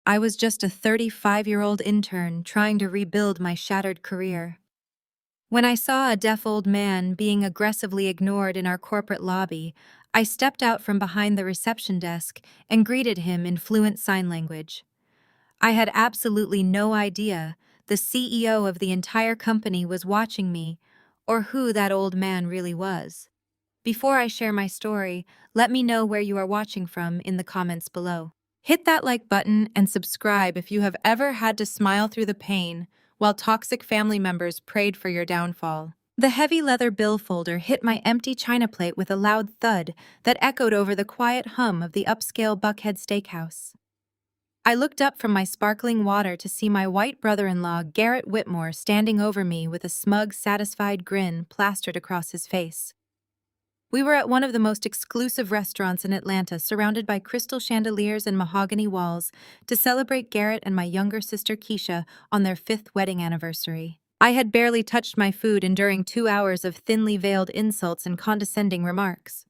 I was just a 35-year-old intern trying to rebuild my shattered career. When I saw a deaf old man being aggressively ignored in our corporate lobby, I stepped out from behind the reception desk and greeted him in fluent sign language. I had absolutely no idea the CEO of the entire company was watching me, or who that old man really was. Before I share my story, let me know where you are watching from in the comments below. Hit that like button and subscribe if you have ever had to smile through the pain while toxic family members prayed for your downfall. The heavy leather bill folder hit my empty china plate with a loud thud that echoed over the quiet hum of the upscale Buckhead Steakhouse. I looked up from my sparkling water to see my white brother-in-law, Garrett Whitmore, standing over me with a smug, satisfied grin plastered across his face. We were at one of the most exclusive restaurants in Atlanta, surrounded by crystal chandeliers and mahogany walls, to celebrate Garrett and my younger sister Keisha on their 5th wedding anniversary. I had barely touched my food, enduring 2 hours of thinly veiled insults and condescending remarks.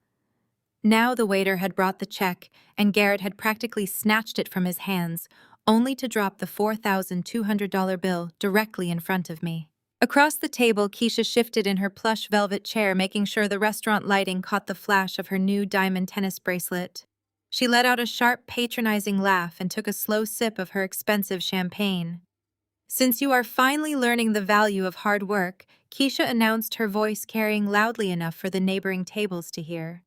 Now the waiter had brought the check, and Garrett had practically snatched it from his hands, only to drop the $4,200 bill directly in front of me. Across the table, Keisha shifted in her plush velvet chair, making sure the restaurant lighting caught the flash of her new diamond tennis bracelet. She let out a sharp, patronizing laugh and took a slow sip of her expensive champagne. "Since you are finally learning the value of hard work," Keisha announced, her voice carrying loudly enough for the neighboring tables to hear,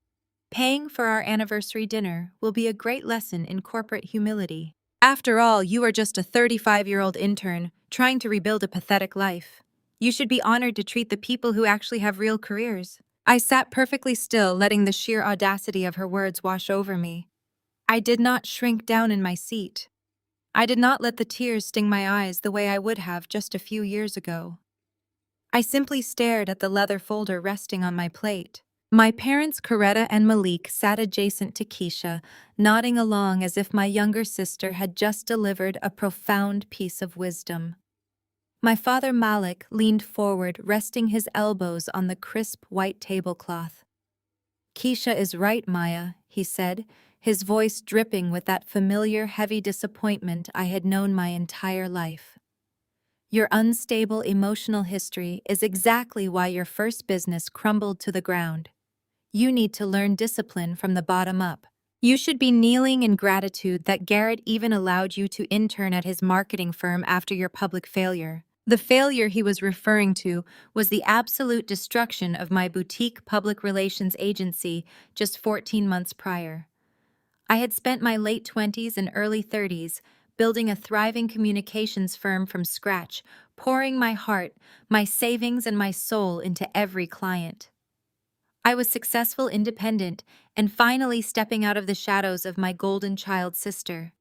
"paying for our anniversary dinner will be a great lesson in corporate humility. After all, you are just a 35-year-old intern trying to rebuild a pathetic life. You should be honored to treat the people who actually have real careers." I sat perfectly still, letting the sheer audacity of her words wash over me. I did not shrink down in my seat. I did not let the tears sting my eyes the way I would have just a few years ago. I simply stared at the leather folder resting on my plate. My parents, Coretta and Malik, sat adjacent to Keisha, nodding along as if my younger sister had just delivered a profound piece of wisdom. My father, Malik, leaned forward, resting his elbows on the crisp white tablecloth. "Keisha is right, Maya," he said, his voice dripping with that familiar, heavy disappointment I had known my entire life. "Your unstable emotional history is exactly why your first business crumbled to the ground. You need to learn discipline from the bottom up. You should be kneeling in gratitude that Garrett even allowed you to intern at his marketing firm after your public failure." The failure he was referring to was the absolute destruction of my boutique public relations agency just 14 months prior. I had spent my late 20s and early 30s building a thriving communications firm from scratch, pouring my heart, my savings, and my soul into every client. I was successful, independent, and finally stepping out of the shadows of my golden child sister.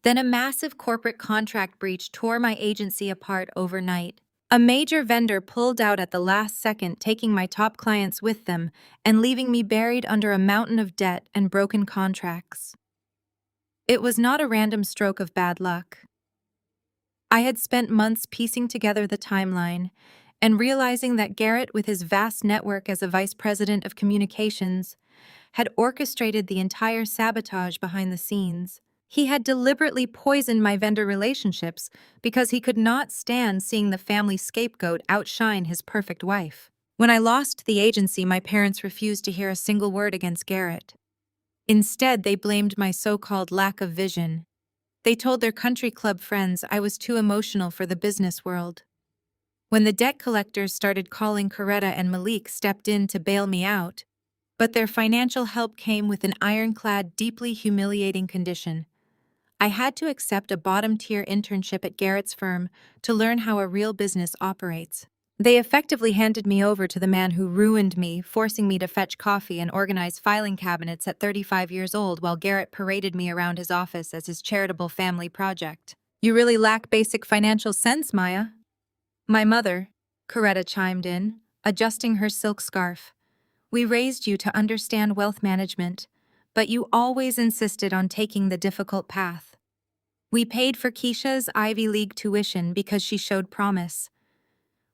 Then a massive corporate contract breach tore my agency apart overnight. A major vendor pulled out at the last second, taking my top clients with them and leaving me buried under a mountain of debt and broken contracts. It was not a random stroke of bad luck. I had spent months piecing together the timeline and realizing that Garrett, with his vast network as a vice president of communications, had orchestrated the entire sabotage behind the scenes. He had deliberately poisoned my vendor relationships because he could not stand seeing the family scapegoat outshine his perfect wife. When I lost the agency, my parents refused to hear a single word against Garrett. Instead, they blamed my so-called lack of vision. They told their country club friends I was too emotional for the business world. When the debt collectors started calling, Coretta and Malik stepped in to bail me out, but their financial help came with an ironclad, deeply humiliating condition. I had to accept a bottom-tier internship at Garrett's firm to learn how a real business operates. They effectively handed me over to the man who ruined me, forcing me to fetch coffee and organize filing cabinets at 35 years old while Garrett paraded me around his office as his charitable family project. "You really lack basic financial sense, Maya." "My mother," Coretta chimed in, adjusting her silk scarf. "We raised you to understand wealth management, but you always insisted on taking the difficult path. We paid for Keisha's Ivy League tuition because she showed promise.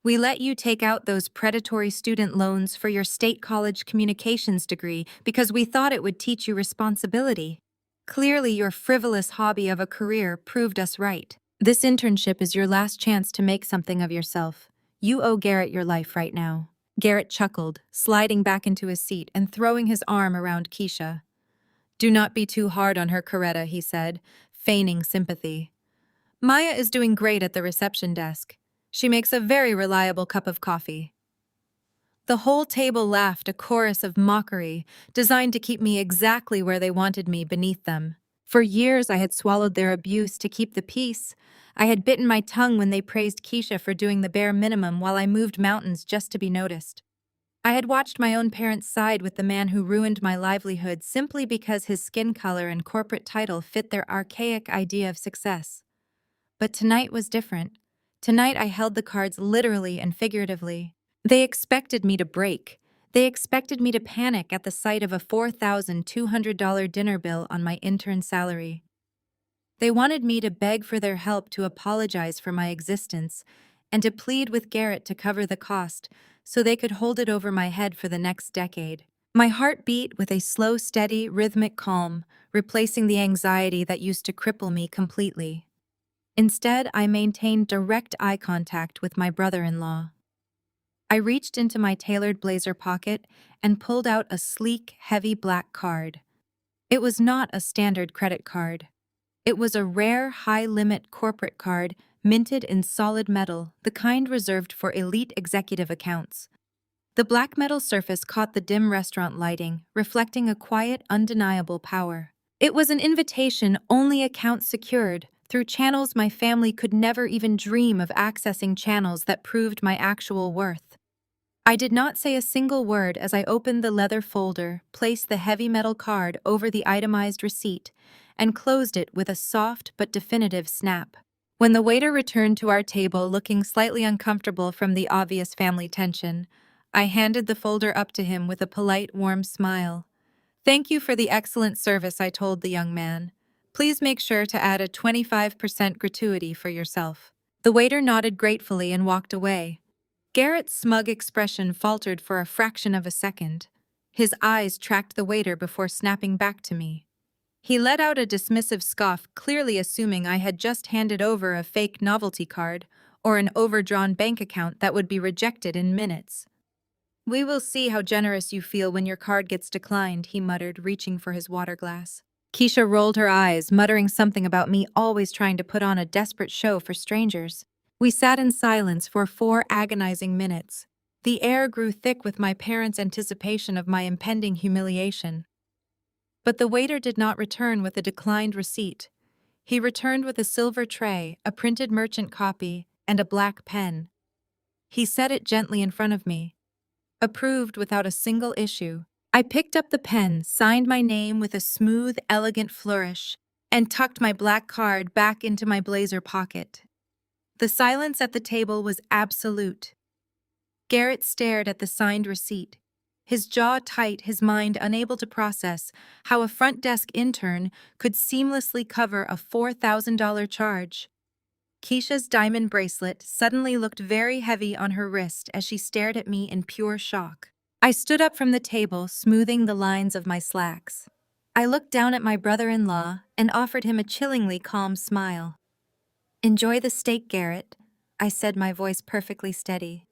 We let you take out those predatory student loans for your state college communications degree because we thought it would teach you responsibility. Clearly, your frivolous hobby of a career proved us right. This internship is your last chance to make something of yourself. You owe Garrett your life right now. Garrett chuckled, sliding back into his seat and throwing his arm around Keisha. Do not be too hard on her, Coretta, he said, feigning sympathy. Maya is doing great at the reception desk. She makes a very reliable cup of coffee. The whole table laughed, a chorus of mockery, designed to keep me exactly where they wanted me, beneath them. For years I had swallowed their abuse to keep the peace. I had bitten my tongue when they praised Keisha for doing the bare minimum while I moved mountains just to be noticed. I had watched my own parents side with the man who ruined my livelihood simply because his skin color and corporate title fit their archaic idea of success. But tonight was different. Tonight I held the cards literally and figuratively. They expected me to break. They expected me to panic at the sight of a $4,200 dinner bill on my intern salary. They wanted me to beg for their help, to apologize for my existence, and to plead with Garrett to cover the cost so they could hold it over my head for the next decade. My heart beat with a slow, steady, rhythmic calm, replacing the anxiety that used to cripple me completely. Instead, I maintained direct eye contact with my brother-in-law. I reached into my tailored blazer pocket and pulled out a sleek, heavy black card. It was not a standard credit card. It was a rare, high-limit corporate card minted in solid metal, the kind reserved for elite executive accounts. The black metal surface caught the dim restaurant lighting, reflecting a quiet, undeniable power. It was an invitation only accounts secured, through channels my family could never even dream of accessing, channels that proved my actual worth. I did not say a single word as I opened the leather folder, placed the heavy metal card over the itemized receipt, and closed it with a soft but definitive snap. When the waiter returned to our table looking slightly uncomfortable from the obvious family tension, I handed the folder up to him with a polite, warm smile. Thank you for the excellent service, I told the young man. Please make sure to add a 25% gratuity for yourself. The waiter nodded gratefully and walked away. Garrett's smug expression faltered for a fraction of a second. His eyes tracked the waiter before snapping back to me. He let out a dismissive scoff, clearly assuming I had just handed over a fake novelty card or an overdrawn bank account that would be rejected in minutes. We will see how generous you feel when your card gets declined, he muttered, reaching for his water glass. Keisha rolled her eyes, muttering something about me always trying to put on a desperate show for strangers. We sat in silence for 4 agonizing minutes. The air grew thick with my parents' anticipation of my impending humiliation. But the waiter did not return with a declined receipt. He returned with a silver tray, a printed merchant copy, and a black pen. He set it gently in front of me. Approved without a single issue. I picked up the pen, signed my name with a smooth, elegant flourish, and tucked my black card back into my blazer pocket. The silence at the table was absolute. Garrett stared at the signed receipt, his jaw tight, his mind unable to process how a front desk intern could seamlessly cover a $4,000 charge. Keisha's diamond bracelet suddenly looked very heavy on her wrist as she stared at me in pure shock. I stood up from the table, smoothing the lines of my slacks. I looked down at my brother-in-law and offered him a chillingly calm smile. Enjoy the steak, Garrett, I said, my voice perfectly steady.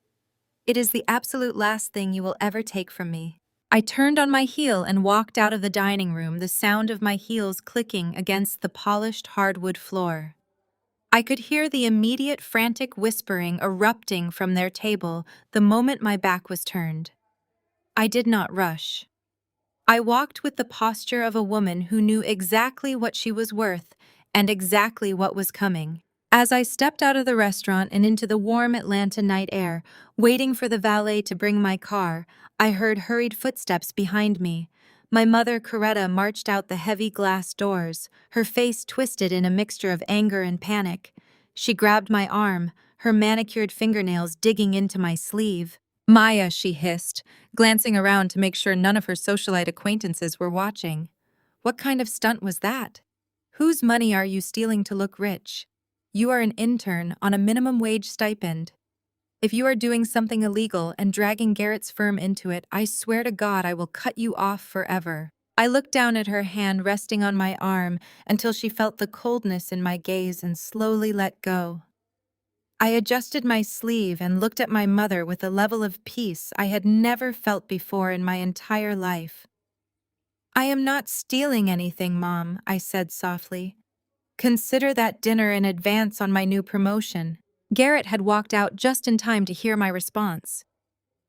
It is the absolute last thing you will ever take from me. I turned on my heel and walked out of the dining room, the sound of my heels clicking against the polished hardwood floor. I could hear the immediate frantic whispering erupting from their table the moment my back was turned. I did not rush. I walked with the posture of a woman who knew exactly what she was worth and exactly what was coming. As I stepped out of the restaurant and into the warm Atlanta night air, waiting for the valet to bring my car, I heard hurried footsteps behind me. My mother, Coretta, marched out the heavy glass doors, her face twisted in a mixture of anger and panic. She grabbed my arm, her manicured fingernails digging into my sleeve. Maya, she hissed, glancing around to make sure none of her socialite acquaintances were watching. What kind of stunt was that? Whose money are you stealing to look rich? You are an intern on a minimum wage stipend. If you are doing something illegal and dragging Garrett's firm into it, I swear to God I will cut you off forever. I looked down at her hand resting on my arm until she felt the coldness in my gaze and slowly let go. I adjusted my sleeve and looked at my mother with a level of peace I had never felt before in my entire life. "I am not stealing anything, Mom," I said softly. "Consider that dinner in advance on my new promotion." Garrett had walked out just in time to hear my response.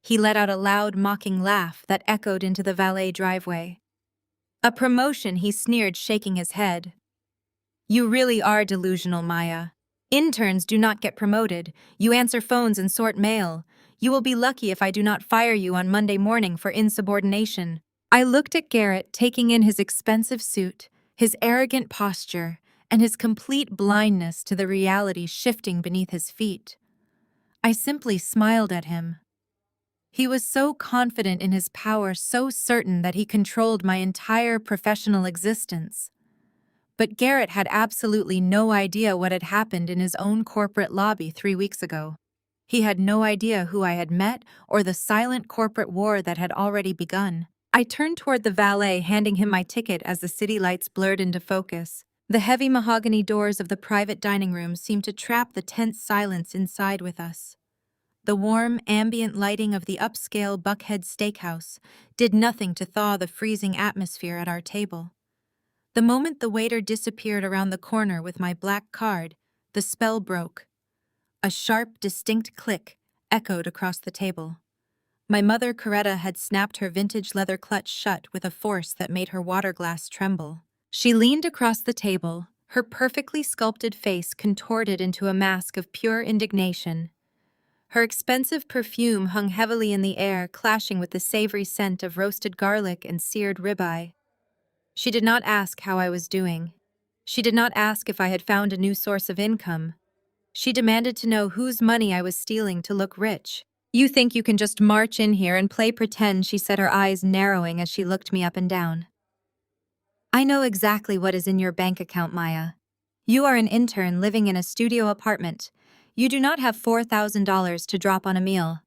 He let out a loud, mocking laugh that echoed into the valet driveway. "A promotion," he sneered, shaking his head. "You really are delusional, Maya. Interns do not get promoted. You answer phones and sort mail. You will be lucky if I do not fire you on Monday morning for insubordination." I looked at Garrett, taking in his expensive suit, his arrogant posture, and his complete blindness to the reality shifting beneath his feet. I simply smiled at him. He was so confident in his power, so certain that he controlled my entire professional existence. But Garrett had absolutely no idea what had happened in his own corporate lobby 3 weeks ago. He had no idea who I had met or the silent corporate war that had already begun. I turned toward the valet, handing him my ticket as the city lights blurred into focus. The heavy mahogany doors of the private dining room seemed to trap the tense silence inside with us. The warm, ambient lighting of the upscale Buckhead Steakhouse did nothing to thaw the freezing atmosphere at our table. The moment the waiter disappeared around the corner with my black card, the spell broke. A sharp, distinct click echoed across the table. My mother, Coretta, had snapped her vintage leather clutch shut with a force that made her water glass tremble. She leaned across the table, her perfectly sculpted face contorted into a mask of pure indignation. Her expensive perfume hung heavily in the air, clashing with the savory scent of roasted garlic and seared ribeye. She did not ask how I was doing. She did not ask if I had found a new source of income. She demanded to know whose money I was stealing to look rich. "You think you can just march in here and play pretend," she said, her eyes narrowing as she looked me up and down. "I know exactly what is in your bank account, Maya. You are an intern living in a studio apartment. You do not have $4,000 to drop on a meal.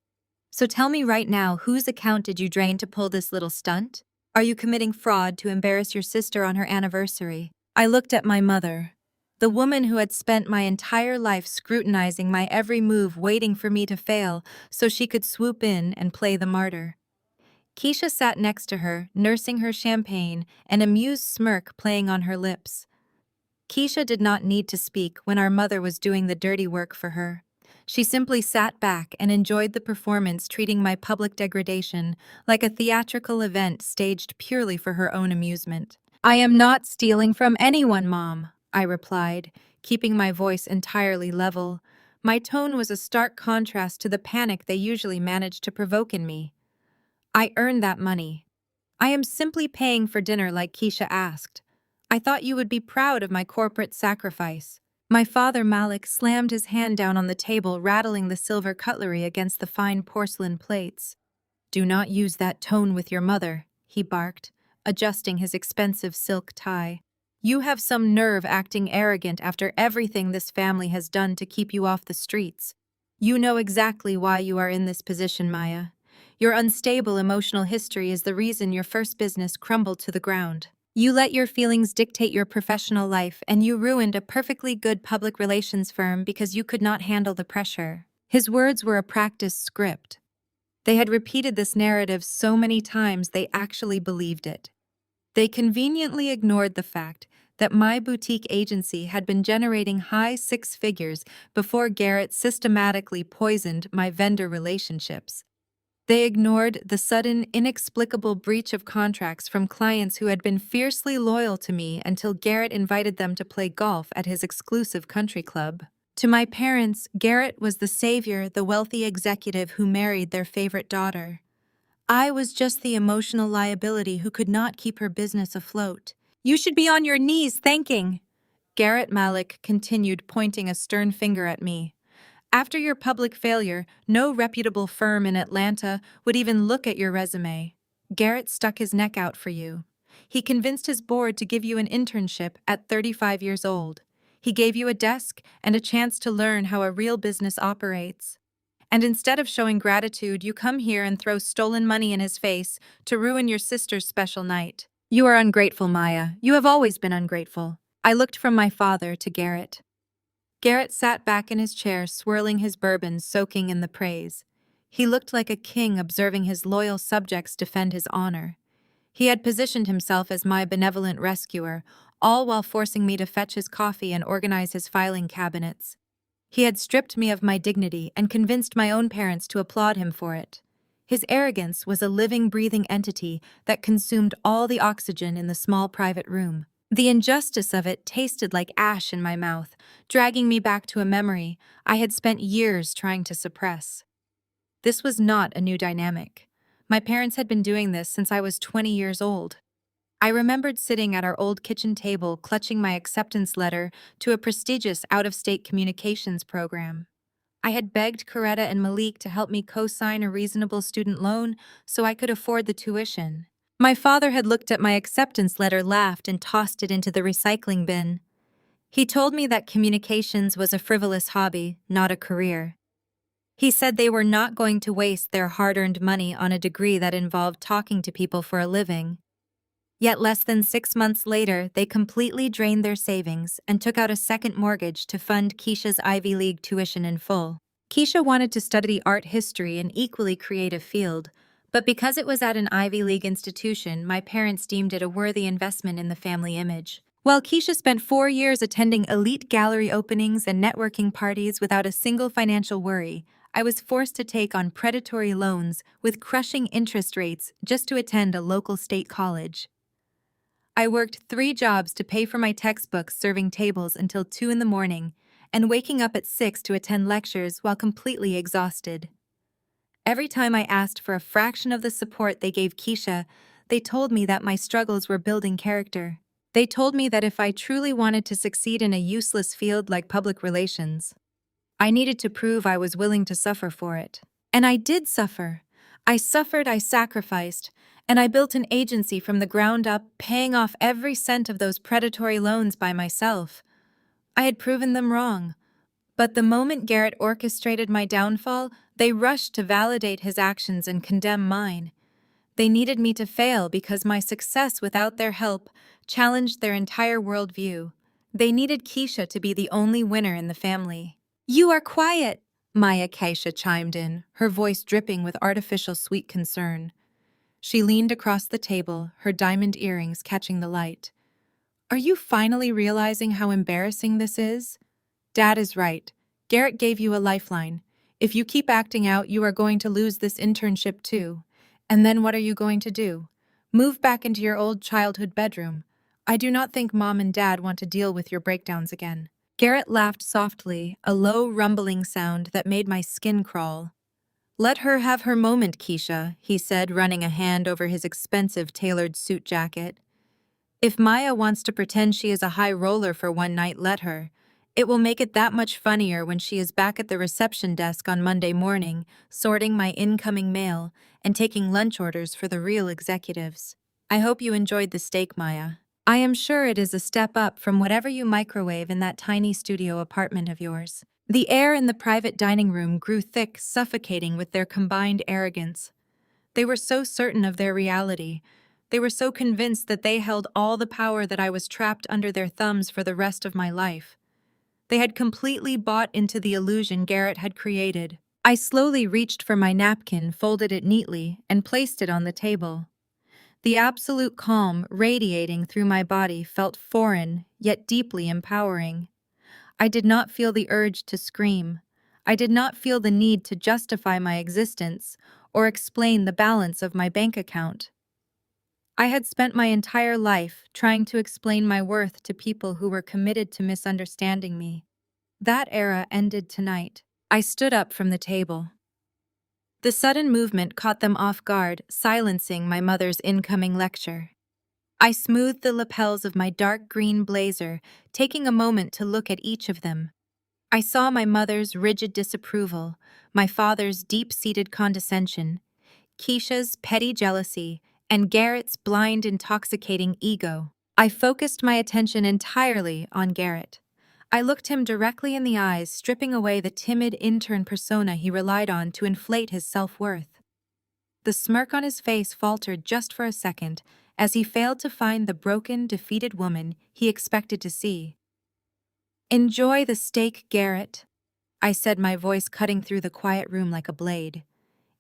So tell me right now, whose account did you drain to pull this little stunt? Are you committing fraud to embarrass your sister on her anniversary?" I looked at my mother, the woman who had spent my entire life scrutinizing my every move, waiting for me to fail so she could swoop in and play the martyr. Keisha sat next to her, nursing her champagne, an amused smirk playing on her lips. Keisha did not need to speak when our mother was doing the dirty work for her. She simply sat back and enjoyed the performance, treating my public degradation like a theatrical event staged purely for her own amusement. "I am not stealing from anyone, Mom," I replied, keeping my voice entirely level. My tone was a stark contrast to the panic they usually manage to provoke in me. "I earned that money. I am simply paying for dinner like Keisha asked. I thought you would be proud of my corporate sacrifice." My father, Malik, slammed his hand down on the table, rattling the silver cutlery against the fine porcelain plates. "Do not use that tone with your mother," he barked, adjusting his expensive silk tie. "You have some nerve acting arrogant after everything this family has done to keep you off the streets. You know exactly why you are in this position, Maya. Your unstable emotional history is the reason your first business crumbled to the ground. You let your feelings dictate your professional life, and you ruined a perfectly good public relations firm because you could not handle the pressure." His words were a practiced script. They had repeated this narrative so many times they actually believed it. They conveniently ignored the fact that my boutique agency had been generating high six figures before Garrett systematically poisoned my vendor relationships. They ignored the sudden, inexplicable breach of contracts from clients who had been fiercely loyal to me until Garrett invited them to play golf at his exclusive country club. To my parents, Garrett was the savior, the wealthy executive who married their favorite daughter. I was just the emotional liability who could not keep her business afloat. "You should be on your knees thanking," Garrett Malik continued, pointing a stern finger at me. "After your public failure, no reputable firm in Atlanta would even look at your resume. Garrett stuck his neck out for you. He convinced his board to give you an internship at 35 years old. He gave you a desk and a chance to learn how a real business operates. And instead of showing gratitude, you come here and throw stolen money in his face to ruin your sister's special night. You are ungrateful, Maya. You have always been ungrateful. I looked from my father to Garrett. Garrett sat back in his chair, swirling his bourbon, soaking in the praise. He looked like a king observing his loyal subjects defend his honor. He had positioned himself as my benevolent rescuer, all while forcing me to fetch his coffee and organize his filing cabinets. He had stripped me of my dignity and convinced my own parents to applaud him for it. His arrogance was a living, breathing entity that consumed all the oxygen in the small private room. The injustice of it tasted like ash in my mouth, dragging me back to a memory I had spent years trying to suppress. This was not a new dynamic. My parents had been doing this since I was 20 years old. I remembered sitting at our old kitchen table clutching my acceptance letter to a prestigious out-of-state communications program. I had begged Coretta and Malik to help me co-sign a reasonable student loan so I could afford the tuition. My father had looked at my acceptance letter, laughed, and tossed it into the recycling bin. He told me that communications was a frivolous hobby, not a career. He said they were not going to waste their hard-earned money on a degree that involved talking to people for a living. Yet less than 6 months later, they completely drained their savings and took out a second mortgage to fund Keisha's Ivy League tuition in full. Keisha wanted to study art history, an equally creative field, but because it was at an Ivy League institution, my parents deemed it a worthy investment in the family image. While Keisha spent 4 years attending elite gallery openings and networking parties without a single financial worry, I was forced to take on predatory loans with crushing interest rates just to attend a local state college. I worked 3 jobs to pay for my textbooks, serving tables until 2 in the morning, and waking up at 6 to attend lectures while completely exhausted. Every time I asked for a fraction of the support they gave Keisha, they told me that my struggles were building character. They told me that if I truly wanted to succeed in a useless field like public relations, I needed to prove I was willing to suffer for it. And I did suffer. I suffered, I sacrificed, and I built an agency from the ground up, paying off every cent of those predatory loans by myself. I had proven them wrong. But the moment Garrett orchestrated my downfall, they rushed to validate his actions and condemn mine. They needed me to fail because my success without their help challenged their entire worldview. They needed Keisha to be the only winner in the family. "You are quiet," Maya Keisha chimed in, her voice dripping with artificial sweet concern. She leaned across the table, her diamond earrings catching the light. "Are you finally realizing how embarrassing this is? Dad is right. Garrett gave you a lifeline. If you keep acting out, you are going to lose this internship too. And then what are you going to do? Move back into your old childhood bedroom. I do not think Mom and Dad want to deal with your breakdowns again." Garrett laughed softly, a low, rumbling sound that made my skin crawl. "Let her have her moment, Keisha," he said, running a hand over his expensive tailored suit jacket. "If Maya wants to pretend she is a high roller for one night, let her. It will make it that much funnier when she is back at the reception desk on Monday morning, sorting my incoming mail and taking lunch orders for the real executives. I hope you enjoyed the steak, Maya. I am sure it is a step up from whatever you microwave in that tiny studio apartment of yours." The air in the private dining room grew thick, suffocating with their combined arrogance. They were so certain of their reality. They were so convinced that they held all the power that I was trapped under their thumbs for the rest of my life. They had completely bought into the illusion Garrett had created. I slowly reached for my napkin, folded it neatly, and placed it on the table. The absolute calm radiating through my body felt foreign, yet deeply empowering. I did not feel the urge to scream. I did not feel the need to justify my existence or explain the balance of my bank account. I had spent my entire life trying to explain my worth to people who were committed to misunderstanding me. That era ended tonight. I stood up from the table. The sudden movement caught them off guard, silencing my mother's incoming lecture. I smoothed the lapels of my dark green blazer, taking a moment to look at each of them. I saw my mother's rigid disapproval, my father's deep-seated condescension, Keisha's petty jealousy, and Garrett's blind, intoxicating ego. I focused my attention entirely on Garrett. I looked him directly in the eyes, stripping away the timid intern persona he relied on to inflate his self-worth. The smirk on his face faltered just for a second, as he failed to find the broken, defeated woman he expected to see. "Enjoy the steak, Garrett," I said, my voice cutting through the quiet room like a blade.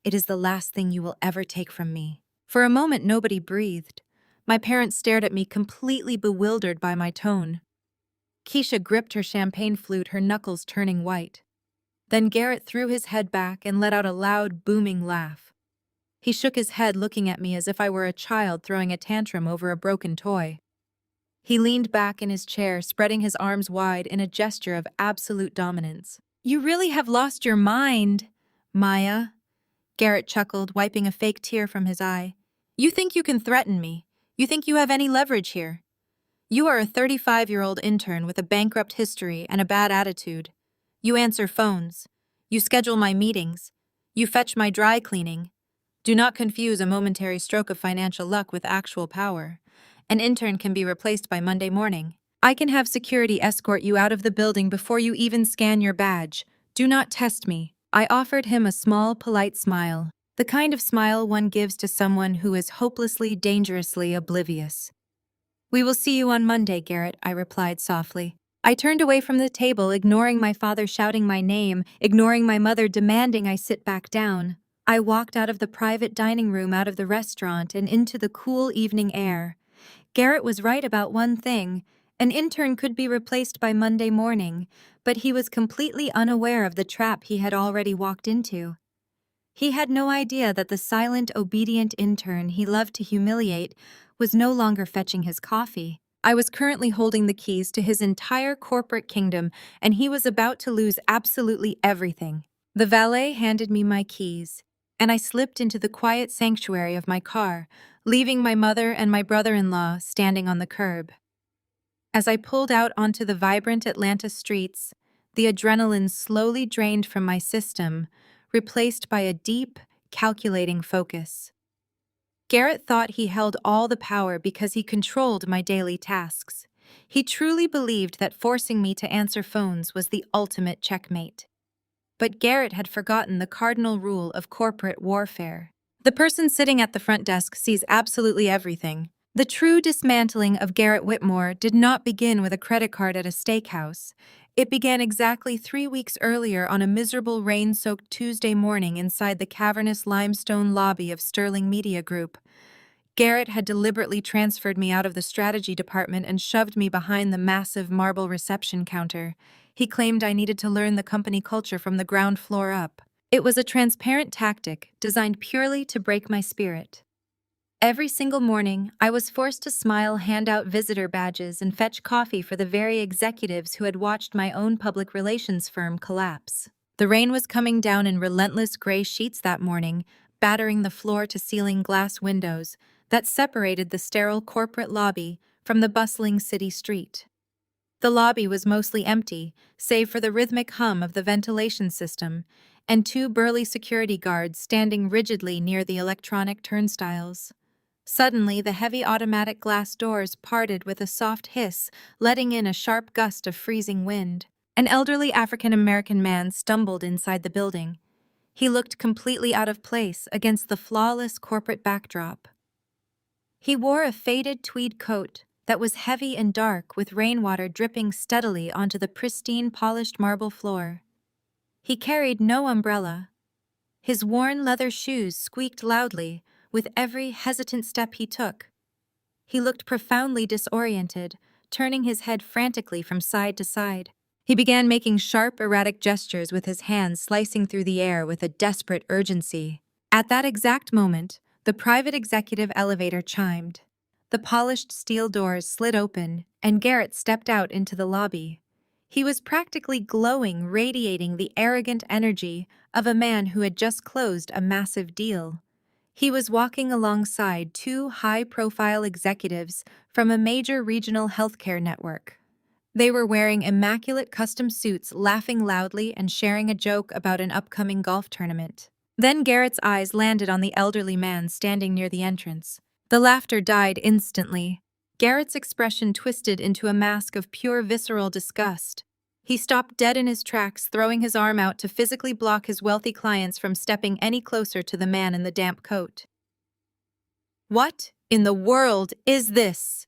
"It is the last thing you will ever take from me." For a moment, nobody breathed. My parents stared at me, completely bewildered by my tone. Keisha gripped her champagne flute, her knuckles turning white. Then Garrett threw his head back and let out a loud, booming laugh. He shook his head, looking at me as if I were a child throwing a tantrum over a broken toy. He leaned back in his chair, spreading his arms wide in a gesture of absolute dominance. "You really have lost your mind, Maya," Garrett chuckled, wiping a fake tear from his eye. "You think you can threaten me? You think you have any leverage here? You are a 35-year-old intern with a bankrupt history and a bad attitude. You answer phones. You schedule my meetings. You fetch my dry cleaning. Do not confuse a momentary stroke of financial luck with actual power. An intern can be replaced by Monday morning. I can have security escort you out of the building before you even scan your badge. Do not test me." I offered him a small, polite smile, the kind of smile one gives to someone who is hopelessly, dangerously oblivious. "We will see you on Monday, Garrett," I replied softly. I turned away from the table, ignoring my father shouting my name, ignoring my mother demanding I sit back down. I walked out of the private dining room, out of the restaurant, and into the cool evening air. Garrett was right about one thing. An intern could be replaced by Monday morning, but he was completely unaware of the trap he had already walked into. He had no idea that the silent, obedient intern he loved to humiliate was no longer fetching his coffee. I was currently holding the keys to his entire corporate kingdom, and he was about to lose absolutely everything. The valet handed me my keys, and I slipped into the quiet sanctuary of my car, leaving my mother and my brother-in-law standing on the curb. As I pulled out onto the vibrant Atlanta streets, the adrenaline slowly drained from my system, replaced by a deep, calculating focus. Garrett thought he held all the power because he controlled my daily tasks. He truly believed that forcing me to answer phones was the ultimate checkmate. But Garrett had forgotten the cardinal rule of corporate warfare. The person sitting at the front desk sees absolutely everything. The true dismantling of Garrett Whitmore did not begin with a credit card at a steakhouse. It began exactly 3 weeks earlier on a miserable rain-soaked Tuesday morning inside the cavernous limestone lobby of Sterling Media Group. Garrett had deliberately transferred me out of the strategy department and shoved me behind the massive marble reception counter. He claimed I needed to learn the company culture from the ground floor up. It was a transparent tactic designed purely to break my spirit. Every single morning, I was forced to smile, hand out visitor badges, and fetch coffee for the very executives who had watched my own public relations firm collapse. The rain was coming down in relentless gray sheets that morning, battering the floor-to-ceiling glass windows that separated the sterile corporate lobby from the bustling city street. The lobby was mostly empty, save for the rhythmic hum of the ventilation system and 2 burly security guards standing rigidly near the electronic turnstiles. Suddenly, the heavy automatic glass doors parted with a soft hiss, letting in a sharp gust of freezing wind. An elderly African-American man stumbled inside the building. He looked completely out of place against the flawless corporate backdrop. He wore a faded tweed coat that was heavy and dark, with rainwater dripping steadily onto the pristine, polished marble floor. He carried no umbrella. His worn leather shoes squeaked loudly with every hesitant step he took. He looked profoundly disoriented, turning his head frantically from side to side. He began making sharp, erratic gestures with his hands, slicing through the air with a desperate urgency. At that exact moment, the private executive elevator chimed. The polished steel doors slid open, and Garrett stepped out into the lobby. He was practically glowing, radiating the arrogant energy of a man who had just closed a massive deal. He was walking alongside 2 high-profile executives from a major regional healthcare network. They were wearing immaculate custom suits, laughing loudly and sharing a joke about an upcoming golf tournament. Then Garrett's eyes landed on the elderly man standing near the entrance. The laughter died instantly. Garrett's expression twisted into a mask of pure visceral disgust. He stopped dead in his tracks, throwing his arm out to physically block his wealthy clients from stepping any closer to the man in the damp coat. "What?" In the world is this?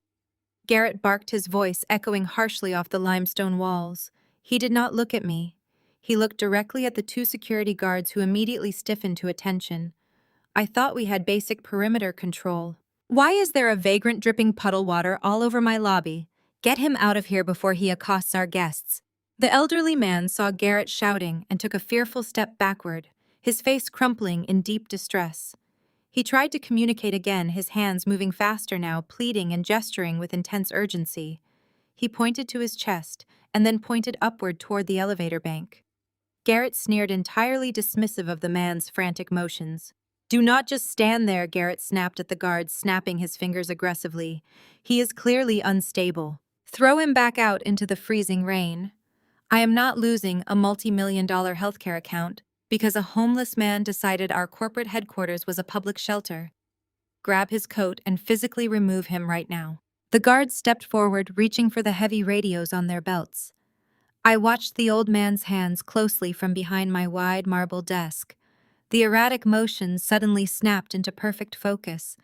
Garrett barked, his voice echoing harshly off the limestone walls. He did not look at me. He looked directly at the two security guards who immediately stiffened to attention. I thought we had basic perimeter control. Why is there a vagrant dripping puddle water all over my lobby? Get him out of here before he accosts our guests. The elderly man saw Garrett shouting and took a fearful step backward, his face crumpling in deep distress. He tried to communicate again, his hands moving faster now, pleading and gesturing with intense urgency. He pointed to his chest and then pointed upward toward the elevator bank. Garrett sneered, entirely dismissive of the man's frantic motions. Do not just stand there, Garrett snapped at the guard, snapping his fingers aggressively. He is clearly unstable. Throw him back out into the freezing rain. I am not losing a multi-million-dollar healthcare account because a homeless man decided our corporate headquarters was a public shelter. Grab his coat and physically remove him right now. The guards stepped forward, reaching for the heavy radios on their belts. I watched the old man's hands closely from behind my wide marble desk. The erratic motions suddenly snapped into perfect focus.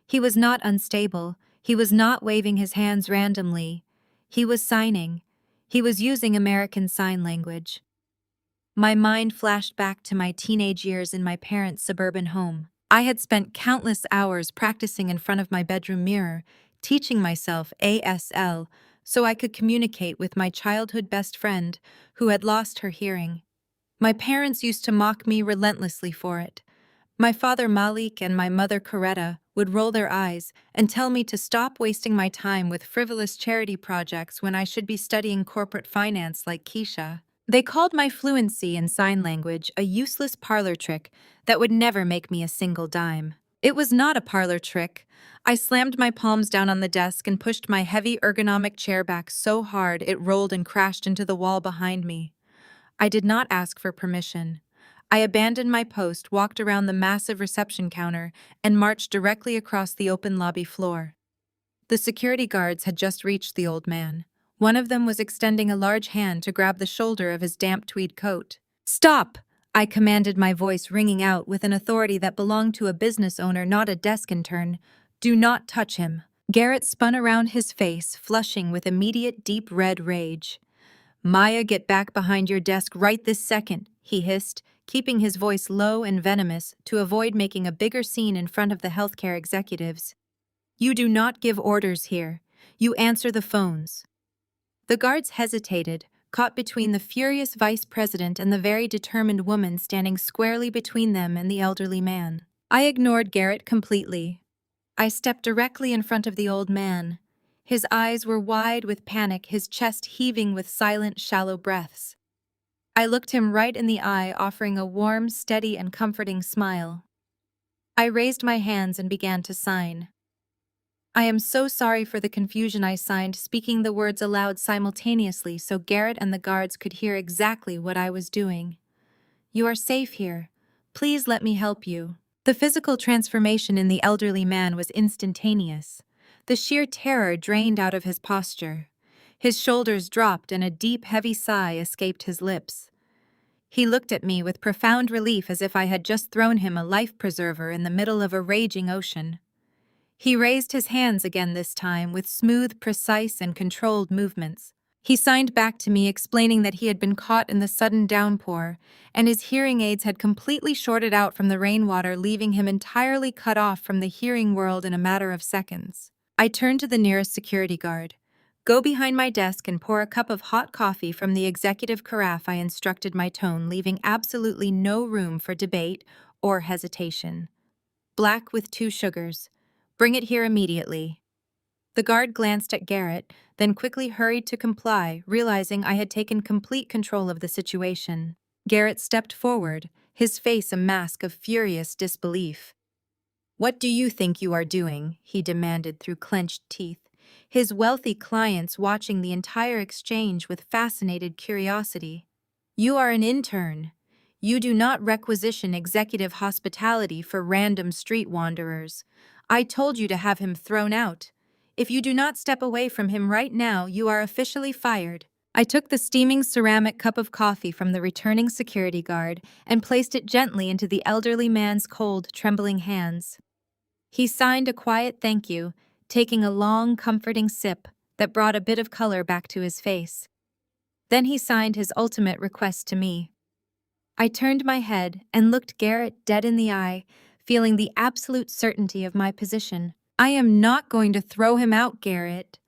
He was not unstable. He was not waving his hands randomly. He was signing. He was using American Sign Language. My mind flashed back to my teenage years in my parents' suburban home. I had spent countless hours practicing in front of my bedroom mirror, teaching myself ASL so I could communicate with my childhood best friend who had lost her hearing. My parents used to mock me relentlessly for it. My father Malik and my mother Coretta would roll their eyes and tell me to stop wasting my time with frivolous charity projects when I should be studying corporate finance like Keisha. They called my fluency in sign language a useless parlor trick that would never make me a single dime. It was not a parlor trick. I slammed my palms down on the desk and pushed my heavy ergonomic chair back so hard it rolled and crashed into the wall behind me. I did not ask for permission. I abandoned my post, walked around the massive reception counter, and marched directly across the open lobby floor. The security guards had just reached the old man. One of them was extending a large hand to grab the shoulder of his damp tweed coat. Stop! I commanded, my voice ringing out with an authority that belonged to a business owner, not a desk intern. Do not touch him. Garrett spun around, his face flushing with immediate deep red rage. Maya, get back behind your desk right this second, he hissed, keeping his voice low and venomous to avoid making a bigger scene in front of the healthcare executives. You do not give orders here. You answer the phones. The guards hesitated, caught between the furious vice president and the very determined woman standing squarely between them and the elderly man. I ignored Garrett completely. I stepped directly in front of the old man. His eyes were wide with panic, his chest heaving with silent, shallow breaths. I looked him right in the eye, offering a warm, steady, and comforting smile. I raised my hands and began to sign. I am so sorry for the confusion, I signed, speaking the words aloud simultaneously so Garrett and the guards could hear exactly what I was doing. You are safe here. Please let me help you. The physical transformation in the elderly man was instantaneous. The sheer terror drained out of his posture. His shoulders dropped and a deep, heavy sigh escaped his lips. He looked at me with profound relief, as if I had just thrown him a life preserver in the middle of a raging ocean. He raised his hands again, this time with smooth, precise, and controlled movements. He signed back to me, explaining that he had been caught in the sudden downpour, and his hearing aids had completely shorted out from the rainwater, leaving him entirely cut off from the hearing world in a matter of seconds. I turned to the nearest security guard. Go behind my desk and pour a cup of hot coffee from the executive carafe, I instructed, my tone leaving absolutely no room for debate or hesitation. Black with 2 sugars. Bring it here immediately. The guard glanced at Garrett, then quickly hurried to comply, realizing I had taken complete control of the situation. Garrett stepped forward, his face a mask of furious disbelief. What do you think you are doing? He demanded through clenched teeth, his wealthy clients watching the entire exchange with fascinated curiosity. You are an intern. You do not requisition executive hospitality for random street wanderers. I told you to have him thrown out. If you do not step away from him right now, you are officially fired. I took the steaming ceramic cup of coffee from the returning security guard and placed it gently into the elderly man's cold, trembling hands. He signed a quiet thank you, taking a long, comforting sip that brought a bit of color back to his face. Then he signed his ultimate request to me. I turned my head and looked Garrett dead in the eye, feeling the absolute certainty of my position. "I am not going to throw him out, Garrett,"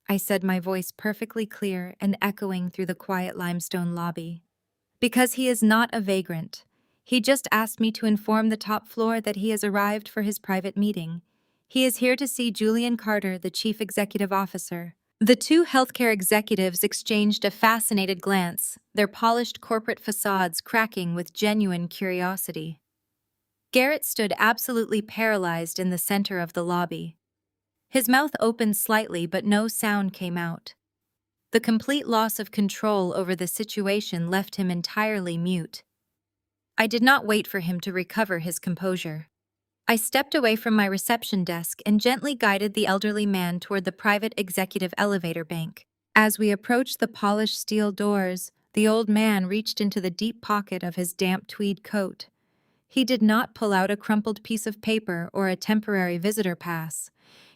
I said, my voice perfectly clear and echoing through the quiet limestone lobby. "Because he is not a vagrant. He just asked me to inform the top floor that he has arrived for his private meeting. He is here to see Julian Carter, the chief executive officer." The two healthcare executives exchanged a fascinated glance, their polished corporate facades cracking with genuine curiosity. Garrett stood absolutely paralyzed in the center of the lobby. His mouth opened slightly, but no sound came out. The complete loss of control over the situation left him entirely mute. I did not wait for him to recover his composure. I stepped away from my reception desk and gently guided the elderly man toward the private executive elevator bank. As we approached the polished steel doors, the old man reached into the deep pocket of his damp tweed coat. He did not pull out a crumpled piece of paper or a temporary visitor pass.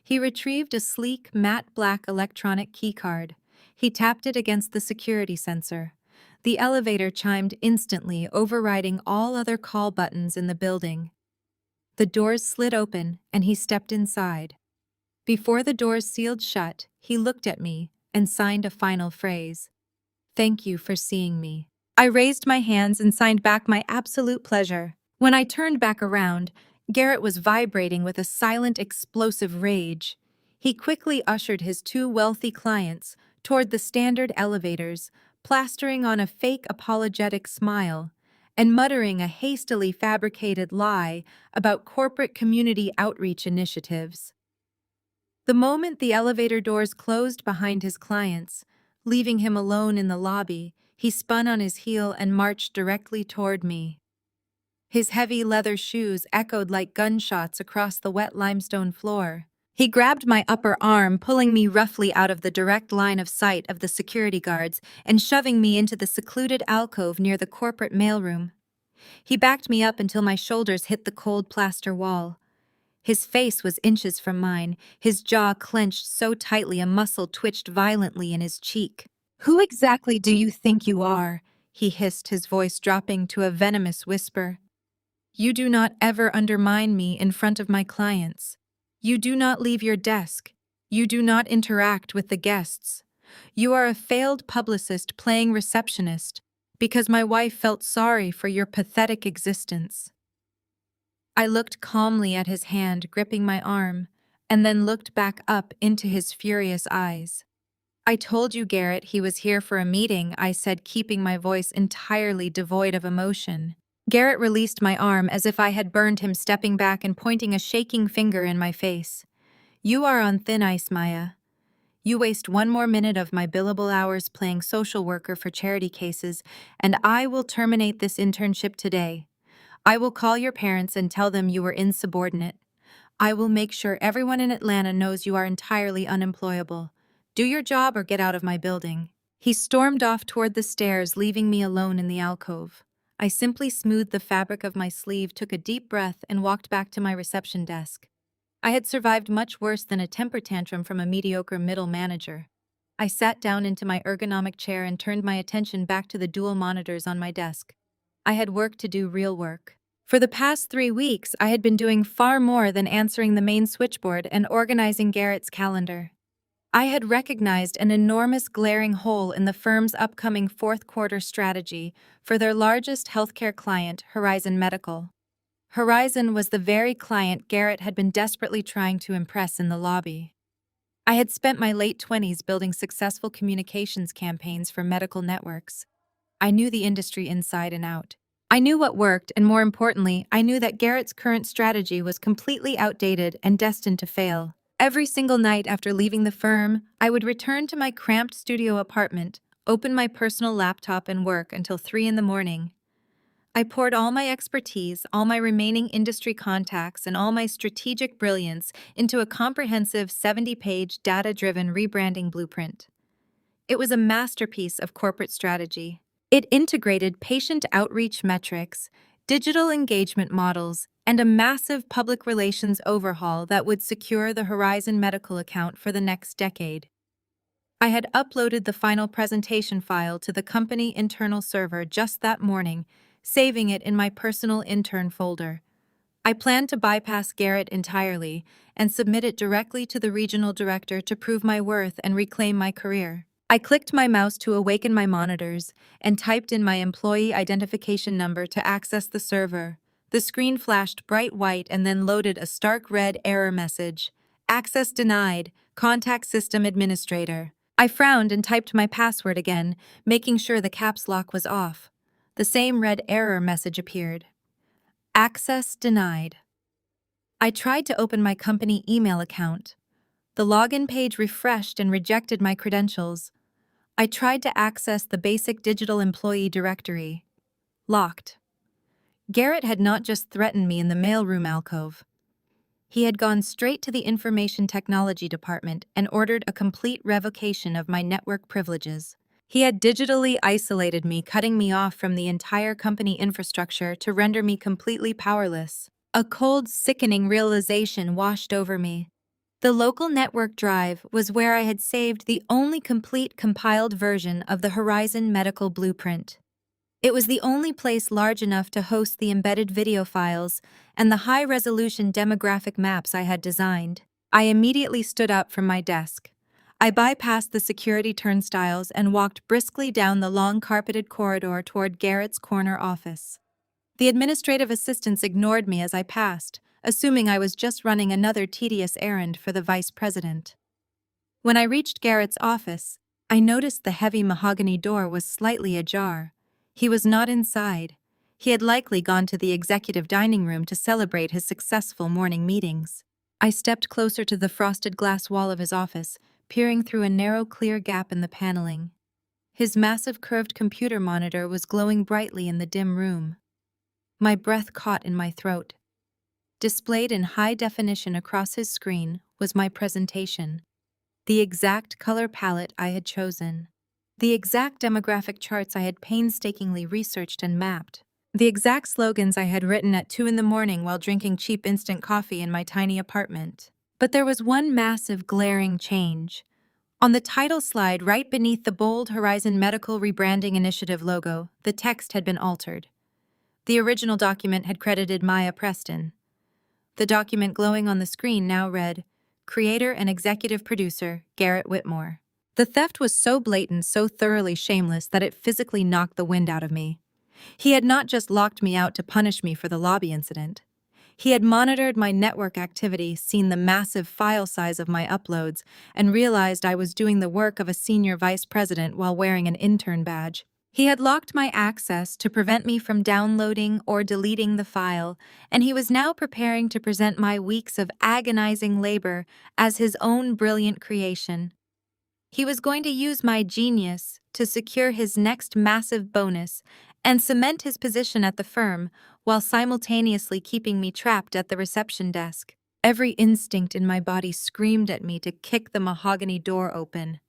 He retrieved a sleek, matte black electronic keycard. He tapped it against the security sensor. The elevator chimed instantly, overriding all other call buttons in the building. The doors slid open, and he stepped inside. Before the doors sealed shut, he looked at me and signed a final phrase. "Thank you for seeing me." I raised my hands and signed back my absolute pleasure. When I turned back around, Garrett was vibrating with a silent, explosive rage. He quickly ushered his two wealthy clients toward the standard elevators, plastering on a fake apologetic smile and muttering a hastily fabricated lie about corporate community outreach initiatives. The moment the elevator doors closed behind his clients, leaving him alone in the lobby, he spun on his heel and marched directly toward me. His heavy leather shoes echoed like gunshots across the wet limestone floor. He grabbed my upper arm, pulling me roughly out of the direct line of sight of the security guards and shoving me into the secluded alcove near the corporate mailroom. He backed me up until my shoulders hit the cold plaster wall. His face was inches from mine, his jaw clenched so tightly a muscle twitched violently in his cheek. "Who exactly do you think you are?" he hissed, his voice dropping to a venomous whisper. "You do not ever undermine me in front of my clients. You do not leave your desk. You do not interact with the guests. You are a failed publicist playing receptionist because my wife felt sorry for your pathetic existence." I looked calmly at his hand gripping my arm, and then looked back up into his furious eyes. "I told you, Garrett, he was here for a meeting," I said, keeping my voice entirely devoid of emotion. Garrett released my arm as if I had burned him, stepping back and pointing a shaking finger in my face. "You are on thin ice, Maya. You waste one more minute of my billable hours playing social worker for charity cases, and I will terminate this internship today. I will call your parents and tell them you were insubordinate. I will make sure everyone in Atlanta knows you are entirely unemployable. Do your job or get out of my building." He stormed off toward the stairs, leaving me alone in the alcove. I simply smoothed the fabric of my sleeve, took a deep breath, and walked back to my reception desk. I had survived much worse than a temper tantrum from a mediocre middle manager. I sat down into my ergonomic chair and turned my attention back to the dual monitors on my desk. I had work to do, real work. For the past 3 weeks, I had been doing far more than answering the main switchboard and organizing Garrett's calendar. I had recognized an enormous glaring hole in the firm's upcoming fourth-quarter strategy for their largest healthcare client, Horizon Medical. Horizon was the very client Garrett had been desperately trying to impress in the lobby. I had spent my late 20s building successful communications campaigns for medical networks. I knew the industry inside and out. I knew what worked, and more importantly, I knew that Garrett's current strategy was completely outdated and destined to fail. Every single night after leaving the firm, I would return to my cramped studio apartment, open my personal laptop, and work until 3 in the morning. I poured all my expertise, all my remaining industry contacts, and all my strategic brilliance into a comprehensive 70-page data-driven rebranding blueprint. It was a masterpiece of corporate strategy. It integrated patient outreach metrics, digital engagement models, and a massive public relations overhaul that would secure the Horizon Medical account for the next decade. I had uploaded the final presentation file to the company internal server just that morning, saving it in my personal intern folder. I planned to bypass Garrett entirely and submit it directly to the regional director to prove my worth and reclaim my career. I clicked my mouse to awaken my monitors and typed in my employee identification number to access the server. The screen flashed bright white and then loaded a stark red error message. Access denied. Contact system administrator. I frowned and typed my password again, making sure the caps lock was off. The same red error message appeared. Access denied. I tried to open my company email account. The login page refreshed and rejected my credentials. I tried to access the basic digital employee directory. Locked. Garrett had not just threatened me in the mailroom alcove. He had gone straight to the information technology department and ordered a complete revocation of my network privileges. He had digitally isolated me, cutting me off from the entire company infrastructure to render me completely powerless. A cold, sickening realization washed over me. The local network drive was where I had saved the only complete compiled version of the Horizon Medical Blueprint. It was the only place large enough to host the embedded video files and the high-resolution demographic maps I had designed. I immediately stood up from my desk. I bypassed the security turnstiles and walked briskly down the long carpeted corridor toward Garrett's corner office. The administrative assistants ignored me as I passed, assuming I was just running another tedious errand for the vice president. When I reached Garrett's office, I noticed the heavy mahogany door was slightly ajar. He was not inside. He had likely gone to the executive dining room to celebrate his successful morning meetings. I stepped closer to the frosted glass wall of his office, peering through a narrow, clear gap in the paneling. His massive curved computer monitor was glowing brightly in the dim room. My breath caught in my throat. Displayed in high definition across his screen was my presentation. The exact color palette I had chosen. The exact demographic charts I had painstakingly researched and mapped. The exact slogans I had written at 2 a.m. while drinking cheap instant coffee in my tiny apartment. But there was one massive, glaring change. On the title slide right beneath the bold Horizon Medical Rebranding Initiative logo, the text had been altered. The original document had credited Maya Preston. The document glowing on the screen now read, Creator and Executive Producer, Garrett Whitmore. The theft was so blatant, so thoroughly shameless that it physically knocked the wind out of me. He had not just locked me out to punish me for the lobby incident. He had monitored my network activity, seen the massive file size of my uploads, and realized I was doing the work of a senior vice president while wearing an intern badge. He had locked my access to prevent me from downloading or deleting the file, and he was now preparing to present my weeks of agonizing labor as his own brilliant creation. He was going to use my genius to secure his next massive bonus and cement his position at the firm while simultaneously keeping me trapped at the reception desk. Every instinct in my body screamed at me to kick the mahogany door open.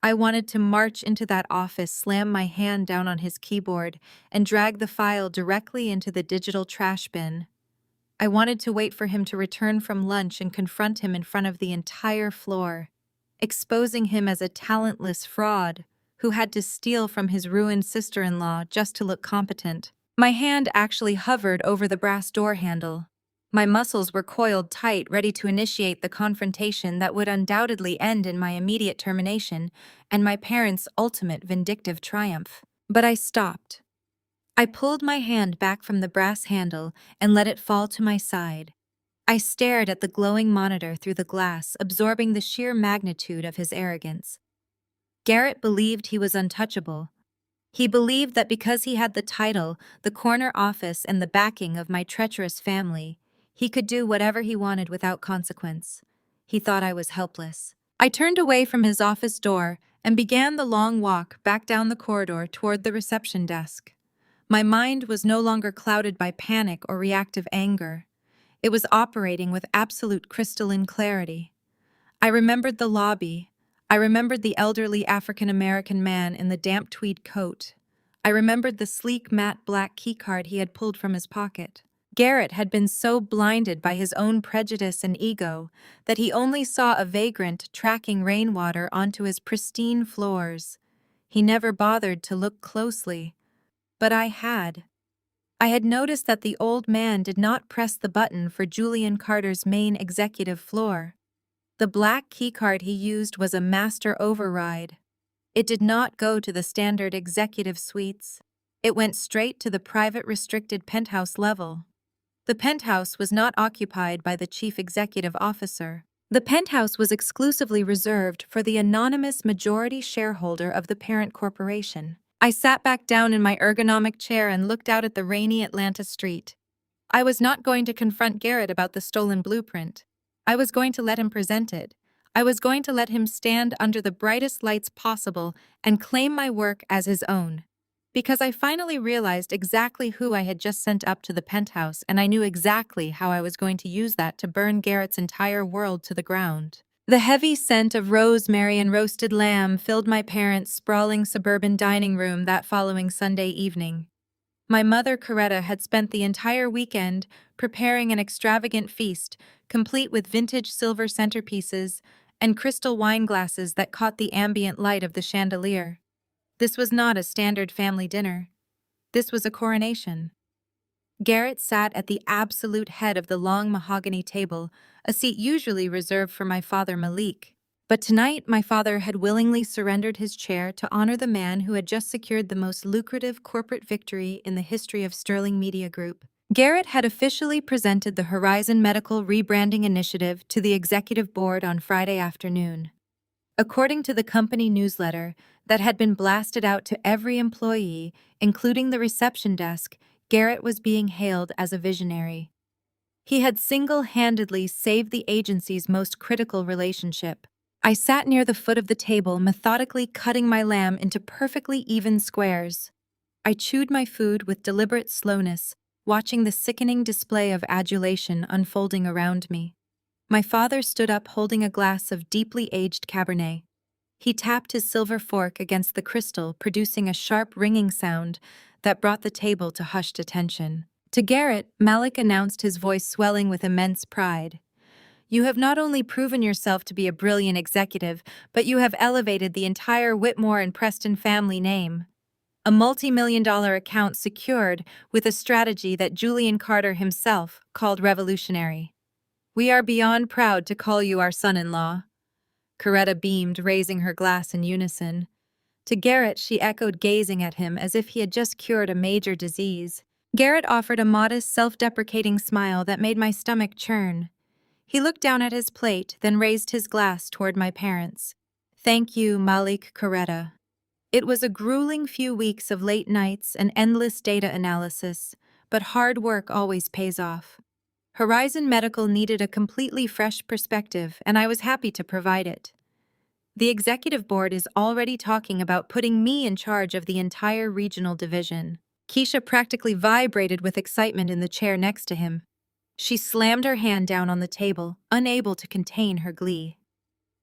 I wanted to march into that office, slam my hand down on his keyboard, and drag the file directly into the digital trash bin. I wanted to wait for him to return from lunch and confront him in front of the entire floor, exposing him as a talentless fraud who had to steal from his ruined sister-in-law just to look competent. My hand actually hovered over the brass door handle. My muscles were coiled tight, ready to initiate the confrontation that would undoubtedly end in my immediate termination and my parents' ultimate vindictive triumph. But I stopped. I pulled my hand back from the brass handle and let it fall to my side. I stared at the glowing monitor through the glass, absorbing the sheer magnitude of his arrogance. Garrett believed he was untouchable. He believed that because he had the title, the corner office, and the backing of my treacherous family, he could do whatever he wanted without consequence. He thought I was helpless. I turned away from his office door and began the long walk back down the corridor toward the reception desk. My mind was no longer clouded by panic or reactive anger. It was operating with absolute crystalline clarity. I remembered the lobby. I remembered the elderly African-American man in the damp tweed coat. I remembered the sleek matte black keycard he had pulled from his pocket. Garrett had been so blinded by his own prejudice and ego that he only saw a vagrant tracking rainwater onto his pristine floors. He never bothered to look closely. But I had. I had noticed that the old man did not press the button for Julian Carter's main executive floor. The black keycard he used was a master override. It did not go to the standard executive suites. It went straight to the private restricted penthouse level. The penthouse was not occupied by the chief executive officer. The penthouse was exclusively reserved for the anonymous majority shareholder of the parent corporation. I sat back down in my ergonomic chair and looked out at the rainy Atlanta street. I was not going to confront Garrett about the stolen blueprint. I was going to let him present it. I was going to let him stand under the brightest lights possible and claim my work as his own. Because I finally realized exactly who I had just sent up to the penthouse, and I knew exactly how I was going to use that to burn Garrett's entire world to the ground. The heavy scent of rosemary and roasted lamb filled my parents' sprawling suburban dining room that following Sunday evening. My mother, Coretta, had spent the entire weekend preparing an extravagant feast, complete with vintage silver centerpieces and crystal wine glasses that caught the ambient light of the chandelier. This was not a standard family dinner. This was a coronation. Garrett sat at the absolute head of the long mahogany table, a seat usually reserved for my father Malik. But tonight, my father had willingly surrendered his chair to honor the man who had just secured the most lucrative corporate victory in the history of Sterling Media Group. Garrett had officially presented the Horizon Medical rebranding initiative to the executive board on Friday afternoon. According to the company newsletter that had been blasted out to every employee, including the reception desk, Garrett was being hailed as a visionary. He had single-handedly saved the agency's most critical relationship. I sat near the foot of the table, methodically cutting my lamb into perfectly even squares. I chewed my food with deliberate slowness, watching the sickening display of adulation unfolding around me. My father stood up holding a glass of deeply aged Cabernet. He tapped his silver fork against the crystal, producing a sharp ringing sound that brought the table to hushed attention. To Garrett, Malik announced, his voice swelling with immense pride. "You have not only proven yourself to be a brilliant executive, but you have elevated the entire Whitmore and Preston family name. A multi-million-dollar account secured with a strategy that Julian Carter himself called revolutionary. We are beyond proud to call you our son-in-law." Coretta beamed, raising her glass in unison. To Garrett, she echoed, gazing at him as if he had just cured a major disease. Garrett offered a modest, self-deprecating smile that made my stomach churn. He looked down at his plate, then raised his glass toward my parents. "Thank you, Malik Coretta." It was a grueling few weeks of late nights and endless data analysis, but hard work always pays off. Horizon Medical needed a completely fresh perspective, and I was happy to provide it. The executive board is already talking about putting me in charge of the entire regional division. Keisha practically vibrated with excitement in the chair next to him. She slammed her hand down on the table, unable to contain her glee.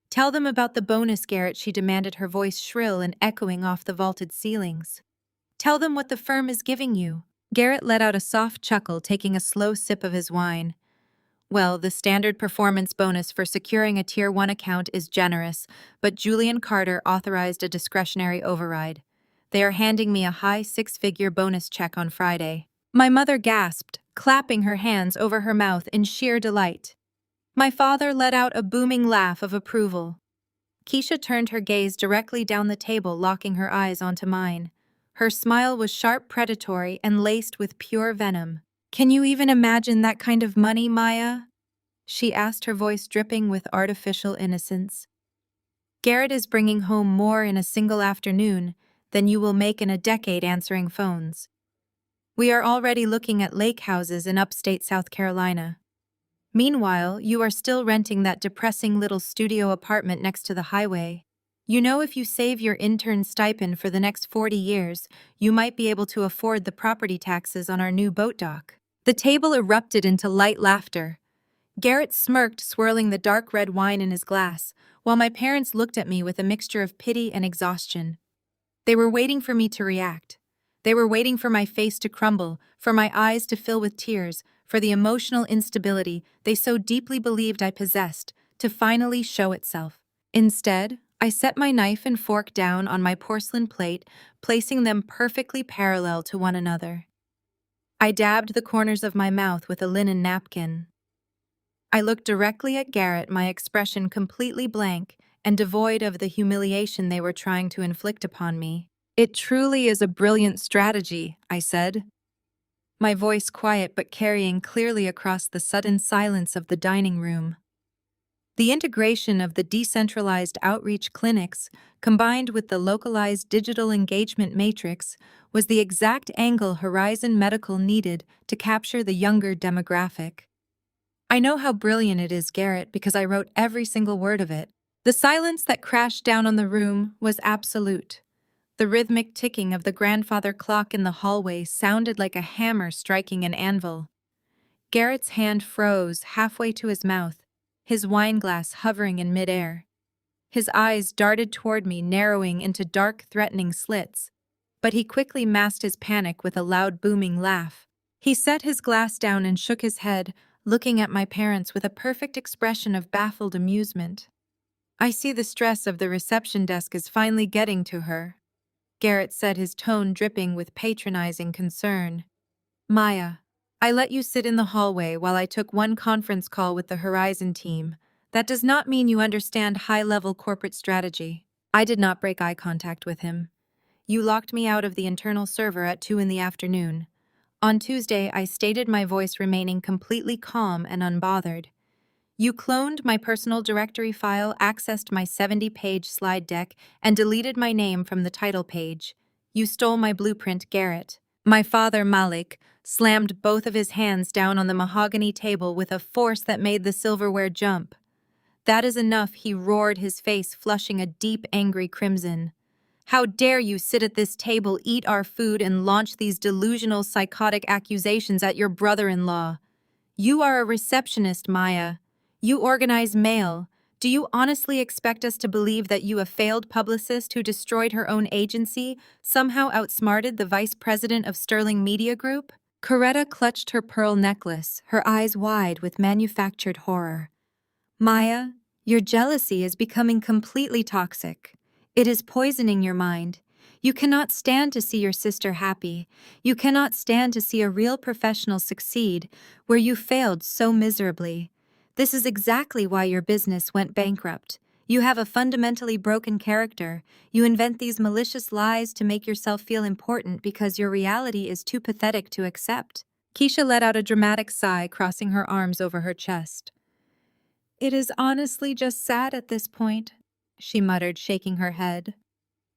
"Tell them about the bonus, Garrett," she demanded, her voice shrill and echoing off the vaulted ceilings. "Tell them what the firm is giving you." Garrett let out a soft chuckle, taking a slow sip of his wine. "Well, the standard performance bonus for securing a Tier 1 account is generous, but Julian Carter authorized a discretionary override. They are handing me a high six-figure bonus check on Friday." My mother gasped, clapping her hands over her mouth in sheer delight. My father let out a booming laugh of approval. Keisha turned her gaze directly down the table, locking her eyes onto mine. Her smile was sharp, predatory, and laced with pure venom. "Can you even imagine that kind of money, Maya?" she asked, her voice dripping with artificial innocence. "Garrett is bringing home more in a single afternoon than you will make in a decade answering phones. We are already looking at lake houses in upstate South Carolina. Meanwhile, you are still renting that depressing little studio apartment next to the highway. You know, if you save your intern stipend for the next 40 years, you might be able to afford the property taxes on our new boat dock." The table erupted into light laughter. Garrett smirked, swirling the dark red wine in his glass, while my parents looked at me with a mixture of pity and exhaustion. They were waiting for me to react. They were waiting for my face to crumble, for my eyes to fill with tears, for the emotional instability they so deeply believed I possessed to finally show itself. Instead, I set my knife and fork down on my porcelain plate, placing them perfectly parallel to one another. I dabbed the corners of my mouth with a linen napkin. I looked directly at Garrett, my expression completely blank and devoid of the humiliation they were trying to inflict upon me. "It truly is a brilliant strategy," I said, my voice quiet but carrying clearly across the sudden silence of the dining room. The integration of the decentralized outreach clinics, combined with the localized digital engagement matrix, was the exact angle Horizon Medical needed to capture the younger demographic. "I know how brilliant it is, Garrett, because I wrote every single word of it." The silence that crashed down on the room was absolute. The rhythmic ticking of the grandfather clock in the hallway sounded like a hammer striking an anvil. Garrett's hand froze halfway to his mouth, his wineglass hovering in midair. His eyes darted toward me, narrowing into dark, threatening slits, but he quickly masked his panic with a loud, booming laugh. He set his glass down and shook his head, looking at my parents with a perfect expression of baffled amusement. "I see the stress of the reception desk is finally getting to her," Garrett said, his tone dripping with patronizing concern. "Maya, I let you sit in the hallway while I took one conference call with the Horizon team. That does not mean you understand high-level corporate strategy." I did not break eye contact with him. "You locked me out of the internal server at 2 in the afternoon. On Tuesday, I stated my voice remaining completely calm and unbothered. You cloned my personal directory file, accessed my 70-page slide deck, and deleted my name from the title page. You stole my blueprint, Garrett." My father, Malik, slammed both of his hands down on the mahogany table with a force that made the silverware jump. "That is enough," he roared, his face flushing a deep, angry crimson. "How dare you sit at this table, eat our food, and launch these delusional, psychotic accusations at your brother-in-law? You are a receptionist, Maya. You organize mail. Do you honestly expect us to believe that you, a failed publicist who destroyed her own agency, somehow outsmarted the vice president of Sterling Media Group?" Coretta clutched her pearl necklace, her eyes wide with manufactured horror. "Maya, your jealousy is becoming completely toxic. It is poisoning your mind. You cannot stand to see your sister happy. You cannot stand to see a real professional succeed where you failed so miserably. This is exactly why your business went bankrupt. You have a fundamentally broken character. You invent these malicious lies to make yourself feel important because your reality is too pathetic to accept." Keisha let out a dramatic sigh, crossing her arms over her chest. "It is honestly just sad at this point," she muttered, shaking her head.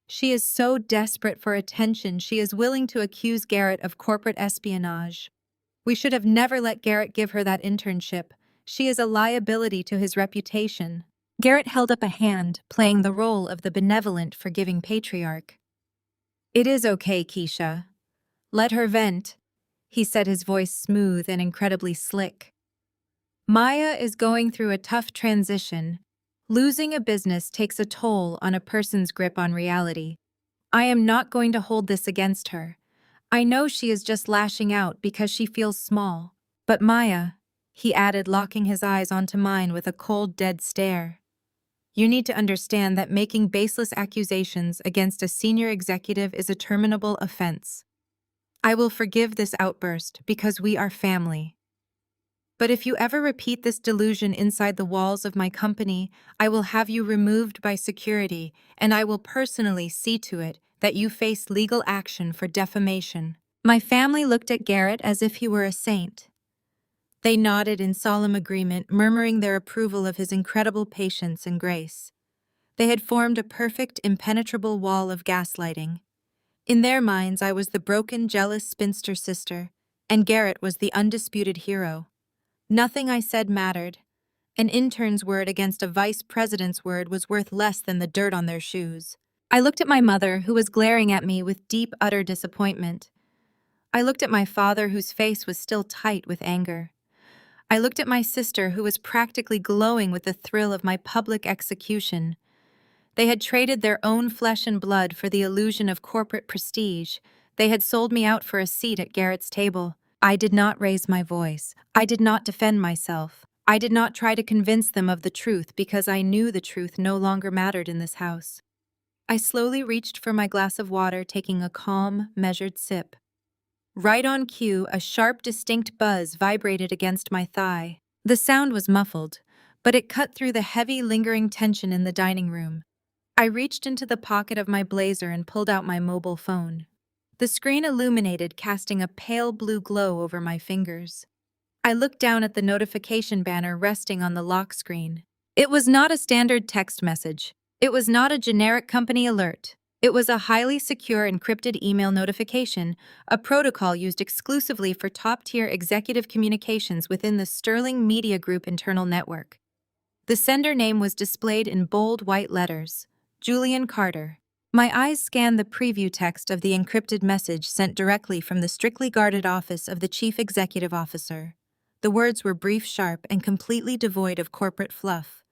"She is so desperate for attention, she is willing to accuse Garrett of corporate espionage. We should have never let Garrett give her that internship. She is a liability to his reputation." Garrett held up a hand, playing the role of the benevolent, forgiving patriarch. "It is okay, Keisha. Let her vent," he said, his voice smooth and incredibly slick. "Maya is going through a tough transition. Losing a business takes a toll on a person's grip on reality. I am not going to hold this against her. I know she is just lashing out because she feels small. But Maya," he added, locking his eyes onto mine with a cold, dead stare, "you need to understand that making baseless accusations against a senior executive is a terminable offense. I will forgive this outburst because we are family. But if you ever repeat this delusion inside the walls of my company, I will have you removed by security, and I will personally see to it that you face legal action for defamation." My family looked at Garrett as if he were a saint. They nodded in solemn agreement, murmuring their approval of his incredible patience and grace. They had formed a perfect, impenetrable wall of gaslighting. In their minds, I was the broken, jealous spinster sister, and Garrett was the undisputed hero. Nothing I said mattered. An intern's word against a vice president's word was worth less than the dirt on their shoes. I looked at my mother, who was glaring at me with deep, utter disappointment. I looked at my father, whose face was still tight with anger. I looked at my sister, who was practically glowing with the thrill of my public execution. They had traded their own flesh and blood for the illusion of corporate prestige. They had sold me out for a seat at Garrett's table. I did not raise my voice. I did not defend myself. I did not try to convince them of the truth because I knew the truth no longer mattered in this house. I slowly reached for my glass of water, taking a calm, measured sip. Right on cue, a sharp, distinct buzz vibrated against my thigh. The sound was muffled, but it cut through the heavy, lingering tension in the dining room. I reached into the pocket of my blazer and pulled out my mobile phone. The screen illuminated, casting a pale blue glow over my fingers. I looked down at the notification banner resting on the lock screen. It was not a standard text message. It was not a generic company alert. It was a highly secure encrypted email notification, a protocol used exclusively for top-tier executive communications within the Sterling Media Group internal network. The sender name was displayed in bold white letters: Julian Carter. My eyes scanned the preview text of the encrypted message sent directly from the strictly guarded office of the Chief Executive Officer. The words were brief, sharp, and completely devoid of corporate fluff.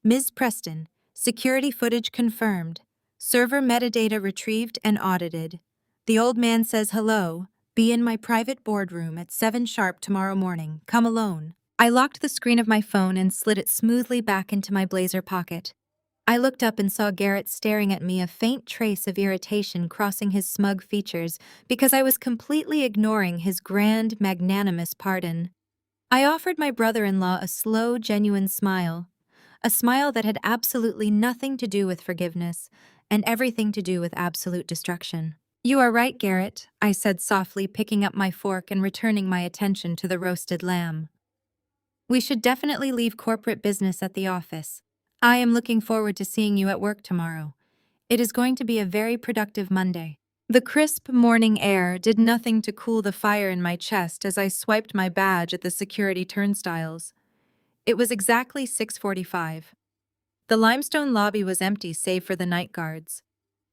Ms. Preston, security footage confirmed. Server metadata retrieved and audited. The old man says hello. Be in my private boardroom at 7 sharp tomorrow morning. Come alone. I locked the screen of my phone and slid it smoothly back into my blazer pocket. I looked up and saw Garrett staring at me, a faint trace of irritation crossing his smug features because I was completely ignoring his grand, magnanimous pardon. I offered my brother-in-law a slow, genuine smile, a smile that had absolutely nothing to do with forgiveness and everything to do with absolute destruction. "You are right, Garrett," I said softly, picking up my fork and returning my attention to the roasted lamb. "We should definitely leave corporate business at the office. I am looking forward to seeing you at work tomorrow. It is going to be a very productive Monday." The crisp morning air did nothing to cool the fire in my chest as I swiped my badge at the security turnstiles. It was exactly 6:45. The limestone lobby was empty save for the night guards.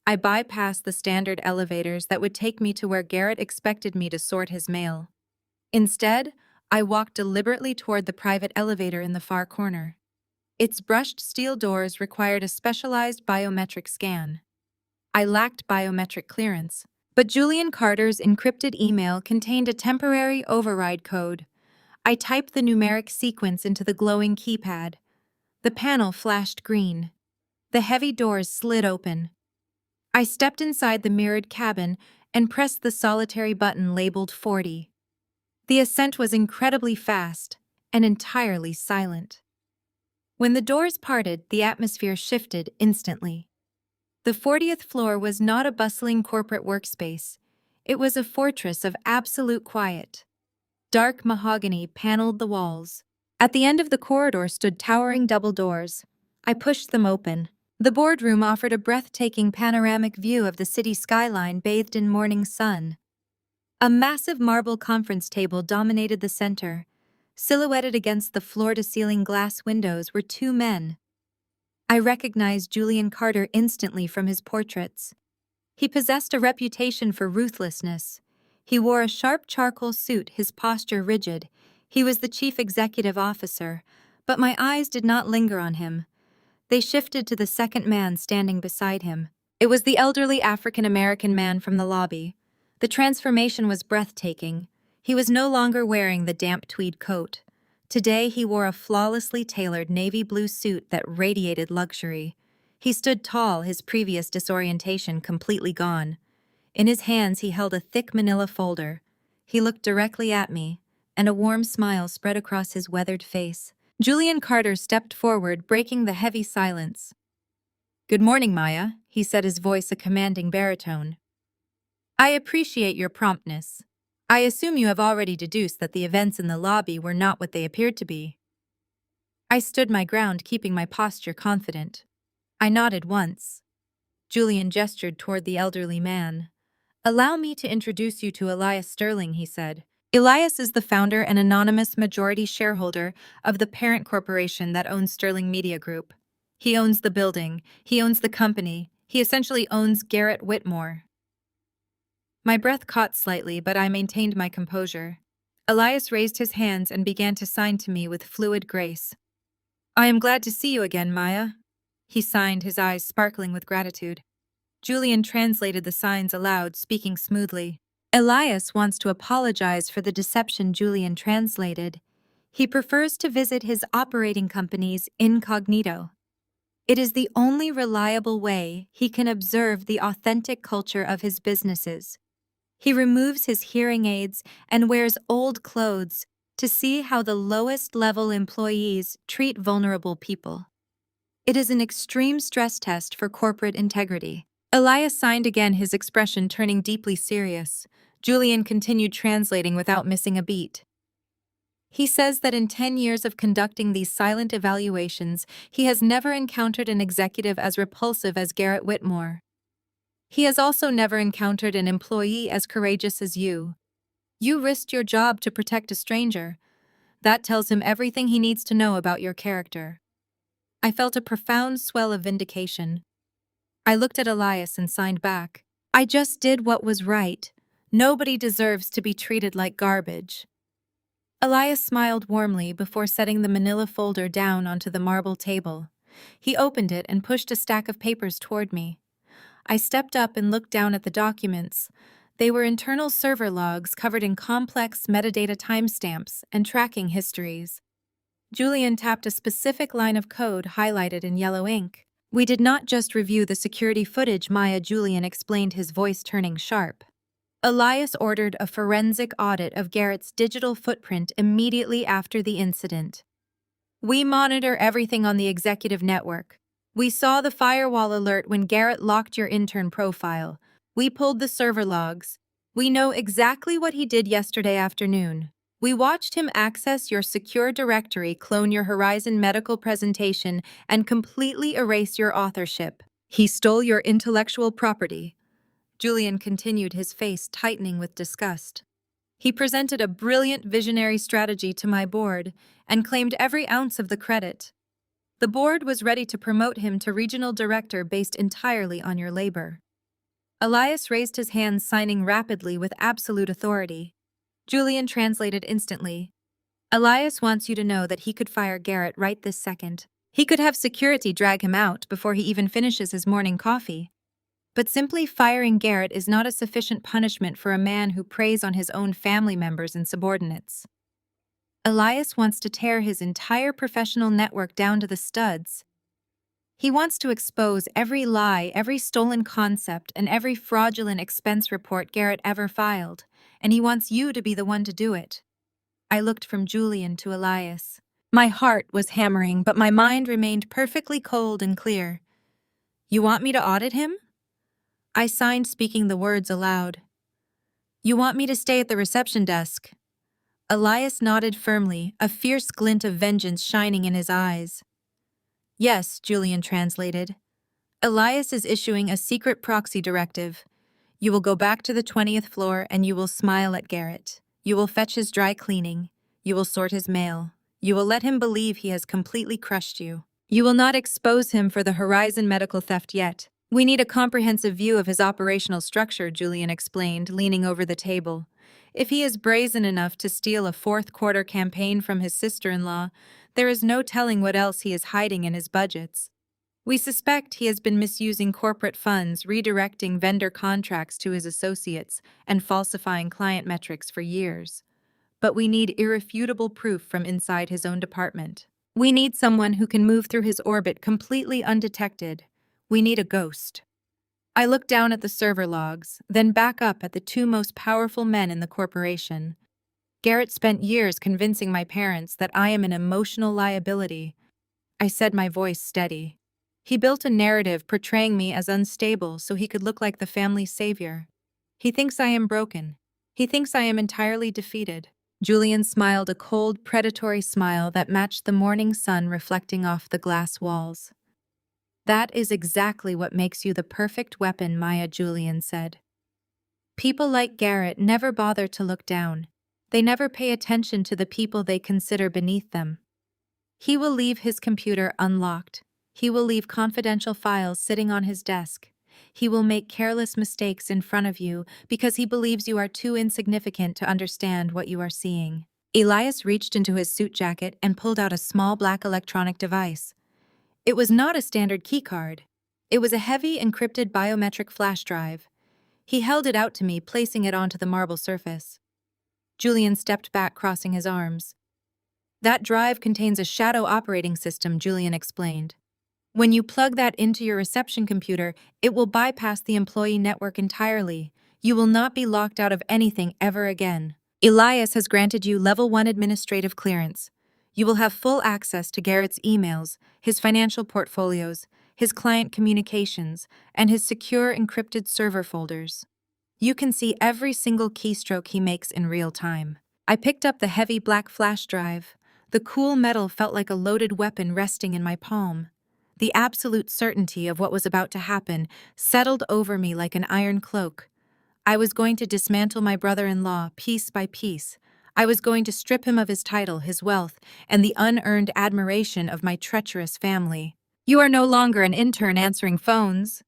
I bypassed the standard elevators that would take me to where Garrett expected me to sort his mail. Instead, I walked deliberately toward the private elevator in the far corner. Its brushed steel doors required a specialized biometric scan. I lacked biometric clearance, but Julian Carter's encrypted email contained a temporary override code. I typed the numeric sequence into the glowing keypad. The panel flashed green. The heavy doors slid open. I stepped inside the mirrored cabin and pressed the solitary button labeled 40. The ascent was incredibly fast and entirely silent. When the doors parted, the atmosphere shifted instantly. The 40th floor was not a bustling corporate workspace. It was a fortress of absolute quiet. Dark mahogany paneled the walls. At the end of the corridor stood towering double doors. I pushed them open. The boardroom offered a breathtaking panoramic view of the city skyline bathed in morning sun. A massive marble conference table dominated the center. Silhouetted against the floor-to-ceiling glass windows were two men. I recognized Julian Carter instantly from his portraits. He possessed a reputation for ruthlessness. He wore a sharp charcoal suit, his posture rigid. He was the chief executive officer, but my eyes did not linger on him. They shifted to the second man standing beside him. It was the elderly African-American man from the lobby. The transformation was breathtaking. He was no longer wearing the damp tweed coat. Today he wore a flawlessly tailored navy blue suit that radiated luxury. He stood tall, his previous disorientation completely gone. In his hands he held a thick manila folder. He looked directly at me, and a warm smile spread across his weathered face. Julian Carter stepped forward, breaking the heavy silence. "Good morning, Maya," he said, his voice a commanding baritone. "I appreciate your promptness. I assume you have already deduced that the events in the lobby were not what they appeared to be." I stood my ground, keeping my posture confident. I nodded once. Julian gestured toward the elderly man. "Allow me to introduce you to Elias Sterling," he said. Elias is the founder and anonymous majority shareholder of the parent corporation that owns Sterling Media Group. He owns the building. He owns the company. He essentially owns Garrett Whitmore. My breath caught slightly, but I maintained my composure. Elias raised his hands and began to sign to me with fluid grace. "I am glad to see you again, Maya." He signed, his eyes sparkling with gratitude. Julian translated the signs aloud, speaking smoothly. Elias wants to apologize for the deception Julian translated. He prefers to visit his operating companies incognito. It is the only reliable way he can observe the authentic culture of his businesses. He removes his hearing aids and wears old clothes to see how the lowest level employees treat vulnerable people. It is an extreme stress test for corporate integrity. Elias signed again, his expression turning deeply serious. Julian continued translating without missing a beat. He says that in 10 years of conducting these silent evaluations, he has never encountered an executive as repulsive as Garrett Whitmore. He has also never encountered an employee as courageous as you. You risked your job to protect a stranger. That tells him everything he needs to know about your character. I felt a profound swell of vindication. I looked at Elias and signed back. I just did what was right. Nobody deserves to be treated like garbage. Elias smiled warmly before setting the manila folder down onto the marble table. He opened it and pushed a stack of papers toward me. I stepped up and looked down at the documents. They were internal server logs covered in complex metadata timestamps and tracking histories. Julian tapped a specific line of code highlighted in yellow ink. We did not just review the security footage, Julian explained, his voice turning sharp. Elias ordered a forensic audit of Garrett's digital footprint immediately after the incident. We monitor everything on the executive network. We saw the firewall alert when Garrett locked your intern profile. We pulled the server logs. We know exactly what he did yesterday afternoon. We watched him access your secure directory, clone your Horizon medical presentation, and completely erase your authorship. He stole your intellectual property. Julian continued, his face tightening with disgust. He presented a brilliant visionary strategy to my board and claimed every ounce of the credit. The board was ready to promote him to regional director based entirely on your labor. Elias raised his hands, signing rapidly with absolute authority. Julian translated instantly. Elias wants you to know that he could fire Garrett right this second. He could have security drag him out before he even finishes his morning coffee. But simply firing Garrett is not a sufficient punishment for a man who preys on his own family members and subordinates. Elias wants to tear his entire professional network down to the studs. He wants to expose every lie, every stolen concept, and every fraudulent expense report Garrett ever filed, and he wants you to be the one to do it. I looked from Julian to Elias. My heart was hammering, but my mind remained perfectly cold and clear. You want me to audit him? I signed, speaking the words aloud. You want me to stay at the reception desk? Elias nodded firmly, a fierce glint of vengeance shining in his eyes. Yes, Julian translated. Elias is issuing a secret proxy directive. You will go back to the 20th floor and you will smile at Garrett. You will fetch his dry cleaning. You will sort his mail. You will let him believe he has completely crushed you. You will not expose him for the Horizon medical theft yet. We need a comprehensive view of his operational structure, Julian explained, leaning over the table. If he is brazen enough to steal a fourth-quarter campaign from his sister-in-law, there is no telling what else he is hiding in his budgets. We suspect he has been misusing corporate funds, redirecting vendor contracts to his associates, and falsifying client metrics for years. But we need irrefutable proof from inside his own department. We need someone who can move through his orbit completely undetected. We need a ghost. I looked down at the server logs, then back up at the two most powerful men in the corporation. Garrett spent years convincing my parents that I am an emotional liability. I said, my voice steady. He built a narrative portraying me as unstable so he could look like the family savior. He thinks I am broken. He thinks I am entirely defeated. Julian smiled, a cold, predatory smile that matched the morning sun reflecting off the glass walls. That is exactly what makes you the perfect weapon, Julian said. People like Garrett never bother to look down. They never pay attention to the people they consider beneath them. He will leave his computer unlocked. He will leave confidential files sitting on his desk. He will make careless mistakes in front of you because he believes you are too insignificant to understand what you are seeing. Elias reached into his suit jacket and pulled out a small black electronic device. It was not a standard keycard. It was a heavy, encrypted biometric flash drive. He held it out to me, placing it onto the marble surface. Julian stepped back, crossing his arms. That drive contains a shadow operating system, Julian explained. When you plug that into your reception computer, it will bypass the employee network entirely. You will not be locked out of anything ever again. Elias has granted you Level 1 administrative clearance. You will have full access to Garrett's emails, his financial portfolios, his client communications, and his secure encrypted server folders. You can see every single keystroke he makes in real time. I picked up the heavy black flash drive. The cool metal felt like a loaded weapon resting in my palm. The absolute certainty of what was about to happen settled over me like an iron cloak. I was going to dismantle my brother-in-law piece by piece. I was going to strip him of his title, his wealth, and the unearned admiration of my treacherous family. "You are no longer an intern answering phones,"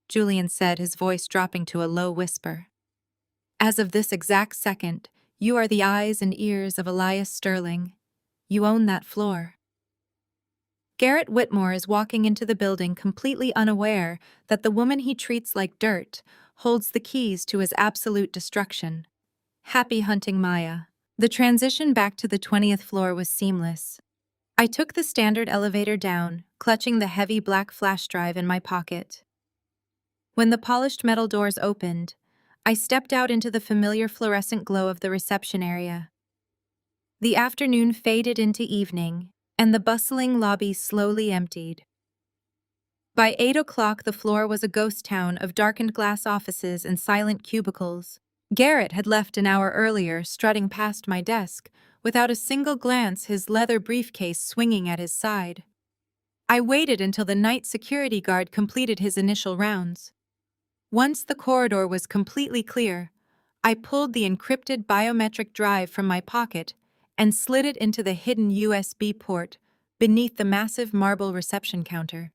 Julian said, his voice dropping to a low whisper. "As of this exact second, you are the eyes and ears of Elias Sterling. You own that floor." Garrett Whitmore is walking into the building completely unaware that the woman he treats like dirt holds the keys to his absolute destruction. Happy hunting, Maya. The transition back to the 20th floor was seamless. I took the standard elevator down, clutching the heavy black flash drive in my pocket. When the polished metal doors opened, I stepped out into the familiar fluorescent glow of the reception area. The afternoon faded into evening, and the bustling lobby slowly emptied. By 8 o'clock, the floor was a ghost town of darkened glass offices and silent cubicles. Garrett had left an hour earlier, strutting past my desk, without a single glance, his leather briefcase swinging at his side. I waited until the night security guard completed his initial rounds. Once the corridor was completely clear, I pulled the encrypted biometric drive from my pocket and slid it into the hidden USB port beneath the massive marble reception counter.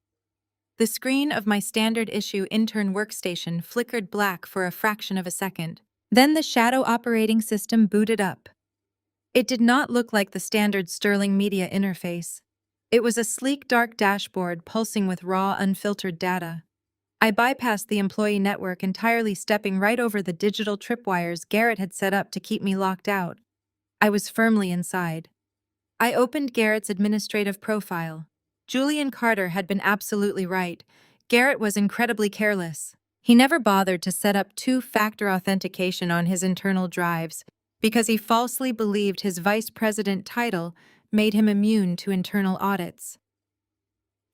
The screen of my standard-issue intern workstation flickered black for a fraction of a second. Then the shadow operating system booted up. It did not look like the standard Sterling Media interface. It was a sleek, dark dashboard pulsing with raw, unfiltered data. I bypassed the employee network entirely, stepping right over the digital tripwires Garrett had set up to keep me locked out. I was firmly inside. I opened Garrett's administrative profile. Julian Carter had been absolutely right. Garrett was incredibly careless. He never bothered to set up two-factor authentication on his internal drives because he falsely believed his vice president title made him immune to internal audits.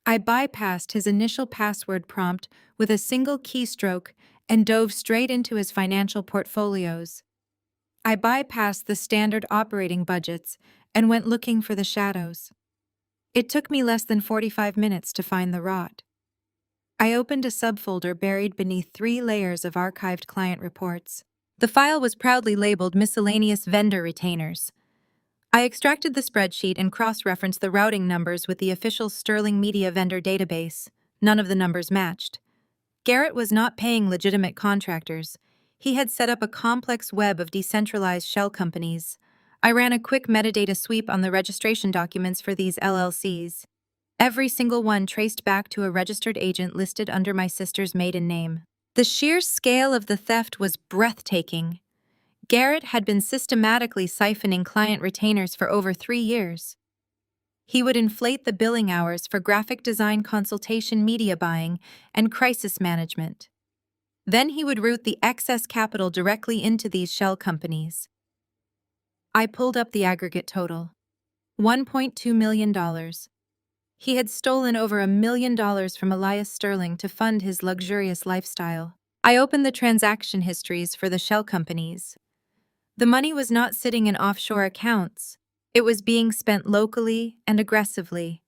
I bypassed his initial password prompt with a single keystroke and dove straight into his financial portfolios. I bypassed the standard operating budgets and went looking for the shadows. It took me less than 45 minutes to find the rot. I opened a subfolder buried beneath 3 layers of archived client reports. The file was proudly labeled Miscellaneous Vendor Retainers. I extracted the spreadsheet and cross-referenced the routing numbers with the official Sterling Media vendor database. None of the numbers matched. Garrett was not paying legitimate contractors. He had set up a complex web of decentralized shell companies. I ran a quick metadata sweep on the registration documents for these LLCs. Every single one traced back to a registered agent listed under my sister's maiden name. The sheer scale of the theft was breathtaking. Garrett had been systematically siphoning client retainers for over 3 years. He would inflate the billing hours for graphic design consultation, media buying, and crisis management. Then he would route the excess capital directly into these shell companies. I pulled up the aggregate total. $1.2 million. He had stolen over $1 million from Elias Sterling to fund his luxurious lifestyle. I opened the transaction histories for the shell companies. The money was not sitting in offshore accounts. It was being spent locally and aggressively.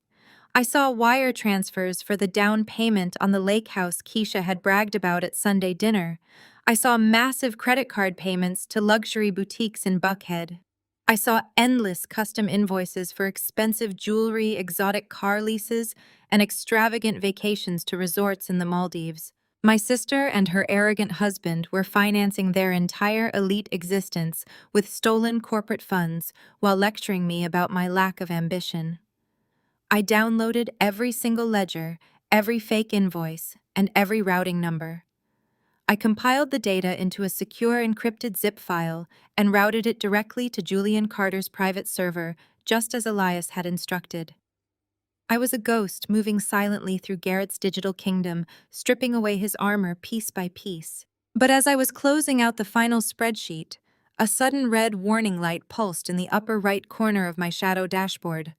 I saw wire transfers for the down payment on the lake house Keisha had bragged about at Sunday dinner. I saw massive credit card payments to luxury boutiques in Buckhead. I saw endless custom invoices for expensive jewelry, exotic car leases, and extravagant vacations to resorts in the Maldives. My sister and her arrogant husband were financing their entire elite existence with stolen corporate funds while lecturing me about my lack of ambition. I downloaded every single ledger, every fake invoice, and every routing number. I compiled the data into a secure encrypted zip file and routed it directly to Julian Carter's private server, just as Elias had instructed. I was a ghost moving silently through Garrett's digital kingdom, stripping away his armor piece by piece. But as I was closing out the final spreadsheet, a sudden red warning light pulsed in the upper right corner of my shadow dashboard.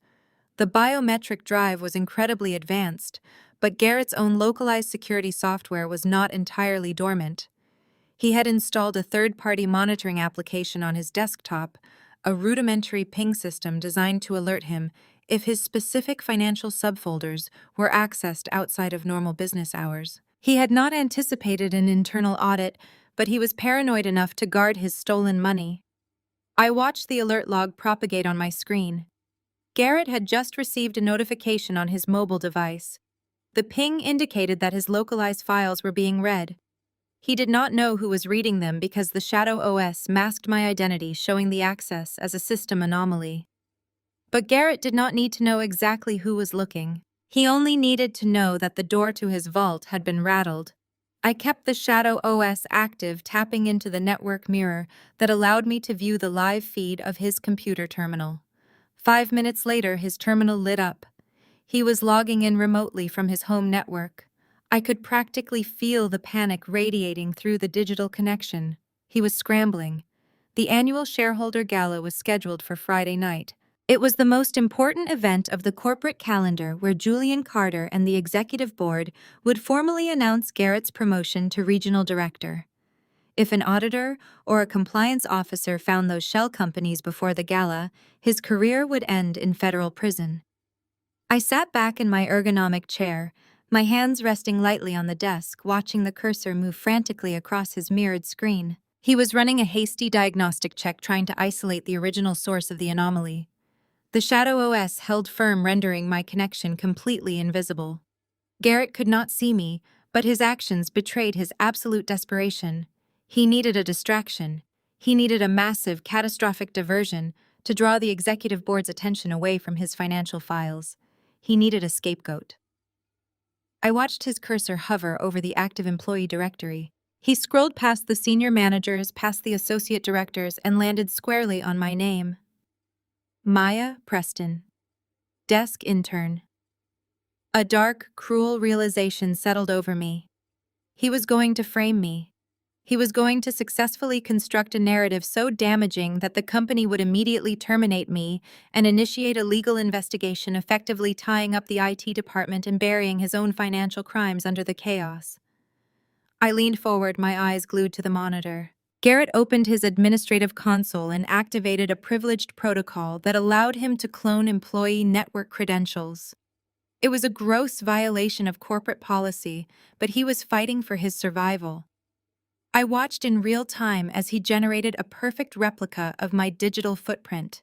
The biometric drive was incredibly advanced, but Garrett's own localized security software was not entirely dormant. He had installed a third-party monitoring application on his desktop, a rudimentary ping system designed to alert him if his specific financial subfolders were accessed outside of normal business hours. He had not anticipated an internal audit, but he was paranoid enough to guard his stolen money. I watched the alert log propagate on my screen. Garrett had just received a notification on his mobile device. The ping indicated that his localized files were being read. He did not know who was reading them because the Shadow OS masked my identity, showing the access as a system anomaly. But Garrett did not need to know exactly who was looking. He only needed to know that the door to his vault had been rattled. I kept the Shadow OS active, tapping into the network mirror that allowed me to view the live feed of his computer terminal. 5 minutes later, his terminal lit up. He was logging in remotely from his home network. I could practically feel the panic radiating through the digital connection. He was scrambling. The annual shareholder gala was scheduled for Friday night. It was the most important event of the corporate calendar where Julian Carter and the executive board would formally announce Garrett's promotion to regional director. If an auditor or a compliance officer found those shell companies before the gala, his career would end in federal prison. I sat back in my ergonomic chair, my hands resting lightly on the desk, watching the cursor move frantically across his mirrored screen. He was running a hasty diagnostic check, trying to isolate the original source of the anomaly. The Shadow OS held firm, rendering my connection completely invisible. Garrett could not see me, but his actions betrayed his absolute desperation. He needed a distraction. He needed a massive, catastrophic diversion to draw the executive board's attention away from his financial files. He needed a scapegoat. I watched his cursor hover over the active employee directory. He scrolled past the senior managers, past the associate directors, and landed squarely on my name. Maya Preston. Desk intern. A dark, cruel realization settled over me. He was going to frame me. He was going to successfully construct a narrative so damaging that the company would immediately terminate me and initiate a legal investigation, effectively tying up the IT department and burying his own financial crimes under the chaos. I leaned forward, my eyes glued to the monitor. Garrett opened his administrative console and activated a privileged protocol that allowed him to clone employee network credentials. It was a gross violation of corporate policy, but he was fighting for his survival. I watched in real time as he generated a perfect replica of my digital footprint.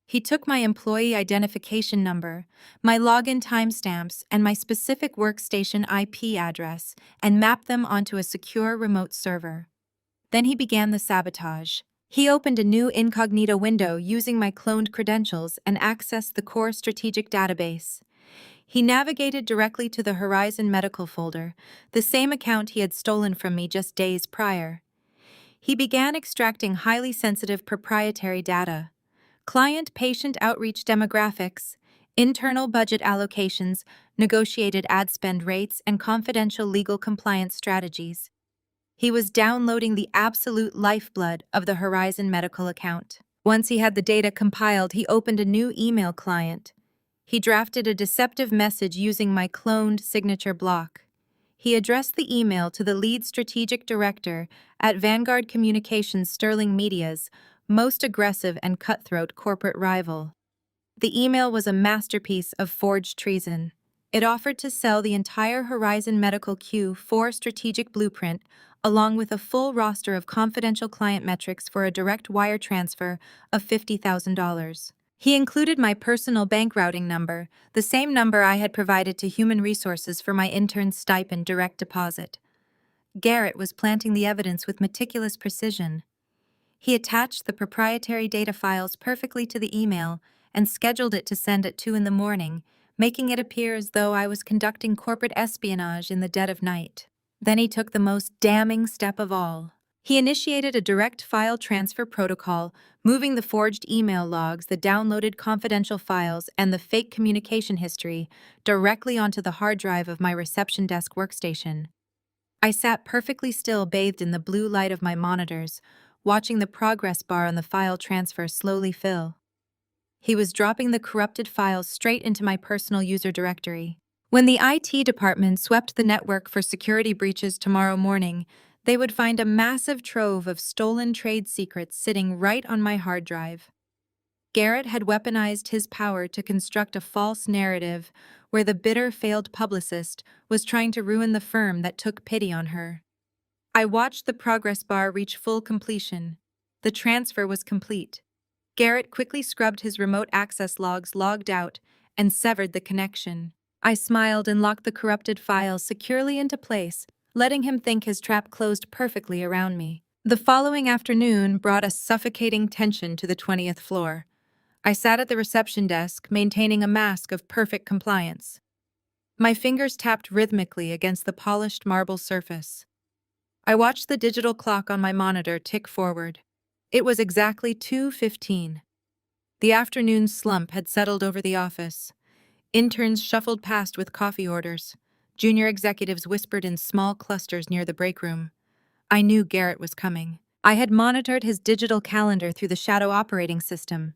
He took my employee identification number, my login timestamps, and my specific workstation IP address and mapped them onto a secure remote server. Then he began the sabotage. He opened a new incognito window using my cloned credentials and accessed the core strategic database. He navigated directly to the Horizon Medical folder, the same account he had stolen from me just days prior. He began extracting highly sensitive proprietary data, client-patient outreach demographics, internal budget allocations, negotiated ad spend rates, and confidential legal compliance strategies. He was downloading the absolute lifeblood of the Horizon Medical account. Once he had the data compiled, he opened a new email client. He drafted a deceptive message using my cloned signature block. He addressed the email to the lead strategic director at Vanguard Communications, Sterling Media's most aggressive and cutthroat corporate rival. The email was a masterpiece of forged treason. It offered to sell the entire Horizon Medical Q4 strategic blueprint, along with a full roster of confidential client metrics for a direct wire transfer of $50,000. He included my personal bank routing number, the same number I had provided to Human Resources for my intern's stipend direct deposit. Garrett was planting the evidence with meticulous precision. He attached the proprietary data files perfectly to the email and scheduled it to send at 2 a.m, making it appear as though I was conducting corporate espionage in the dead of night. Then he took the most damning step of all. He initiated a direct file transfer protocol, moving the forged email logs, the downloaded confidential files, and the fake communication history directly onto the hard drive of my reception desk workstation. I sat perfectly still, bathed in the blue light of my monitors, watching the progress bar on the file transfer slowly fill. He was dropping the corrupted files straight into my personal user directory. When the IT department swept the network for security breaches tomorrow morning, they would find a massive trove of stolen trade secrets sitting right on my hard drive. Garrett had weaponized his power to construct a false narrative where the bitter failed publicist was trying to ruin the firm that took pity on her. I watched the progress bar reach full completion. The transfer was complete. Garrett quickly scrubbed his remote access logs, logged out, and severed the connection. I smiled and locked the corrupted files securely into place, letting him think his trap closed perfectly around me. The following afternoon brought a suffocating tension to the 20th floor. I sat at the reception desk, maintaining a mask of perfect compliance. My fingers tapped rhythmically against the polished marble surface. I watched the digital clock on my monitor tick forward. It was exactly 2:15. The afternoon slump had settled over the office. Interns shuffled past with coffee orders. Junior executives whispered in small clusters near the break room. I knew Garrett was coming. I had monitored his digital calendar through the shadow operating system.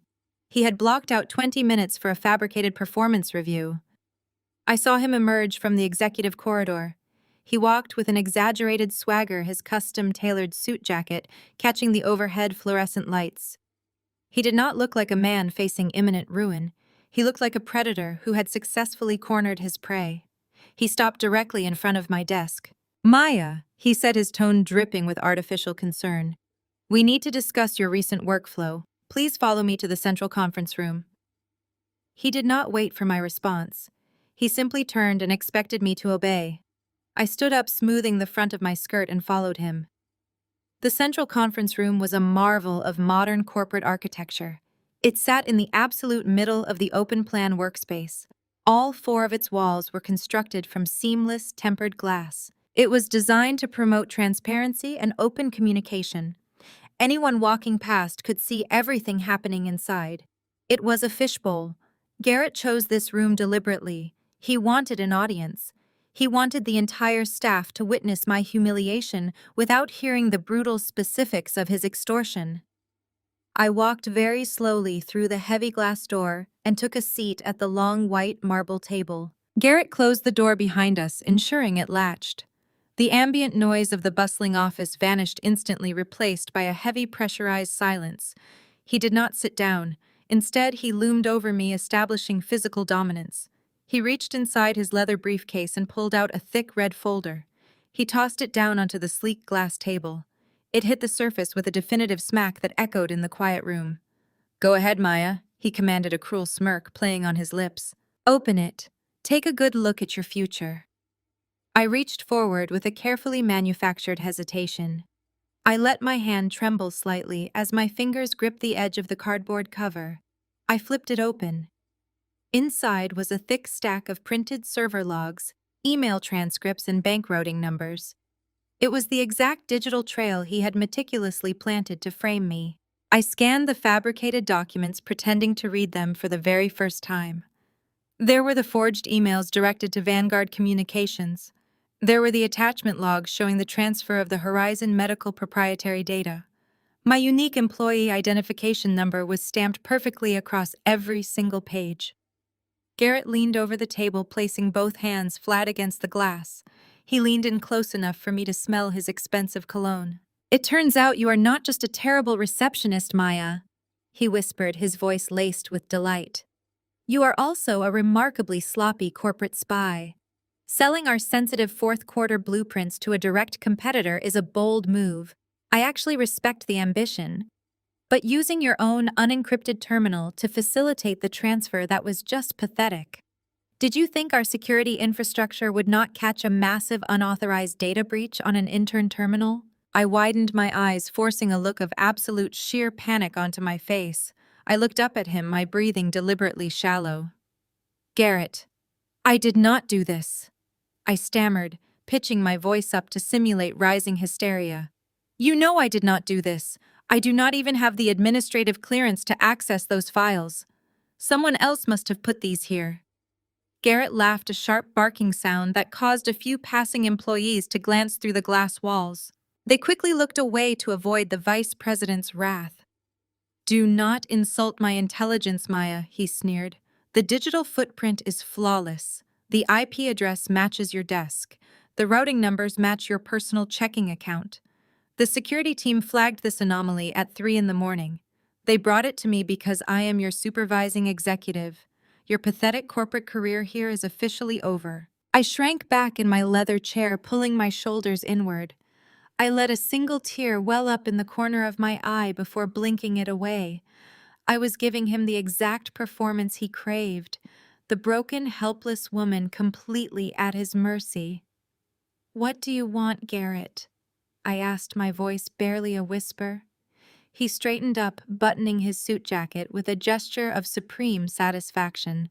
He had blocked out 20 minutes for a fabricated performance review. I saw him emerge from the executive corridor. He walked with an exaggerated swagger, his custom-tailored suit jacket catching the overhead fluorescent lights. He did not look like a man facing imminent ruin. He looked like a predator who had successfully cornered his prey. He stopped directly in front of my desk. "Maya," he said, his tone dripping with artificial concern. "We need to discuss your recent workflow. Please follow me to the central conference room." He did not wait for my response. He simply turned and expected me to obey. I stood up, smoothing the front of my skirt, and followed him. The central conference room was a marvel of modern corporate architecture. It sat in the absolute middle of the open-plan workspace. All four of its walls were constructed from seamless, tempered glass. It was designed to promote transparency and open communication. Anyone walking past could see everything happening inside. It was a fishbowl. Garrett chose this room deliberately. He wanted an audience. He wanted the entire staff to witness my humiliation without hearing the brutal specifics of his extortion. I walked very slowly through the heavy glass door and took a seat at the long white marble table. Garrett closed the door behind us, ensuring it latched. The ambient noise of the bustling office vanished instantly, replaced by a heavy pressurized silence. He did not sit down. Instead, he loomed over me, establishing physical dominance. He reached inside his leather briefcase and pulled out a thick red folder. He tossed it down onto the sleek glass table. It hit the surface with a definitive smack that echoed in the quiet room. "Go ahead, Maya," he commanded, a cruel smirk playing on his lips. "Open it. Take a good look at your future." I reached forward with a carefully manufactured hesitation. I let my hand tremble slightly as my fingers gripped the edge of the cardboard cover. I flipped it open. Inside was a thick stack of printed server logs, email transcripts, and bank routing numbers. It was the exact digital trail he had meticulously planted to frame me. I scanned the fabricated documents, pretending to read them for the very first time. There were the forged emails directed to Vanguard Communications. There were the attachment logs showing the transfer of the Horizon Medical proprietary data. My unique employee identification number was stamped perfectly across every single page. Garrett leaned over the table, placing both hands flat against the glass. He leaned in close enough for me to smell his expensive cologne. "It turns out you are not just a terrible receptionist, Maya," he whispered, his voice laced with delight. "You are also a remarkably sloppy corporate spy. Selling our sensitive fourth-quarter blueprints to a direct competitor is a bold move. I actually respect the ambition. But using your own unencrypted terminal to facilitate the transfer, that was just pathetic. Did you think our security infrastructure would not catch a massive unauthorized data breach on an intern terminal?" I widened my eyes, forcing a look of absolute sheer panic onto my face. I looked up at him, my breathing deliberately shallow. "Garrett, I did not do this," I stammered, pitching my voice up to simulate rising hysteria. You know I did not do this. I do not even have the administrative clearance to access those files. Someone else must have put these here. Garrett laughed, a sharp barking sound that caused a few passing employees to glance through the glass walls. They quickly looked away to avoid the vice president's wrath. Do not insult my intelligence, Maya, he sneered. The digital footprint is flawless. The IP address matches your desk. The routing numbers match your personal checking account. The security team flagged this anomaly at 3 in the morning. They brought it to me because I am your supervising executive. Your pathetic corporate career here is officially over. I shrank back in my leather chair, pulling my shoulders inward. I let a single tear well up in the corner of my eye before blinking it away. I was giving him the exact performance he craved, the broken, helpless woman completely at his mercy. What do you want, Garrett? I asked, my voice barely a whisper. He straightened up, buttoning his suit jacket with a gesture of supreme satisfaction.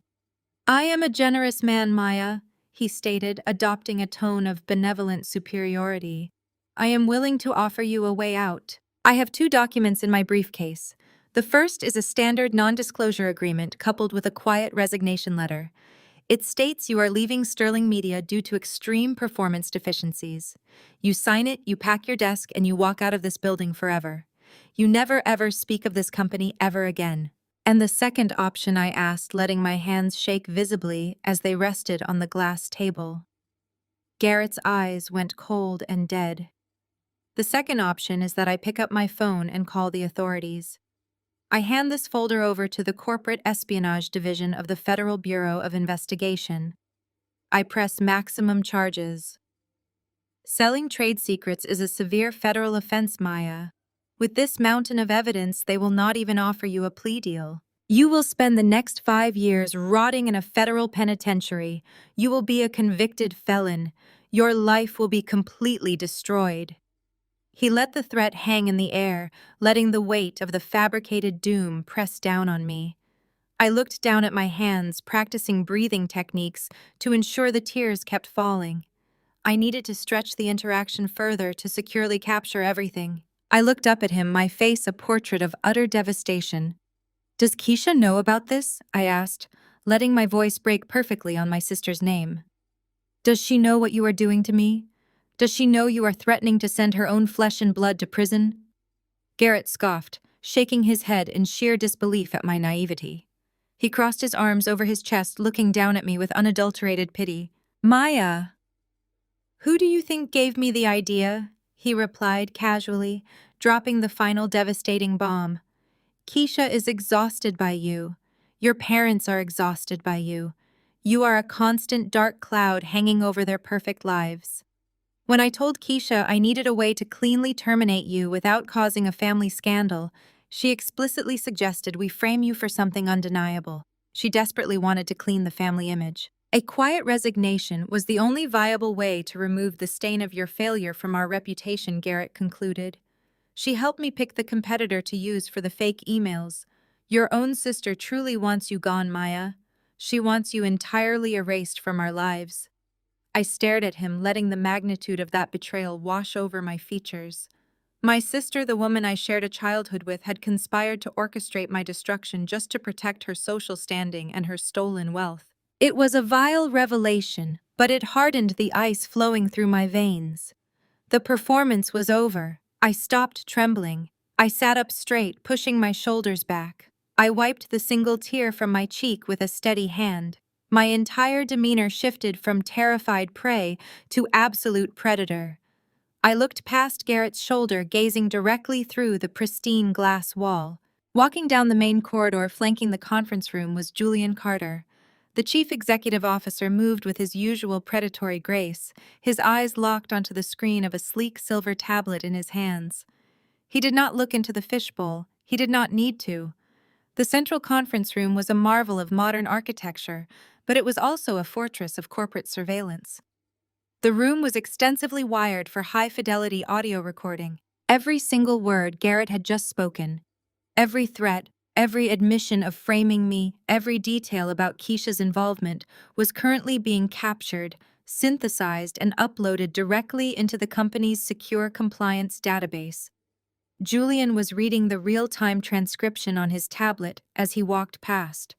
I am a generous man, Maya, he stated, adopting a tone of benevolent superiority. I am willing to offer you a way out. I have 2 documents in my briefcase. The first is a standard non-disclosure agreement coupled with a quiet resignation letter. It states you are leaving Sterling Media due to extreme performance deficiencies. You sign it, you pack your desk, and you walk out of this building forever. You never ever speak of this company ever again. And the second option, I asked, letting my hands shake visibly as they rested on the glass table. Garrett's eyes went cold and dead. The second option is that I pick up my phone and call the authorities. I hand this folder over to the Corporate Espionage Division of the Federal Bureau of Investigation. I press maximum charges. Selling trade secrets is a severe federal offense, Maya. With this mountain of evidence, they will not even offer you a plea deal. You will spend the next 5 years rotting in a federal penitentiary. You will be a convicted felon. Your life will be completely destroyed. He let the threat hang in the air, letting the weight of the fabricated doom press down on me. I looked down at my hands, practicing breathing techniques to ensure the tears kept falling. I needed to stretch the interaction further to securely capture everything. I looked up at him, my face a portrait of utter devastation. Does Keisha know about this? I asked, letting my voice break perfectly on my sister's name. Does she know what you are doing to me? Does she know you are threatening to send her own flesh and blood to prison? Garrett scoffed, shaking his head in sheer disbelief at my naivety. He crossed his arms over his chest, looking down at me with unadulterated pity. Maya! Who do you think gave me the idea? He replied casually, dropping the final devastating bomb. Keisha is exhausted by you. Your parents are exhausted by you. You are a constant dark cloud hanging over their perfect lives. When I told Keisha I needed a way to cleanly terminate you without causing a family scandal, she explicitly suggested we frame you for something undeniable. She desperately wanted to clean the family image. A quiet resignation was the only viable way to remove the stain of your failure from our reputation, Garrett concluded. She helped me pick the competitor to use for the fake emails. Your own sister truly wants you gone, Maya. She wants you entirely erased from our lives. I stared at him, letting the magnitude of that betrayal wash over my features. My sister, the woman I shared a childhood with, had conspired to orchestrate my destruction just to protect her social standing and her stolen wealth. It was a vile revelation, but it hardened the ice flowing through my veins. The performance was over. I stopped trembling. I sat up straight, pushing my shoulders back. I wiped the single tear from my cheek with a steady hand. My entire demeanor shifted from terrified prey to absolute predator. I looked past Garrett's shoulder, gazing directly through the pristine glass wall. Walking down the main corridor flanking the conference room was Julian Carter. The chief executive officer moved with his usual predatory grace, his eyes locked onto the screen of a sleek silver tablet in his hands. He did not look into the fishbowl. He did not need to. The central conference room was a marvel of modern architecture, but it was also a fortress of corporate surveillance. The room was extensively wired for high-fidelity audio recording. Every single word Garrett had just spoken, every threat, every admission of framing me, every detail about Keisha's involvement was currently being captured, synthesized and uploaded directly into the company's secure compliance database. Julian was reading the real-time transcription on his tablet as he walked past.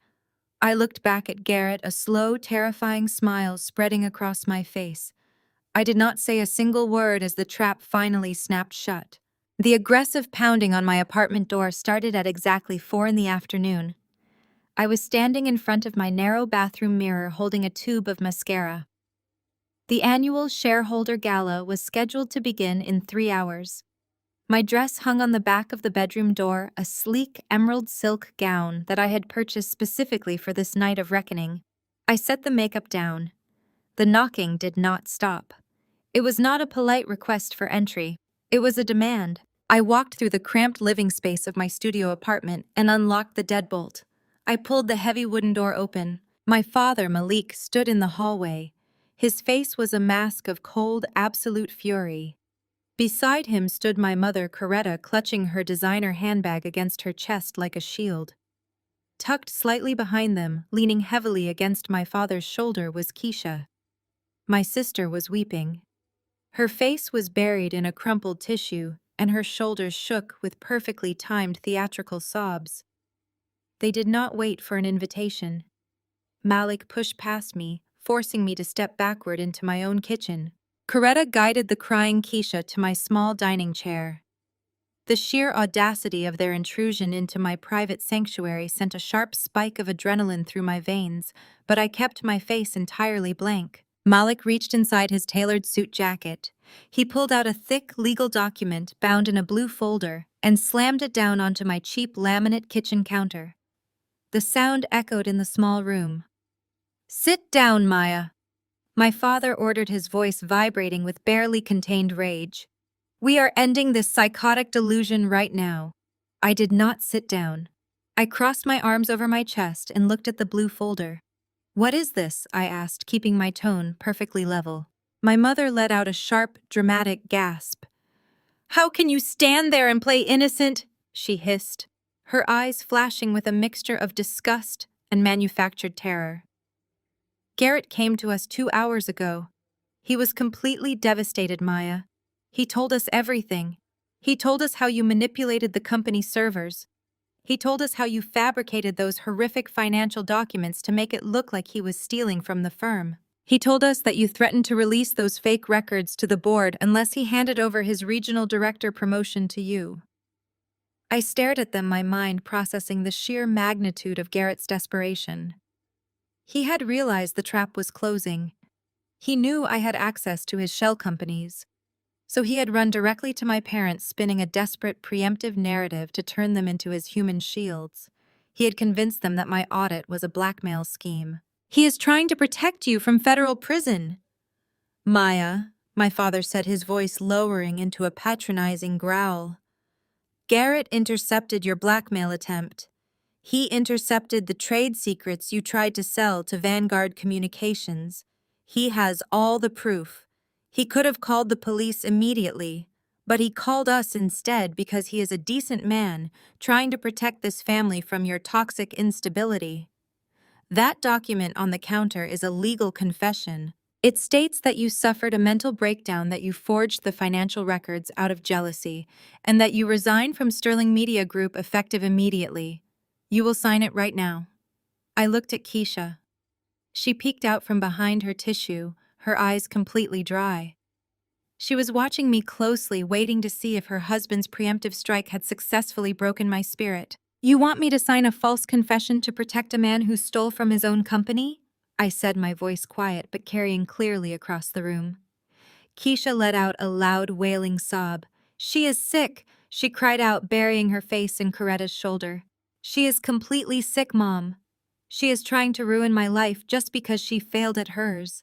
I looked back at Garrett, a slow, terrifying smile spreading across my face. I did not say a single word as the trap finally snapped shut. The aggressive pounding on my apartment door started at exactly 4 in the afternoon. I was standing in front of my narrow bathroom mirror holding a tube of mascara. The annual shareholder gala was scheduled to begin in 3 hours. My dress hung on the back of the bedroom door, a sleek emerald silk gown that I had purchased specifically for this night of reckoning. I set the makeup down. The knocking did not stop. It was not a polite request for entry. It was a demand. I walked through the cramped living space of my studio apartment and unlocked the deadbolt. I pulled the heavy wooden door open. My father, Malik, stood in the hallway. His face was a mask of cold, absolute fury. Beside him stood my mother, Coretta, clutching her designer handbag against her chest like a shield. Tucked slightly behind them, leaning heavily against my father's shoulder, was Keisha. My sister was weeping. Her face was buried in a crumpled tissue, and her shoulders shook with perfectly timed theatrical sobs. They did not wait for an invitation. Malik pushed past me, forcing me to step backward into my own kitchen. Coretta guided the crying Keisha to my small dining chair. The sheer audacity of their intrusion into my private sanctuary sent a sharp spike of adrenaline through my veins, but I kept my face entirely blank. Malik reached inside his tailored suit jacket. He pulled out a thick legal document bound in a blue folder and slammed it down onto my cheap laminate kitchen counter. The sound echoed in the small room. "Sit down, Maya," my father ordered, his voice vibrating with barely contained rage. "We are ending this psychotic delusion right now." I did not sit down. I crossed my arms over my chest and looked at the blue folder. "What is this?" I asked, keeping my tone perfectly level. My mother let out a sharp, dramatic gasp. "How can you stand there and play innocent?" she hissed, her eyes flashing with a mixture of disgust and manufactured terror. "Garrett came to us 2 hours ago. He was completely devastated, Maya. He told us everything. He told us how you manipulated the company servers. He told us how you fabricated those horrific financial documents to make it look like he was stealing from the firm. He told us that you threatened to release those fake records to the board unless he handed over his regional director promotion to you." I stared at them, my mind processing the sheer magnitude of Garrett's desperation. He had realized the trap was closing. He knew I had access to his shell companies. So he had run directly to my parents, spinning a desperate, preemptive narrative to turn them into his human shields. He had convinced them that my audit was a blackmail scheme. "He is trying to protect you from federal prison." "Maya," my father said, his voice lowering into a patronizing growl. "Garrett intercepted your blackmail attempt. He intercepted the trade secrets you tried to sell to Vanguard Communications. He has all the proof. He could have called the police immediately, but he called us instead because he is a decent man trying to protect this family from your toxic instability. That document on the counter is a legal confession. It states that you suffered a mental breakdown, that you forged the financial records out of jealousy, and that you resigned from Sterling Media Group effective immediately. You will sign it right now." I looked at Keisha. She peeked out from behind her tissue, her eyes completely dry. She was watching me closely, waiting to see if her husband's preemptive strike had successfully broken my spirit. "You want me to sign a false confession to protect a man who stole from his own company?" I said, my voice quiet but carrying clearly across the room. Keisha let out a loud, wailing sob. "She is sick," she cried out, burying her face in Coretta's shoulder. "She is completely sick, Mom. She is trying to ruin my life just because she failed at hers."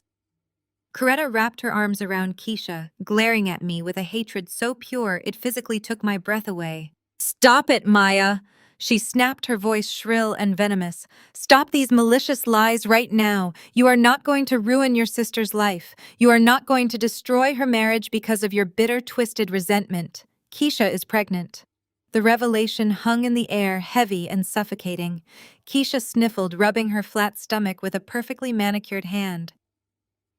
Coretta wrapped her arms around Keisha, glaring at me with a hatred so pure it physically took my breath away. "Stop it, Maya!" She snapped, her voice shrill and venomous. "Stop these malicious lies right now. You are not going to ruin your sister's life. You are not going to destroy her marriage because of your bitter, twisted resentment. Keisha is pregnant." The revelation hung in the air, heavy and suffocating. Keisha sniffled, rubbing her flat stomach with a perfectly manicured hand.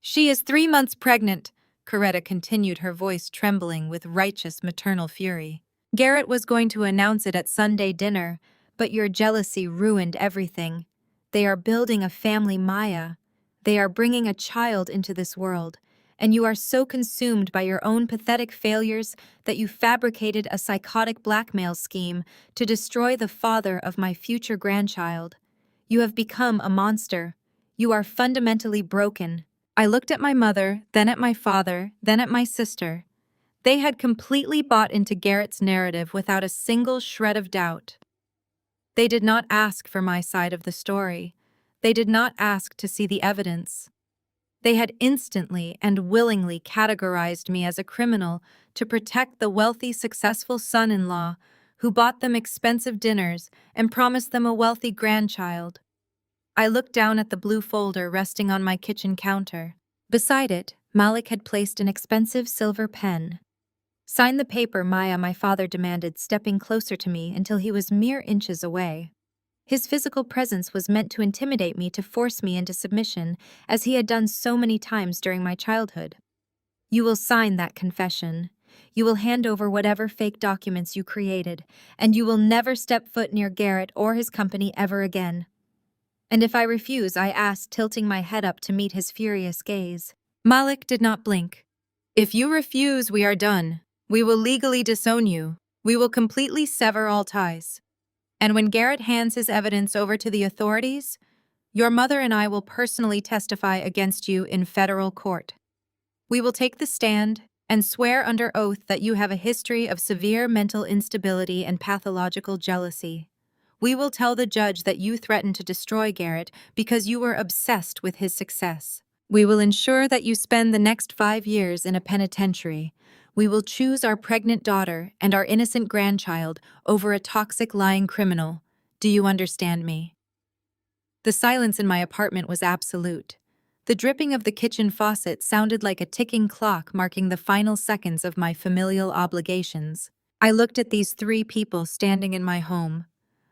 She is 3 months pregnant, Coretta continued, her voice trembling with righteous maternal fury. Garrett was going to announce it at Sunday dinner, but your jealousy ruined everything. They are building a family, Maya. They are bringing a child into this world, and you are so consumed by your own pathetic failures that you fabricated a psychotic blackmail scheme to destroy the father of my future grandchild. You have become a monster. You are fundamentally broken. I looked at my mother, then at my father, then at my sister. They had completely bought into Garrett's narrative without a single shred of doubt. They did not ask for my side of the story. They did not ask to see the evidence. They had instantly and willingly categorized me as a criminal to protect the wealthy, successful son-in-law who bought them expensive dinners and promised them a wealthy grandchild. I looked down at the blue folder resting on my kitchen counter. Beside it, Malik had placed an expensive silver pen. Sign the paper, Maya, my father demanded, stepping closer to me until he was mere inches away. His physical presence was meant to intimidate me, to force me into submission, as he had done so many times during my childhood. You will sign that confession. You will hand over whatever fake documents you created, and you will never step foot near Garrett or his company ever again. And if I refuse, I asked, tilting my head up to meet his furious gaze. Malik did not blink. If you refuse, we are done. We will legally disown you. We will completely sever all ties. And when Garrett hands his evidence over to the authorities, your mother and I will personally testify against you in federal court. We will take the stand and swear under oath that you have a history of severe mental instability and pathological jealousy. We will tell the judge that you threatened to destroy Garrett because you were obsessed with his success. We will ensure that you spend the next 5 years in a penitentiary. We will choose our pregnant daughter and our innocent grandchild over a toxic, lying criminal. Do you understand me? The silence in my apartment was absolute. The dripping of the kitchen faucet sounded like a ticking clock marking the final seconds of my familial obligations. I looked at these 3 people standing in my home.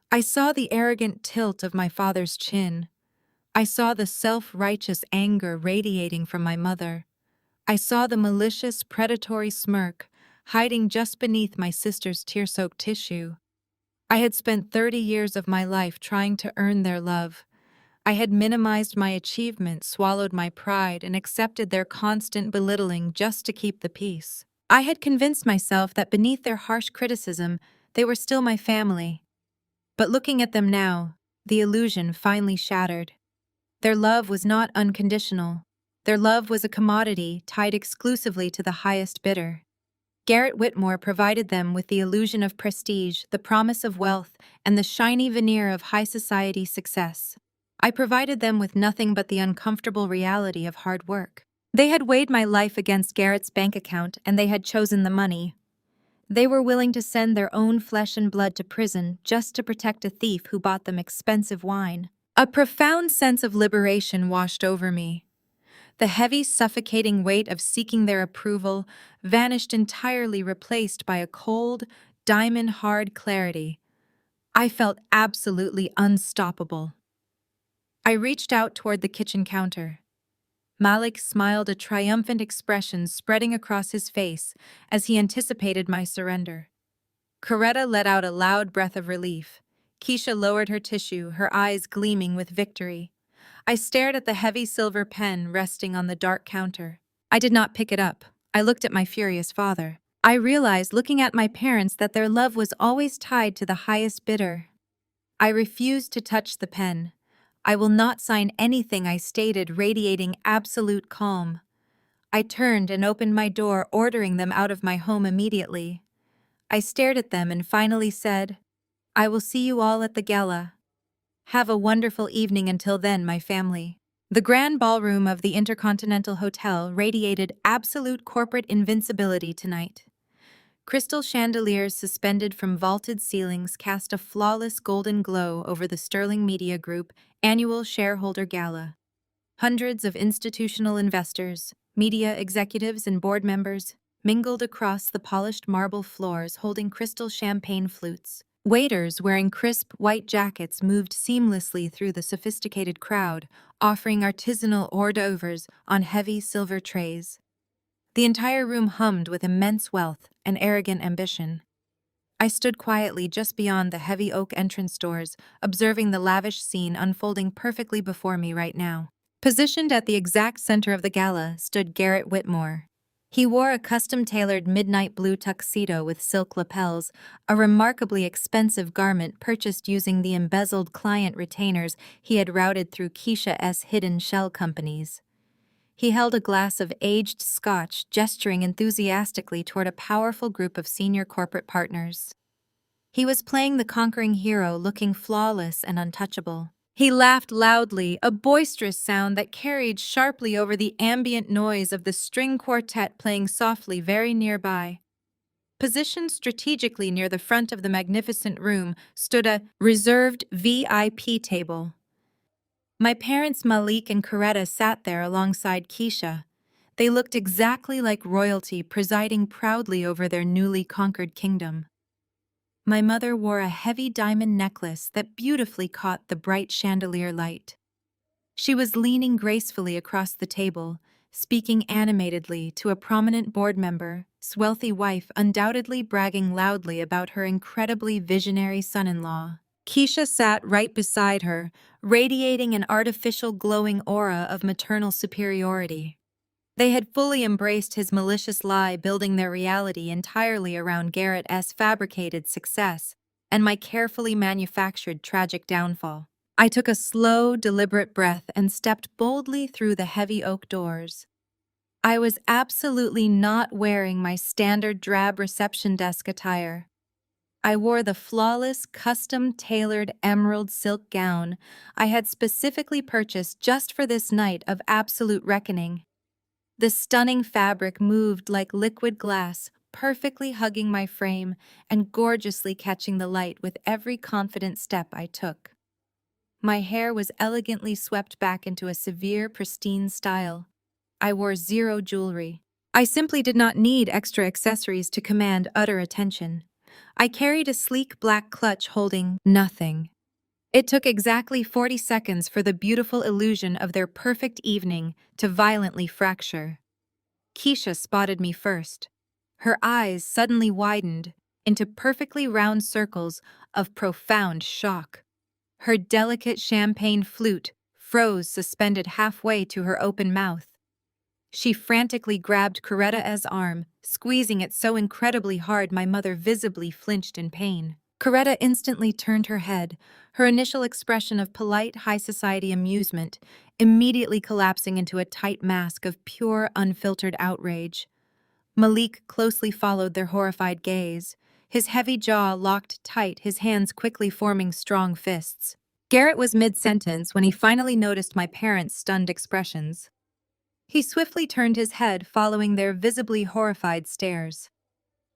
I saw the arrogant tilt of my father's chin. I saw the self-righteous anger radiating from my mother. I saw the malicious, predatory smirk hiding just beneath my sister's tear-soaked tissue. I had spent 30 years of my life trying to earn their love. I had minimized my achievements, swallowed my pride, and accepted their constant belittling just to keep the peace. I had convinced myself that beneath their harsh criticism, they were still my family. But looking at them now, the illusion finally shattered. Their love was not unconditional. Their love was a commodity tied exclusively to the highest bidder. Garrett Whitmore provided them with the illusion of prestige, the promise of wealth, and the shiny veneer of high society success. I provided them with nothing but the uncomfortable reality of hard work. They had weighed my life against Garrett's bank account, and they had chosen the money. They were willing to send their own flesh and blood to prison just to protect a thief who bought them expensive wine. A profound sense of liberation washed over me. The heavy, suffocating weight of seeking their approval vanished entirely, replaced by a cold, diamond-hard clarity. I felt absolutely unstoppable. I reached out toward the kitchen counter. Malik smiled, a triumphant expression spreading across his face as he anticipated my surrender. Coretta let out a loud breath of relief. Keisha lowered her tissue, her eyes gleaming with victory. I stared at the heavy silver pen resting on the dark counter. I did not pick it up. I looked at my furious father. I realized, looking at my parents, that their love was always tied to the highest bidder. I refused to touch the pen. I will not sign anything, I stated, radiating absolute calm. I turned and opened my door, ordering them out of my home immediately. I stared at them and finally said, I will see you all at the gala. Have a wonderful evening until then, my family. The grand ballroom of the Intercontinental Hotel radiated absolute corporate invincibility tonight. Crystal chandeliers suspended from vaulted ceilings cast a flawless golden glow over the Sterling Media Group annual shareholder gala. Hundreds of institutional investors, media executives, and board members mingled across the polished marble floors holding crystal champagne flutes. Waiters wearing crisp white jackets moved seamlessly through the sophisticated crowd, offering artisanal hors d'oeuvres on heavy silver trays. The entire room hummed with immense wealth and arrogant ambition. I stood quietly just beyond the heavy oak entrance doors, observing the lavish scene unfolding perfectly before me right now. Positioned at the exact center of the gala stood Garrett Whitmore. He wore a custom-tailored midnight blue tuxedo with silk lapels, a remarkably expensive garment purchased using the embezzled client retainers he had routed through Keisha's hidden shell companies. He held a glass of aged scotch, gesturing enthusiastically toward a powerful group of senior corporate partners. He was playing the conquering hero, looking flawless and untouchable. He laughed loudly, a boisterous sound that carried sharply over the ambient noise of the string quartet playing softly very nearby. Positioned strategically near the front of the magnificent room stood a reserved VIP table. My parents Malik and Coretta sat there alongside Keisha. They looked exactly like royalty presiding proudly over their newly conquered kingdom. My mother wore a heavy diamond necklace that beautifully caught the bright chandelier light. She was leaning gracefully across the table, speaking animatedly to a prominent board member, his wealthy wife undoubtedly bragging loudly about her incredibly visionary son-in-law. Keisha sat right beside her, radiating an artificial glowing aura of maternal superiority. They had fully embraced his malicious lie, building their reality entirely around Garrett's fabricated success and my carefully manufactured tragic downfall. I took a slow, deliberate breath and stepped boldly through the heavy oak doors. I was absolutely not wearing my standard drab reception desk attire. I wore the flawless, custom-tailored emerald silk gown I had specifically purchased just for this night of absolute reckoning. The stunning fabric moved like liquid glass, perfectly hugging my frame and gorgeously catching the light with every confident step I took. My hair was elegantly swept back into a severe, pristine style. I wore zero jewelry. I simply did not need extra accessories to command utter attention. I carried a sleek black clutch holding nothing. It took exactly 40 seconds for the beautiful illusion of their perfect evening to violently fracture. Keisha spotted me first. Her eyes suddenly widened into perfectly round circles of profound shock. Her delicate champagne flute froze suspended halfway to her open mouth. She frantically grabbed Coretta's arm, squeezing it so incredibly hard my mother visibly flinched in pain. Coretta instantly turned her head, her initial expression of polite high society amusement immediately collapsing into a tight mask of pure, unfiltered outrage. Malik closely followed their horrified gaze, his heavy jaw locked tight, his hands quickly forming strong fists. Garrett was mid-sentence when he finally noticed my parents' stunned expressions. He swiftly turned his head, following their visibly horrified stares.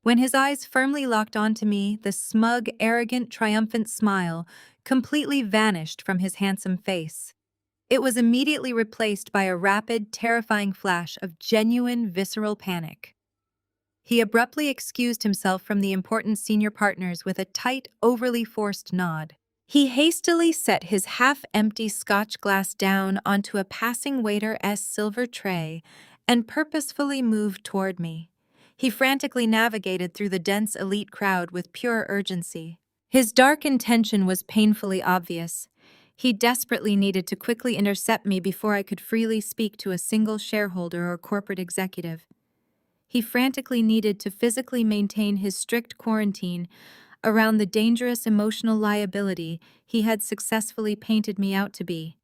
When his eyes firmly locked onto me, the smug, arrogant, triumphant smile completely vanished from his handsome face. It was immediately replaced by a rapid, terrifying flash of genuine, visceral panic. He abruptly excused himself from the important senior partners with a tight, overly forced nod. He hastily set his half-empty scotch glass down onto a passing waiter's silver tray and purposefully moved toward me. He frantically navigated through the dense elite crowd with pure urgency. His dark intention was painfully obvious. He desperately needed to quickly intercept me before I could freely speak to a single shareholder or corporate executive. He frantically needed to physically maintain his strict quarantine around the dangerous emotional liability he had successfully painted me out to be.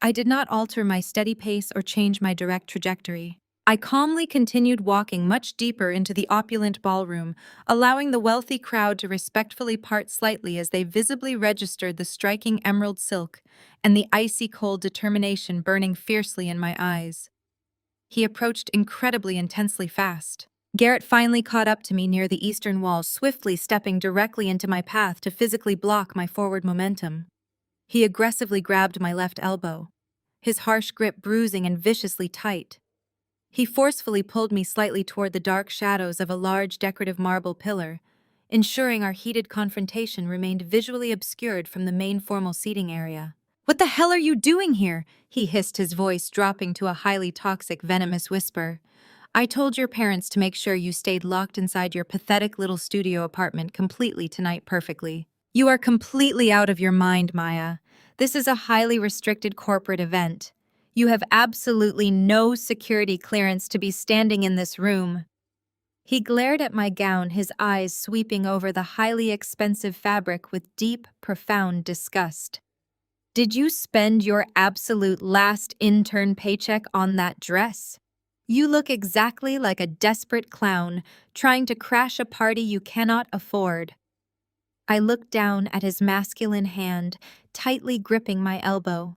I did not alter my steady pace or change my direct trajectory. I calmly continued walking much deeper into the opulent ballroom, allowing the wealthy crowd to respectfully part slightly as they visibly registered the striking emerald silk and the icy cold determination burning fiercely in my eyes. He approached incredibly intensely fast. Garrett finally caught up to me near the eastern wall, swiftly stepping directly into my path to physically block my forward momentum. He aggressively grabbed my left elbow, his harsh grip bruising and viciously tight. He forcefully pulled me slightly toward the dark shadows of a large decorative marble pillar, ensuring our heated confrontation remained visually obscured from the main formal seating area. "What the hell are you doing here?" he hissed, his voice dropping to a highly toxic, venomous whisper. "I told your parents to make sure you stayed locked inside your pathetic little studio apartment completely tonight perfectly. You are completely out of your mind, Maya. This is a highly restricted corporate event. You have absolutely no security clearance to be standing in this room." He glared at my gown, his eyes sweeping over the highly expensive fabric with deep, profound disgust. "Did you spend your absolute last intern paycheck on that dress? You look exactly like a desperate clown trying to crash a party you cannot afford." I looked down at his masculine hand, tightly gripping my elbow.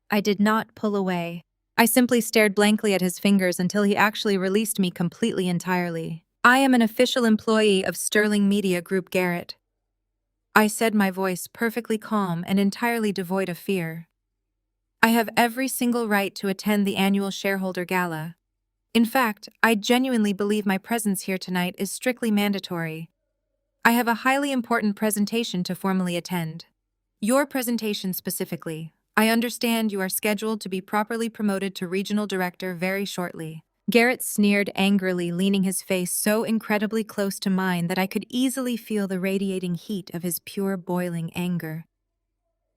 I did not pull away. I simply stared blankly at his fingers until he actually released me completely entirely. "I am an official employee of Sterling Media Group, Garrett," I said, my voice perfectly calm and entirely devoid of fear. "I have every single right to attend the annual shareholder gala. In fact, I genuinely believe my presence here tonight is strictly mandatory. I have a highly important presentation to formally attend. Your presentation specifically. I understand you are scheduled to be properly promoted to regional director very shortly." Garrett sneered angrily, leaning his face so incredibly close to mine that I could easily feel the radiating heat of his pure boiling anger.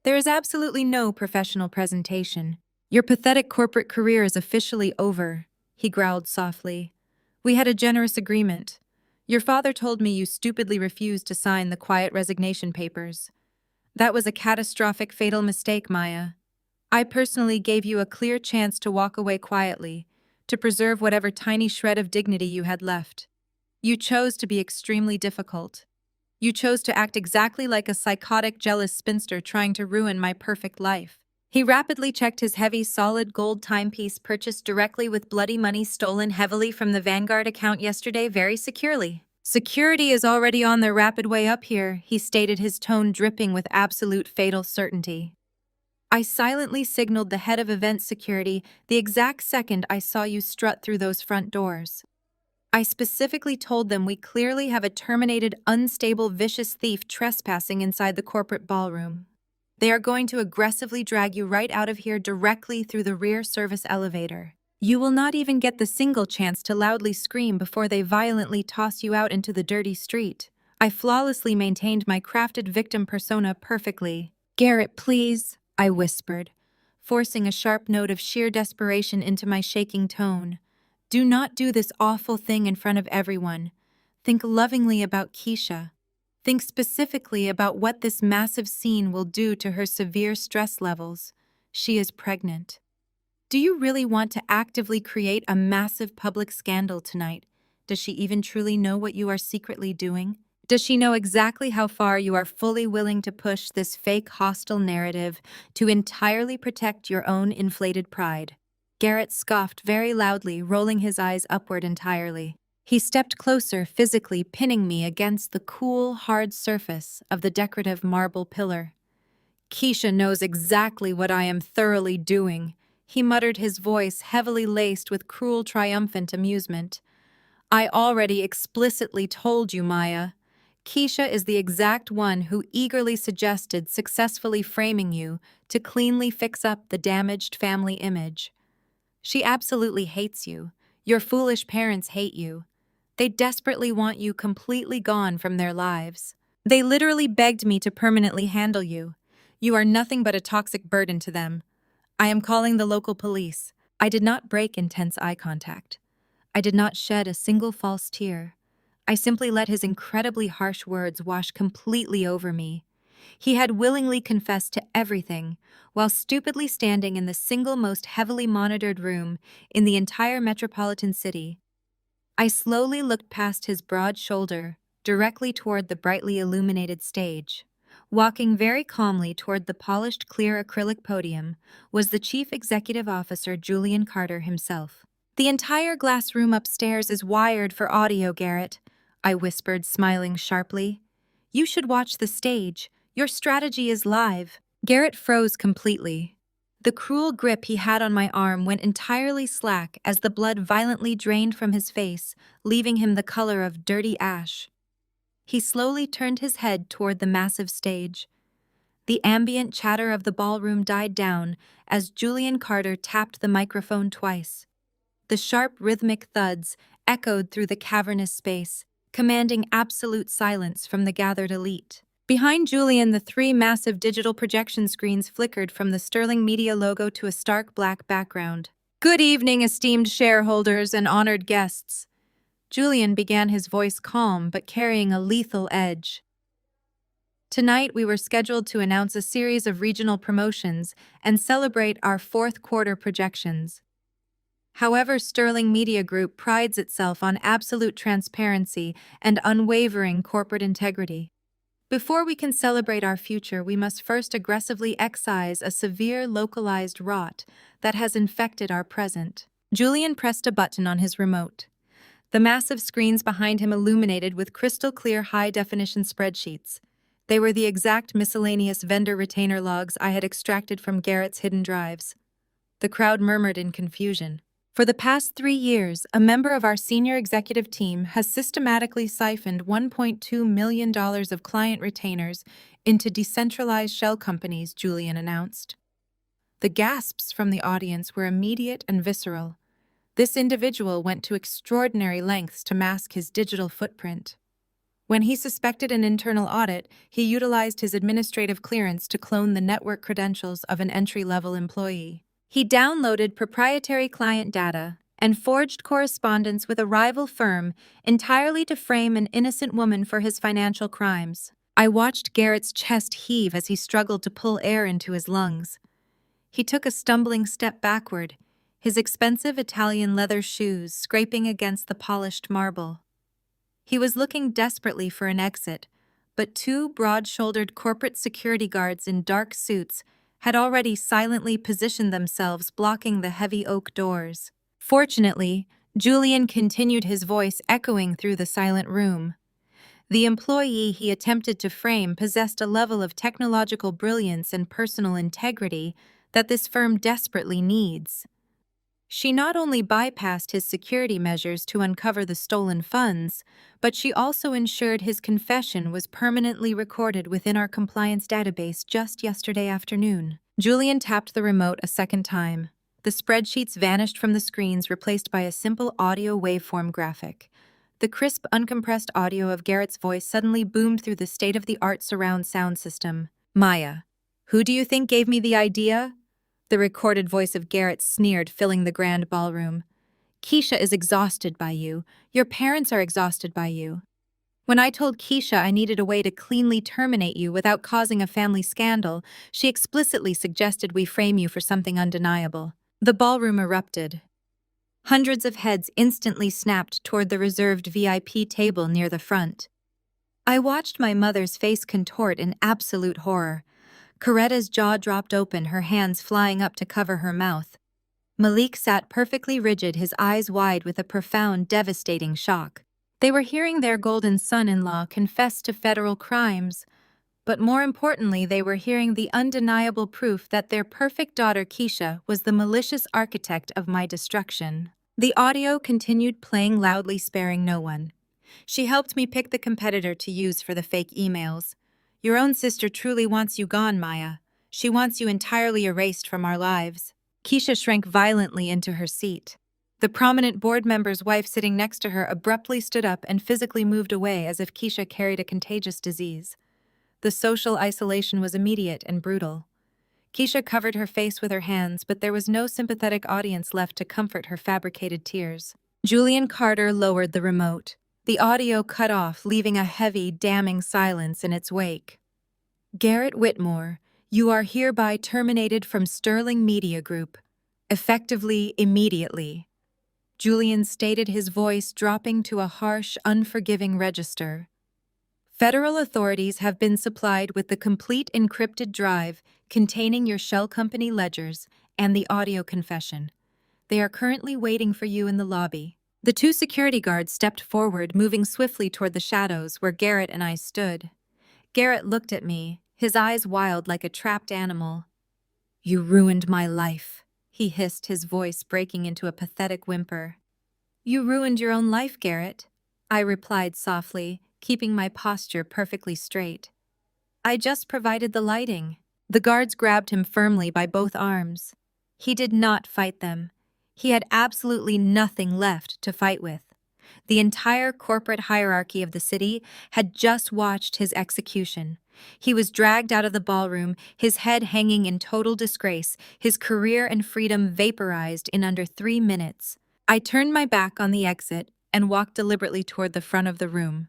"There is absolutely no professional presentation. Your pathetic corporate career is officially over," he growled softly. "We had a generous agreement. Your father told me you stupidly refused to sign the quiet resignation papers. That was a catastrophic, fatal mistake, Maya. I personally gave you a clear chance to walk away quietly, to preserve whatever tiny shred of dignity you had left. You chose to be extremely difficult. You chose to act exactly like a psychotic, jealous spinster trying to ruin my perfect life." He rapidly checked his heavy, solid gold timepiece purchased directly with bloody money stolen heavily from the Vanguard account yesterday very securely. "Security is already on their rapid way up here," he stated, his tone dripping with absolute fatal certainty. "I silently signaled the head of event security the exact second I saw you strut through those front doors. I specifically told them we clearly have a terminated, unstable, vicious thief trespassing inside the corporate ballroom. They are going to aggressively drag you right out of here directly through the rear service elevator. You will not even get the single chance to loudly scream before they violently toss you out into the dirty street." I flawlessly maintained my crafted victim persona perfectly. "Garrett, please," I whispered, forcing a sharp note of sheer desperation into my shaking tone. "Do not do this awful thing in front of everyone. Think lovingly about Keisha. Think specifically about what this massive scene will do to her severe stress levels. She is pregnant. Do you really want to actively create a massive public scandal tonight? Does she even truly know what you are secretly doing? Does she know exactly how far you are fully willing to push this fake hostile narrative to entirely protect your own inflated pride?" Garrett scoffed very loudly, rolling his eyes upward entirely. He stepped closer, physically pinning me against the cool, hard surface of the decorative marble pillar. "Keisha knows exactly what I am thoroughly doing," he muttered, his voice heavily laced with cruel, triumphant amusement. "I already explicitly told you, Maya. Keisha is the exact one who eagerly suggested successfully framing you to cleanly fix up the damaged family image. She absolutely hates you. Your foolish parents hate you. They desperately want you completely gone from their lives. They literally begged me to permanently handle you. You are nothing but a toxic burden to them. I am calling the local police." I did not break intense eye contact. I did not shed a single false tear. I simply let his incredibly harsh words wash completely over me. He had willingly confessed to everything, while stupidly standing in the single most heavily monitored room in the entire metropolitan city. I slowly looked past his broad shoulder, directly toward the brightly illuminated stage. Walking very calmly toward the polished clear acrylic podium was the Chief Executive Officer Julian Carter himself. "The entire glass room upstairs is wired for audio, Garrett," I whispered, smiling sharply. "You should watch the stage. Your strategy is live." Garrett froze completely. The cruel grip he had on my arm went entirely slack as the blood violently drained from his face, leaving him the color of dirty ash. He slowly turned his head toward the massive stage. The ambient chatter of the ballroom died down as Julian Carter tapped the microphone twice. The sharp, rhythmic thuds echoed through the cavernous space, commanding absolute silence from the gathered elite. Behind Julian, the three massive digital projection screens flickered from the Sterling Media logo to a stark black background. "Good evening, esteemed shareholders and honored guests." Julian began, his voice calm but carrying a lethal edge. "Tonight we were scheduled to announce a series of regional promotions and celebrate our fourth quarter projections. However, Sterling Media Group prides itself on absolute transparency and unwavering corporate integrity. Before we can celebrate our future, we must first aggressively excise a severe localized rot that has infected our present." Julian pressed a button on his remote. The massive screens behind him illuminated with crystal-clear high-definition spreadsheets. They were the exact miscellaneous vendor retainer logs I had extracted from Garrett's hidden drives. The crowd murmured in confusion. "For the past 3 years, a member of our senior executive team has systematically siphoned $1.2 million of client retainers into decentralized shell companies," Julian announced. The gasps from the audience were immediate and visceral. This individual went to extraordinary lengths to mask his digital footprint. When he suspected an internal audit, he utilized his administrative clearance to clone the network credentials of an entry-level employee. He downloaded proprietary client data and forged correspondence with a rival firm entirely to frame an innocent woman for his financial crimes. I watched Garrett's chest heave as he struggled to pull air into his lungs. He took a stumbling step backward, his expensive Italian leather shoes scraping against the polished marble. He was looking desperately for an exit, but 2 broad-shouldered corporate security guards in dark suits had already silently positioned themselves, blocking the heavy oak doors. Fortunately, Julian continued, his voice echoing through the silent room. The employee he attempted to frame possessed a level of technological brilliance and personal integrity that this firm desperately needs. She not only bypassed his security measures to uncover the stolen funds, but she also ensured his confession was permanently recorded within our compliance database just yesterday afternoon. Julian tapped the remote a second time. The spreadsheets vanished from the screens, replaced by a simple audio waveform graphic. The crisp, uncompressed audio of Garrett's voice suddenly boomed through the state-of-the-art surround sound system. "Maya, who do you think gave me the idea?" The recorded voice of Garrett sneered, filling the grand ballroom. "Keisha is exhausted by you. Your parents are exhausted by you. When I told Keisha I needed a way to cleanly terminate you without causing a family scandal, she explicitly suggested we frame you for something undeniable." The ballroom erupted. Hundreds of heads instantly snapped toward the reserved VIP table near the front. I watched my mother's face contort in absolute horror. Coretta's jaw dropped open, her hands flying up to cover her mouth. Malik sat perfectly rigid, his eyes wide with a profound, devastating shock. They were hearing their golden son-in-law confess to federal crimes, but more importantly, they were hearing the undeniable proof that their perfect daughter Keisha was the malicious architect of my destruction. The audio continued playing loudly, sparing no one. "She helped me pick the competitor to use for the fake emails. Your own sister truly wants you gone, Maya. She wants you entirely erased from our lives." Keisha shrank violently into her seat. The prominent board member's wife sitting next to her abruptly stood up and physically moved away as if Keisha carried a contagious disease. The social isolation was immediate and brutal. Keisha covered her face with her hands, but there was no sympathetic audience left to comfort her fabricated tears. Julian Carter lowered the remote. The audio cut off, leaving a heavy, damning silence in its wake. "Garrett Whitmore, you are hereby terminated from Sterling Media Group. Effectively, immediately." Julian stated, his voice dropping to a harsh, unforgiving register. "Federal authorities have been supplied with the complete encrypted drive containing your shell company ledgers and the audio confession. They are currently waiting for you in the lobby." The 2 security guards stepped forward, moving swiftly toward the shadows where Garrett and I stood. Garrett looked at me, his eyes wild like a trapped animal. "You ruined my life," he hissed, his voice breaking into a pathetic whimper. "You ruined your own life, Garrett," I replied softly, keeping my posture perfectly straight. I just provided the lighting. The guards grabbed him firmly by both arms. He did not fight them. He had absolutely nothing left to fight with. The entire corporate hierarchy of the city had just watched his execution. He was dragged out of the ballroom, his head hanging in total disgrace, his career and freedom vaporized in under 3 minutes. I turned my back on the exit and walked deliberately toward the front of the room.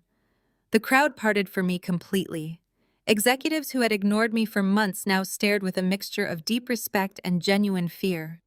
The crowd parted for me completely. Executives who had ignored me for months now stared with a mixture of deep respect and genuine fear.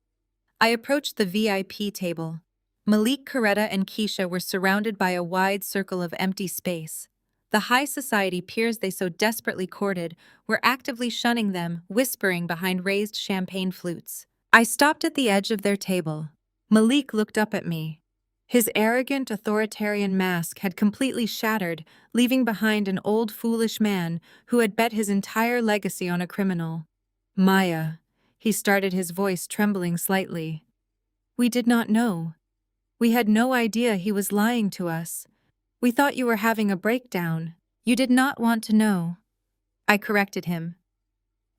I approached the VIP table. Malik, Coretta, and Keisha were surrounded by a wide circle of empty space. The high society peers they so desperately courted were actively shunning them, whispering behind raised champagne flutes. I stopped at the edge of their table. Malik looked up at me. His arrogant, authoritarian mask had completely shattered, leaving behind an old, foolish man who had bet his entire legacy on a criminal. Maya, he started, his voice trembling slightly. We did not know. We had no idea he was lying to us. We thought you were having a breakdown. You did not want to know. I corrected him,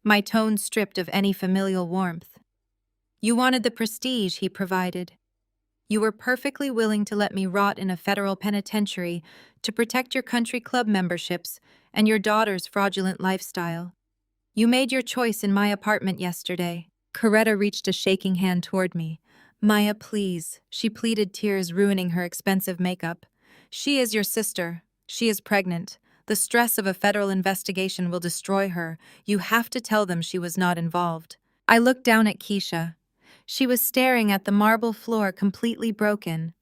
my tone stripped of any familial warmth. You wanted the prestige he provided. You were perfectly willing to let me rot in a federal penitentiary to protect your country club memberships and your daughter's fraudulent lifestyle. You made your choice in my apartment yesterday. Coretta reached a shaking hand toward me. Maya, please, she pleaded, tears ruining her expensive makeup. She is your sister. She is pregnant. The stress of a federal investigation will destroy her. You have to tell them she was not involved. I looked down at Keisha. She was staring at the marble floor, completely broken.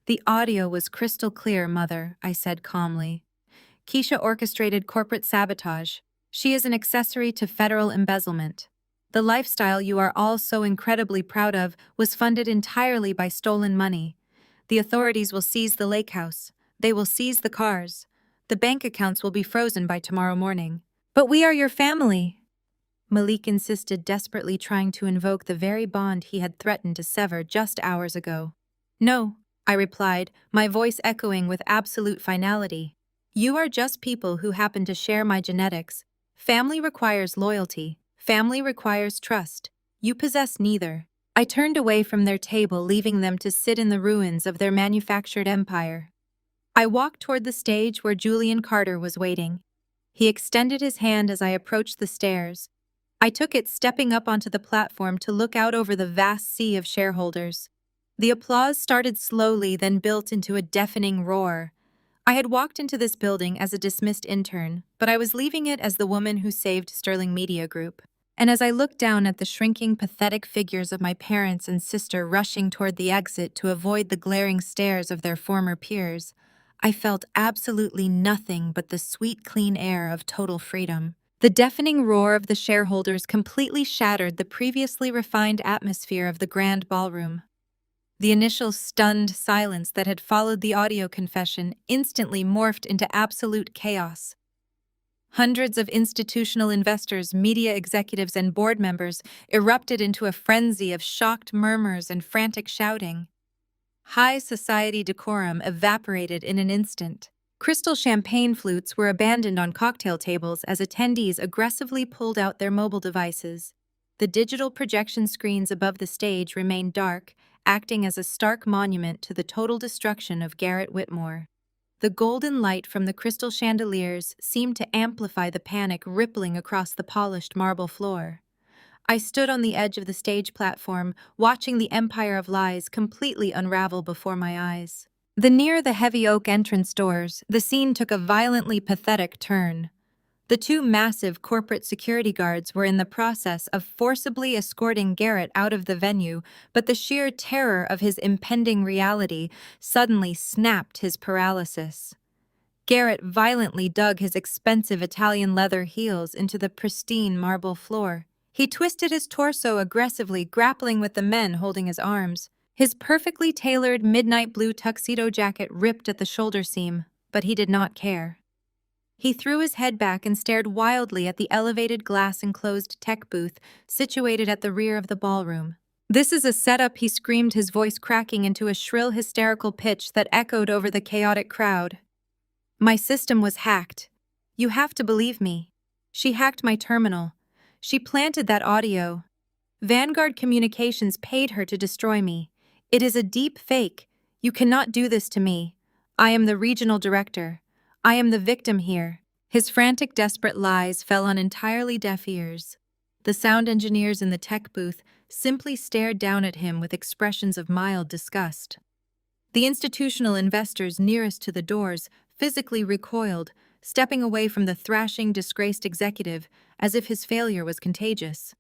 The audio was crystal clear, Mother, I said calmly. Keisha orchestrated corporate sabotage. She is an accessory to federal embezzlement. The lifestyle you are all so incredibly proud of was funded entirely by stolen money. The authorities will seize the lake house. They will seize the cars. The bank accounts will be frozen by tomorrow morning. But we are your family, Malik insisted, desperately trying to invoke the very bond he had threatened to sever just hours ago. No, I replied, my voice echoing with absolute finality. You are just people who happen to share my genetics. Family requires loyalty. Family requires trust. You possess neither. I turned away from their table, leaving them to sit in the ruins of their manufactured empire. I walked toward the stage where Julian Carter was waiting. He extended his hand as I approached the stairs. I took it, stepping up onto the platform to look out over the vast sea of shareholders. The applause started slowly, then built into a deafening roar. I had walked into this building as a dismissed intern, but I was leaving it as the woman who saved Sterling Media Group. And as I looked down at the shrinking, pathetic figures of my parents and sister rushing toward the exit to avoid the glaring stares of their former peers, I felt absolutely nothing but the sweet, clean air of total freedom. The deafening roar of the shareholders completely shattered the previously refined atmosphere of the grand ballroom. The initial stunned silence that had followed the audio confession instantly morphed into absolute chaos. Hundreds of institutional investors, media executives, and board members erupted into a frenzy of shocked murmurs and frantic shouting. High society decorum evaporated in an instant. Crystal champagne flutes were abandoned on cocktail tables as attendees aggressively pulled out their mobile devices. The digital projection screens above the stage remained dark, acting as a stark monument to the total destruction of Garrett Whitmore. The golden light from the crystal chandeliers seemed to amplify the panic rippling across the polished marble floor. I stood on the edge of the stage platform, watching the empire of lies completely unravel before my eyes. Near the heavy oak entrance doors, the scene took a violently pathetic turn. The two massive corporate security guards were in the process of forcibly escorting Garrett out of the venue, but the sheer terror of his impending reality suddenly snapped his paralysis. Garrett violently dug his expensive Italian leather heels into the pristine marble floor. He twisted his torso aggressively, grappling with the men holding his arms. His perfectly tailored midnight blue tuxedo jacket ripped at the shoulder seam, but he did not care. He threw his head back and stared wildly at the elevated glass-enclosed tech booth situated at the rear of the ballroom. "This is a setup," he screamed, his voice cracking into a shrill, hysterical pitch that echoed over the chaotic crowd. My system was hacked. You have to believe me. She hacked my terminal. She planted that audio. Vanguard Communications paid her to destroy me. It is a deep fake. You cannot do this to me. I am the regional director. I am the victim here. His frantic, desperate lies fell on entirely deaf ears. The sound engineers in the tech booth simply stared down at him with expressions of mild disgust. The institutional investors nearest to the doors physically recoiled, stepping away from the thrashing, disgraced executive as if his failure was contagious.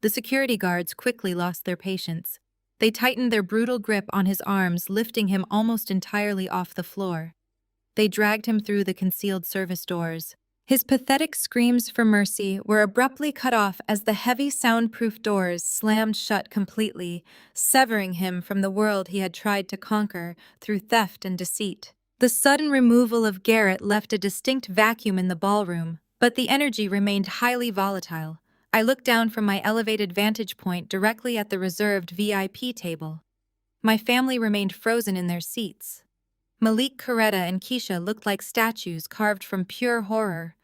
The security guards quickly lost their patience. They tightened their brutal grip on his arms, lifting him almost entirely off the floor. They dragged him through the concealed service doors. His pathetic screams for mercy were abruptly cut off as the heavy soundproof doors slammed shut completely, severing him from the world he had tried to conquer through theft and deceit. The sudden removal of Garrett left a distinct vacuum in the ballroom, but the energy remained highly volatile. I looked down from my elevated vantage point directly at the reserved VIP table. My family remained frozen in their seats. Malik, Coretta, and Keisha looked like statues carved from pure horror.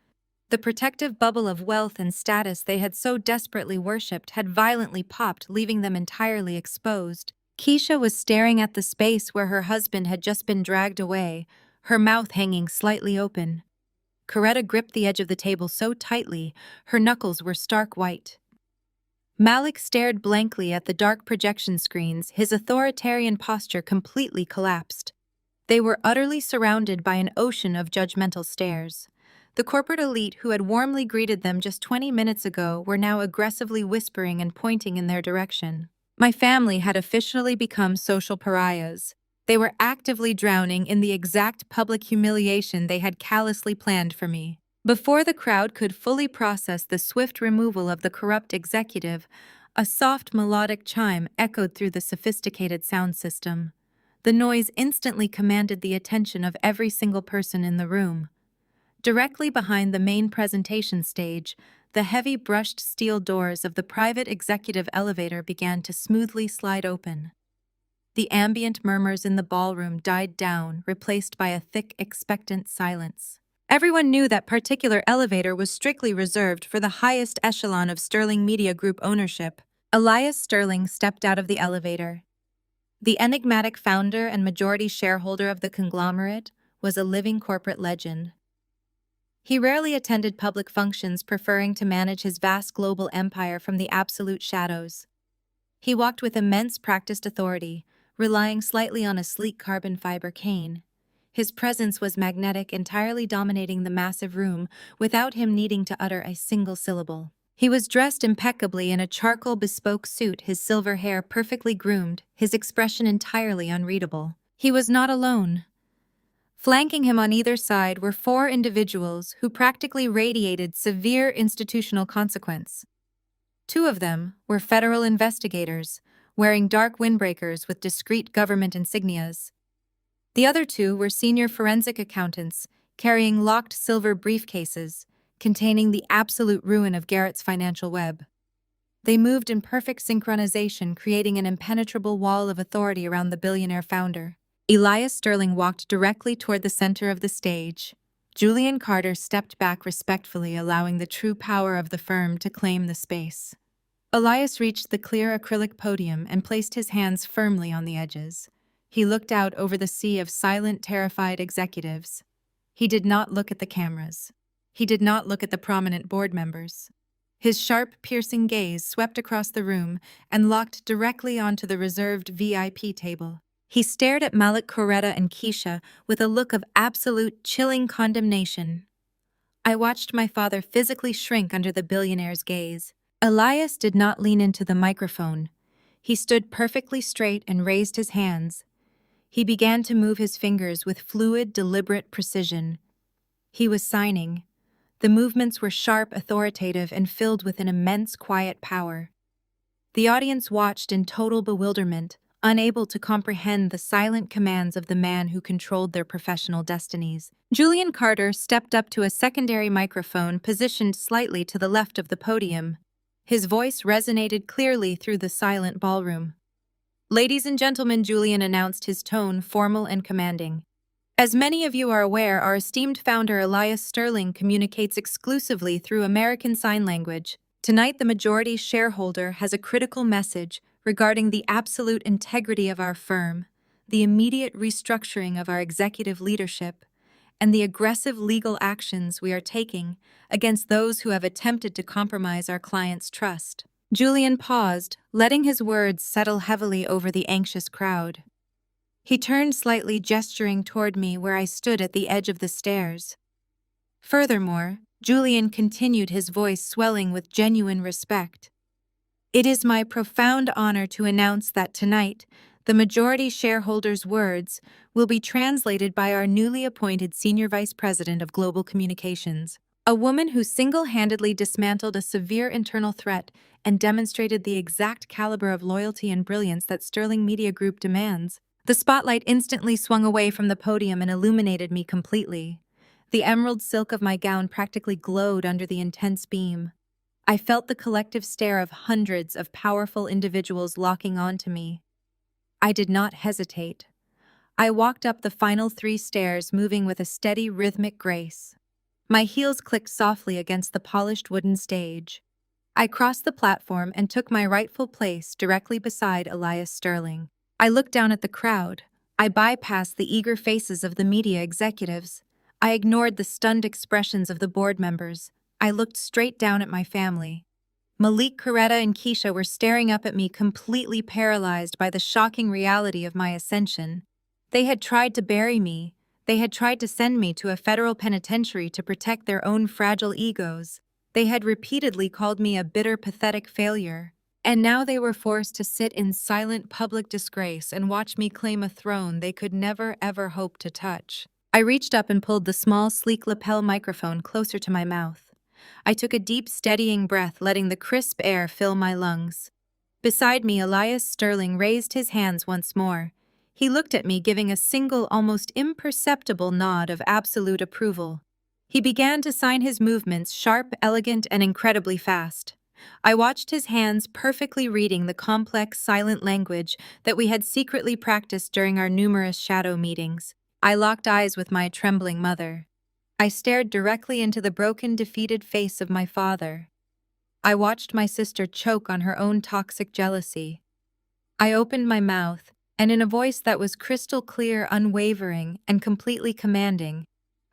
The protective bubble of wealth and status they had so desperately worshipped had violently popped, leaving them entirely exposed. Keisha was staring at the space where her husband had just been dragged away, her mouth hanging slightly open. Coretta gripped the edge of the table so tightly, her knuckles were stark white. Malik stared blankly at the dark projection screens, his authoritarian posture completely collapsed. They were utterly surrounded by an ocean of judgmental stares. The corporate elite who had warmly greeted them just 20 minutes ago were now aggressively whispering and pointing in their direction. My family had officially become social pariahs. They were actively drowning in the exact public humiliation they had callously planned for me. Before the crowd could fully process the swift removal of the corrupt executive, a soft melodic chime echoed through the sophisticated sound system. The noise instantly commanded the attention of every single person in the room. Directly behind the main presentation stage, the heavy brushed steel doors of the private executive elevator began to smoothly slide open. The ambient murmurs in the ballroom died down, replaced by a thick, expectant silence. Everyone knew that particular elevator was strictly reserved for the highest echelon of Sterling Media Group ownership. Elias Sterling stepped out of the elevator. The enigmatic founder and majority shareholder of the conglomerate was a living corporate legend. He rarely attended public functions, preferring to manage his vast global empire from the absolute shadows. He walked with immense practiced authority, relying slightly on a sleek carbon fiber cane. His presence was magnetic, entirely dominating the massive room without him needing to utter a single syllable. He was dressed impeccably in a charcoal bespoke suit, his silver hair perfectly groomed, his expression entirely unreadable. He was not alone. Flanking him on either side were 4 individuals who practically radiated severe institutional consequence. 2 of them were federal investigators, wearing dark windbreakers with discreet government insignias. The other 2 were senior forensic accountants, carrying locked silver briefcases, containing the absolute ruin of Garrett's financial web. They moved in perfect synchronization, creating an impenetrable wall of authority around the billionaire founder. Elias Sterling walked directly toward the center of the stage. Julian Carter stepped back respectfully, allowing the true power of the firm to claim the space. Elias reached the clear acrylic podium and placed his hands firmly on the edges. He looked out over the sea of silent, terrified executives. He did not look at the cameras. He did not look at the prominent board members. His sharp, piercing gaze swept across the room and locked directly onto the reserved VIP table. He stared at Malik, Coretta, and Keisha with a look of absolute, chilling condemnation. I watched my father physically shrink under the billionaire's gaze. Elias did not lean into the microphone. He stood perfectly straight and raised his hands. He began to move his fingers with fluid, deliberate precision. He was signing. The movements were sharp, authoritative, and filled with an immense, quiet power. The audience watched in total bewilderment, unable to comprehend the silent commands of the man who controlled their professional destinies. Julian Carter stepped up to a secondary microphone positioned slightly to the left of the podium. His voice resonated clearly through the silent ballroom. "Ladies and gentlemen," Julian announced, his tone formal and commanding. As many of you are aware, our esteemed founder Elias Sterling communicates exclusively through American Sign Language. Tonight, the majority shareholder has a critical message regarding the absolute integrity of our firm, the immediate restructuring of our executive leadership, and the aggressive legal actions we are taking against those who have attempted to compromise our client's trust. Julian paused, letting his words settle heavily over the anxious crowd. He turned slightly, gesturing toward me where I stood at the edge of the stairs. Furthermore, Julian continued, his voice swelling with genuine respect. It is my profound honor to announce that tonight, the majority shareholder's words will be translated by our newly appointed Senior Vice President of Global Communications, a woman who single-handedly dismantled a severe internal threat and demonstrated the exact caliber of loyalty and brilliance that Sterling Media Group demands. The spotlight instantly swung away from the podium and illuminated me completely. The emerald silk of my gown practically glowed under the intense beam. I felt the collective stare of hundreds of powerful individuals locking onto me. I did not hesitate. I walked up the final 3 stairs, moving with a steady, rhythmic grace. My heels clicked softly against the polished wooden stage. I crossed the platform and took my rightful place directly beside Elias Sterling. I looked down at the crowd. I bypassed the eager faces of the media executives. I ignored the stunned expressions of the board members. I looked straight down at my family. Malik, Coretta, and Keisha were staring up at me, completely paralyzed by the shocking reality of my ascension. They had tried to bury me. They had tried to send me to a federal penitentiary to protect their own fragile egos. They had repeatedly called me a bitter, pathetic failure. And now they were forced to sit in silent public disgrace and watch me claim a throne they could never, ever hope to touch. I reached up and pulled the small, sleek lapel microphone closer to my mouth. I took a deep, steadying breath, letting the crisp air fill my lungs. Beside me, Elias Sterling raised his hands once more. He looked at me, giving a single, almost imperceptible nod of absolute approval. He began to sign his movements, sharp, elegant, and incredibly fast. I watched his hands perfectly reading the complex, silent language that we had secretly practiced during our numerous shadow meetings. I locked eyes with my trembling mother. I stared directly into the broken, defeated face of my father. I watched my sister choke on her own toxic jealousy. I opened my mouth, and in a voice that was crystal clear, unwavering, and completely commanding,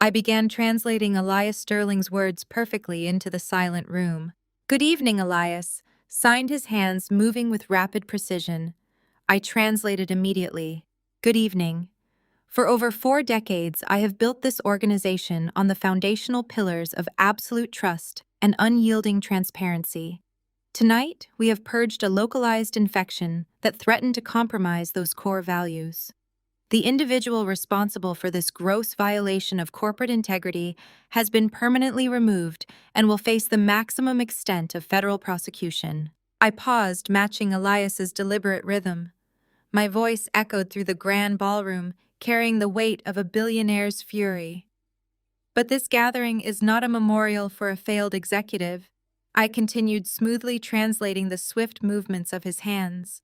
I began translating Elias Sterling's words perfectly into the silent room. "Good evening, Elias," signed his hands moving with rapid precision. I translated immediately. "Good evening. For over 4 decades, I have built this organization on the foundational pillars of absolute trust and unyielding transparency. Tonight, we have purged a localized infection that threatened to compromise those core values. The individual responsible for this gross violation of corporate integrity has been permanently removed and will face the maximum extent of federal prosecution." I paused, matching Elias's deliberate rhythm. My voice echoed through the grand ballroom, carrying the weight of a billionaire's fury. "But this gathering is not a memorial for a failed executive," I continued, smoothly translating the swift movements of his hands.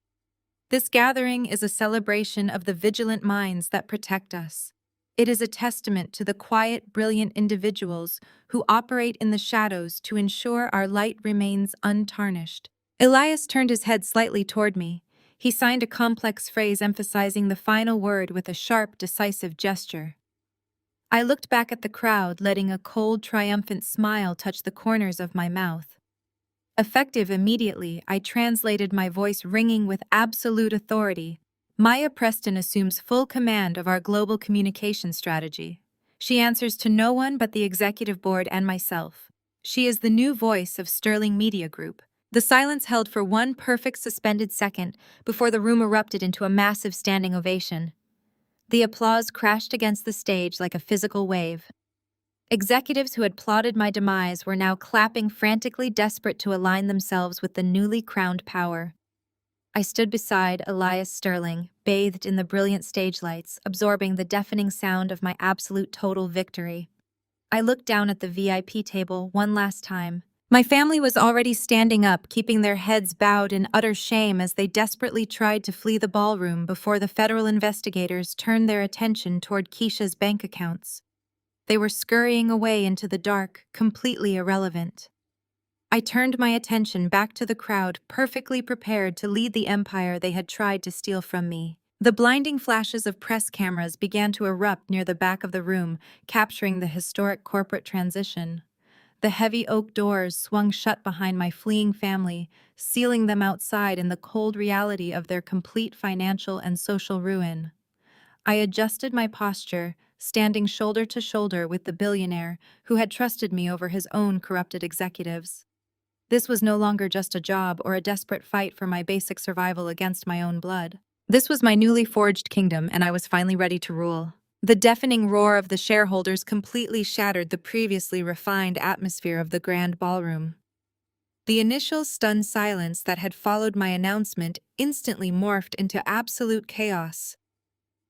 "This gathering is a celebration of the vigilant minds that protect us. It is a testament to the quiet, brilliant individuals who operate in the shadows to ensure our light remains untarnished." Elias turned his head slightly toward me. He signed a complex phrase emphasizing the final word with a sharp, decisive gesture. I looked back at the crowd, letting a cold, triumphant smile touch the corners of my mouth. Effective immediately, I translated, my voice ringing with absolute authority. "Maya Preston assumes full command of our global communication strategy. She answers to no one but the executive board and myself. She is the new voice of Sterling Media Group." The silence held for one perfect suspended second before the room erupted into a massive standing ovation. The applause crashed against the stage like a physical wave. Executives who had plotted my demise were now clapping frantically, desperate to align themselves with the newly crowned power. I stood beside Elias Sterling, bathed in the brilliant stage lights, absorbing the deafening sound of my absolute total victory. I looked down at the VIP table one last time, My family was already standing up, keeping their heads bowed in utter shame as they desperately tried to flee the ballroom before the federal investigators turned their attention toward Keisha's bank accounts. They were scurrying away into the dark, completely irrelevant. I turned my attention back to the crowd, perfectly prepared to lead the empire they had tried to steal from me. The blinding flashes of press cameras began to erupt near the back of the room, capturing the historic corporate transition. The heavy oak doors swung shut behind my fleeing family, sealing them outside in the cold reality of their complete financial and social ruin. I adjusted my posture, standing shoulder to shoulder with the billionaire who had trusted me over his own corrupted executives. This was no longer just a job or a desperate fight for my basic survival against my own blood. This was my newly forged kingdom, and I was finally ready to rule. The deafening roar of the shareholders completely shattered the previously refined atmosphere of the grand ballroom. The initial stunned silence that had followed my announcement instantly morphed into absolute chaos.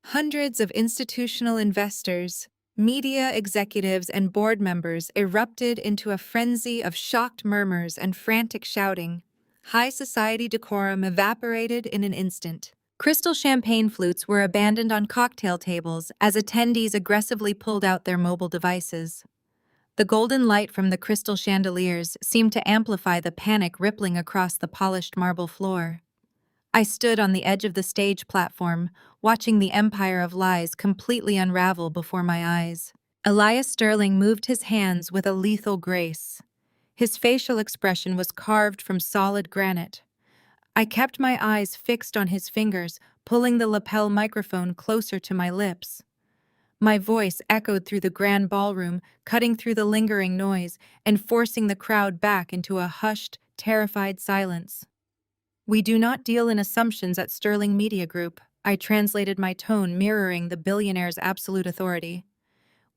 Hundreds of institutional investors, media executives, and board members erupted into a frenzy of shocked murmurs and frantic shouting. High society decorum evaporated in an instant. Crystal champagne flutes were abandoned on cocktail tables as attendees aggressively pulled out their mobile devices. The golden light from the crystal chandeliers seemed to amplify the panic rippling across the polished marble floor. I stood on the edge of the stage platform, watching the empire of lies completely unravel before my eyes. Elias Sterling moved his hands with a lethal grace. His facial expression was carved from solid granite. I kept my eyes fixed on his fingers, pulling the lapel microphone closer to my lips. My voice echoed through the grand ballroom, cutting through the lingering noise and forcing the crowd back into a hushed, terrified silence. "We do not deal in assumptions at Sterling Media Group." I translated my tone mirroring the billionaire's absolute authority.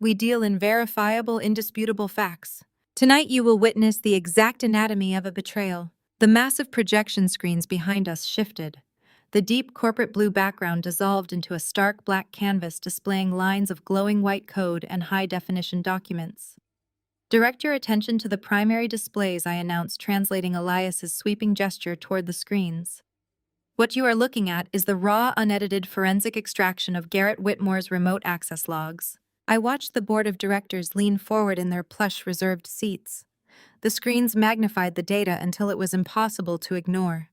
"We deal in verifiable, indisputable facts. Tonight you will witness the exact anatomy of a betrayal." The massive projection screens behind us shifted. The deep corporate blue background dissolved into a stark black canvas displaying lines of glowing white code and high-definition documents. "Direct your attention to the primary displays," I announced, translating Elias's sweeping gesture toward the screens. "What you are looking at is the raw, unedited forensic extraction of Garrett Whitmore's remote access logs." I watched the board of directors lean forward in their plush, reserved seats. The screens magnified the data until it was impossible to ignore.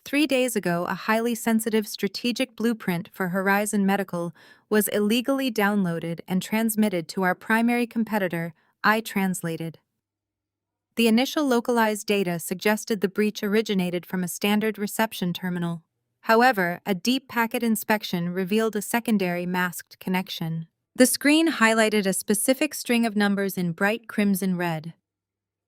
3 days ago, a highly sensitive strategic blueprint for Horizon Medical was illegally downloaded and transmitted to our primary competitor, I translated. The initial localized data suggested the breach originated from a standard reception terminal. However, a deep packet inspection revealed a secondary masked connection. The screen highlighted a specific string of numbers in bright crimson red.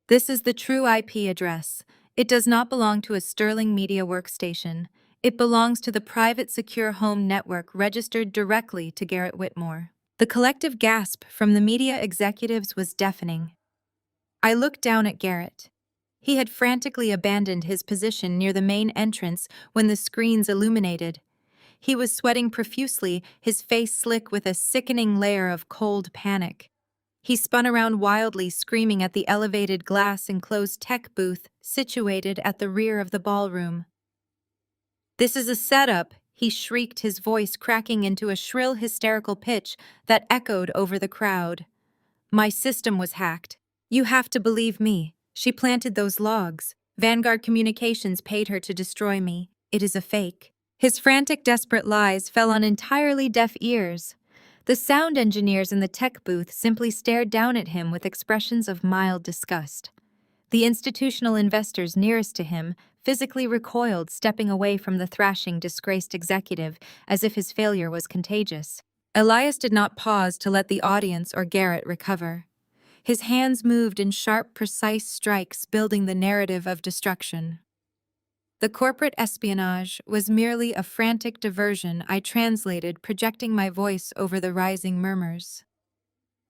"This is the true IP address. It does not belong to a Sterling Media workstation. It belongs to the private secure home network registered directly to Garrett Whitmore." The collective gasp from the media executives was deafening. I looked down at Garrett. He had frantically abandoned his position near the main entrance when the screens illuminated. He was sweating profusely, his face slick with a sickening layer of cold panic. He spun around wildly, screaming at the elevated glass-enclosed tech booth situated at the rear of the ballroom. "This is a setup," he shrieked, his voice cracking into a shrill, hysterical pitch that echoed over the crowd. "My system was hacked. You have to believe me. She planted those logs. Vanguard Communications paid her to destroy me. It is a fake." His frantic, desperate lies fell on entirely deaf ears. The sound engineers in the tech booth simply stared down at him with expressions of mild disgust. The institutional investors nearest to him physically recoiled, stepping away from the thrashing, disgraced executive as if his failure was contagious. Elias did not pause to let the audience or Garrett recover. His hands moved in sharp, precise strikes, building the narrative of destruction. The corporate espionage was merely a frantic diversion, I translated, projecting my voice over the rising murmurs.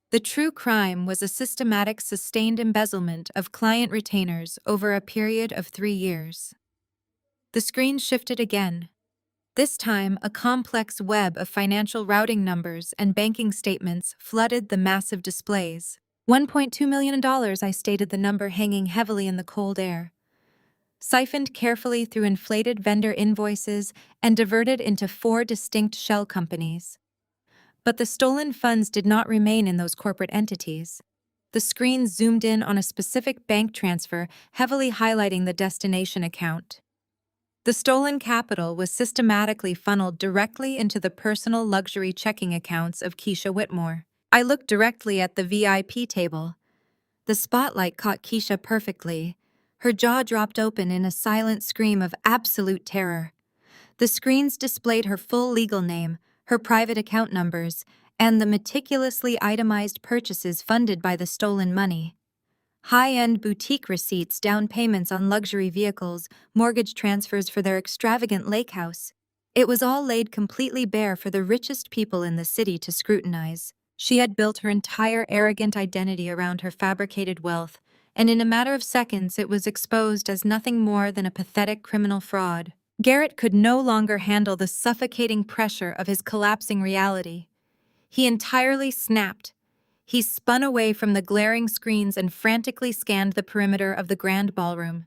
The true crime was a systematic, sustained embezzlement of client retainers over a period of 3 years. The screen shifted again. This time, a complex web of financial routing numbers and banking statements flooded the massive displays. $1.2 million, I stated, the number hanging heavily in the cold air. Siphoned carefully through inflated vendor invoices and diverted into 4 distinct shell companies. But the stolen funds did not remain in those corporate entities. The screen zoomed in on a specific bank transfer, heavily highlighting the destination account. The stolen capital was systematically funneled directly into the personal luxury checking accounts of Keisha Whitmore. I looked directly at the VIP table. The spotlight caught Keisha perfectly. Her jaw dropped open in a silent scream of absolute terror. The screens displayed her full legal name, her private account numbers, and the meticulously itemized purchases funded by the stolen money. High-end boutique receipts, down payments on luxury vehicles, mortgage transfers for their extravagant lake house. It was all laid completely bare for the richest people in the city to scrutinize. She had built her entire arrogant identity around her fabricated wealth, and in a matter of seconds it was exposed as nothing more than a pathetic criminal fraud. Garrett could no longer handle the suffocating pressure of his collapsing reality. He entirely snapped. He spun away from the glaring screens and frantically scanned the perimeter of the grand ballroom.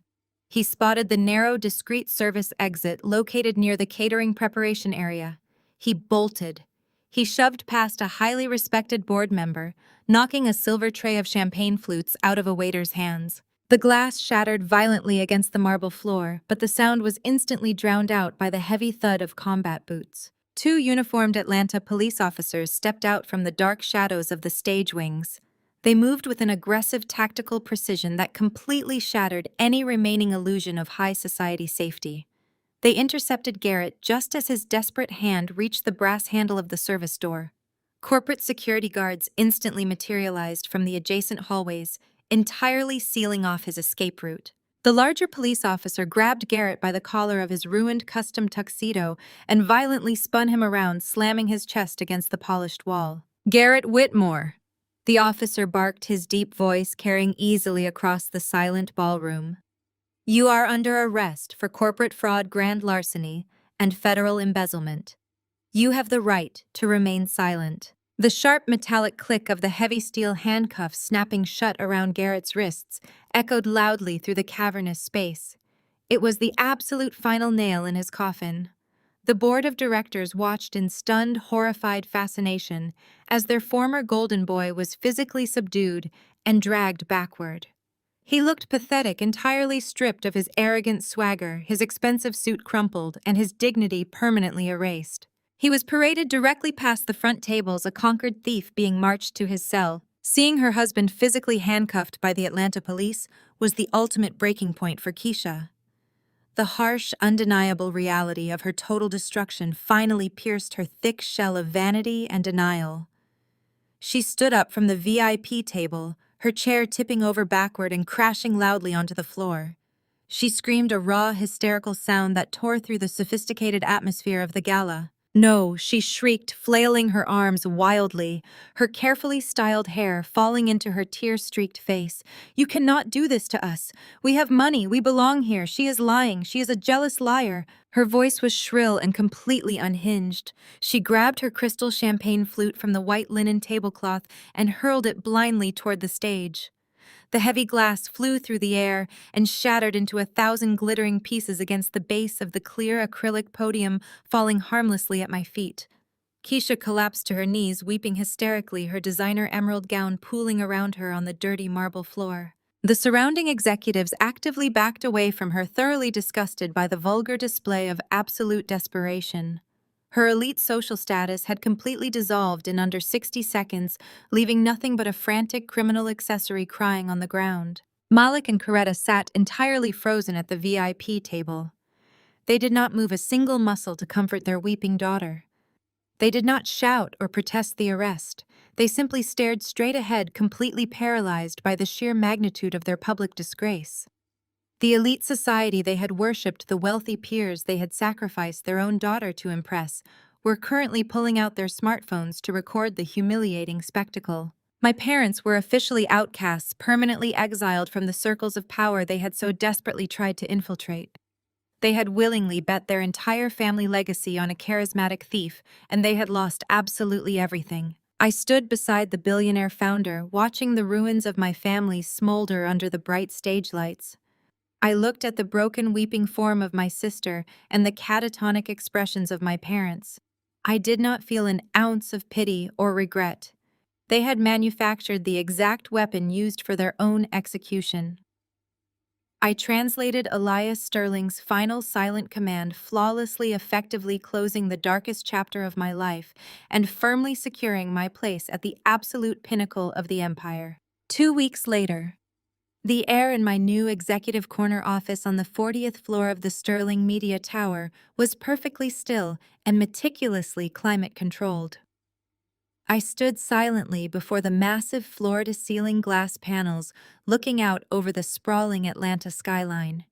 He spotted the narrow, discreet service exit located near the catering preparation area. He bolted. He shoved past a highly respected board member, knocking a silver tray of champagne flutes out of a waiter's hands. The glass shattered violently against the marble floor, but the sound was instantly drowned out by the heavy thud of combat boots. 2 uniformed Atlanta police officers stepped out from the dark shadows of the stage wings. They moved with an aggressive tactical precision that completely shattered any remaining illusion of high society safety. They intercepted Garrett just as his desperate hand reached the brass handle of the service door. Corporate security guards instantly materialized from the adjacent hallways, entirely sealing off his escape route. The larger police officer grabbed Garrett by the collar of his ruined custom tuxedo and violently spun him around, slamming his chest against the polished wall. "Garrett Whitmore!" The officer barked, his deep voice carrying easily across the silent ballroom. "You are under arrest for corporate fraud, grand larceny, and federal embezzlement. You have the right to remain silent." The sharp metallic click of the heavy steel handcuffs snapping shut around Garrett's wrists echoed loudly through the cavernous space. It was the absolute final nail in his coffin. The board of directors watched in stunned, horrified fascination as their former golden boy was physically subdued and dragged backward. He looked pathetic, entirely stripped of his arrogant swagger, his expensive suit crumpled, and his dignity permanently erased. He was paraded directly past the front tables, a conquered thief being marched to his cell. Seeing her husband physically handcuffed by the Atlanta police was the ultimate breaking point for Keisha. The harsh, undeniable reality of her total destruction finally pierced her thick shell of vanity and denial. She stood up from the VIP table, her chair tipping over backward and crashing loudly onto the floor. She screamed a raw, hysterical sound that tore through the sophisticated atmosphere of the gala. "No," she shrieked, flailing her arms wildly, her carefully styled hair falling into her tear-streaked face. "You cannot do this to us. We have money. We belong here. She is lying. She is a jealous liar." Her voice was shrill and completely unhinged. She grabbed her crystal champagne flute from the white linen tablecloth and hurled it blindly toward the stage. The heavy glass flew through the air and shattered into 1,000 glittering pieces against the base of the clear acrylic podium, falling harmlessly at my feet. Keisha collapsed to her knees, weeping hysterically, her designer emerald gown pooling around her on the dirty marble floor. The surrounding executives actively backed away from her, thoroughly disgusted by the vulgar display of absolute desperation. Her elite social status had completely dissolved in under 60 seconds, leaving nothing but a frantic criminal accessory crying on the ground. Malik and Coretta sat entirely frozen at the VIP table. They did not move a single muscle to comfort their weeping daughter. They did not shout or protest the arrest. They simply stared straight ahead, completely paralyzed by the sheer magnitude of their public disgrace. The elite society they had worshipped, the wealthy peers they had sacrificed their own daughter to impress, were currently pulling out their smartphones to record the humiliating spectacle. My parents were officially outcasts, permanently exiled from the circles of power they had so desperately tried to infiltrate. They had willingly bet their entire family legacy on a charismatic thief, and they had lost absolutely everything. I stood beside the billionaire founder, watching the ruins of my family smolder under the bright stage lights. I looked at the broken, weeping form of my sister and the catatonic expressions of my parents. I did not feel an ounce of pity or regret. They had manufactured the exact weapon used for their own execution. I translated Elias Sterling's final silent command, flawlessly, effectively closing the darkest chapter of my life and firmly securing my place at the absolute pinnacle of the empire. 2 weeks later, the air in my new executive corner office on the 40th floor of the Sterling Media Tower was perfectly still and meticulously climate-controlled. I stood silently before the massive floor-to-ceiling glass panels, looking out over the sprawling Atlanta skyline.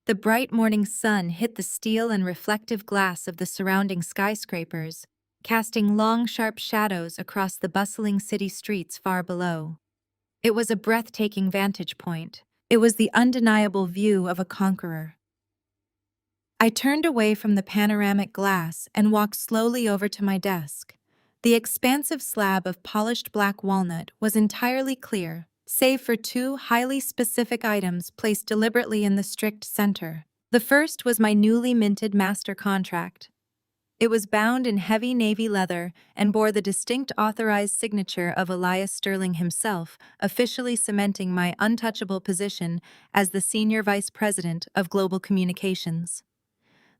The bright morning sun hit the steel and reflective glass of the surrounding skyscrapers, casting long, sharp shadows across the bustling city streets far below. It was a breathtaking vantage point. It was the undeniable view of a conqueror. I turned away from the panoramic glass and walked slowly over to my desk. The expansive slab of polished black walnut was entirely clear, save for two highly specific items placed deliberately in the strict center. The first was my newly minted master contract. It was bound in heavy navy leather and bore the distinct authorized signature of Elias Sterling himself, officially cementing my untouchable position as the Senior Vice President of Global Communications.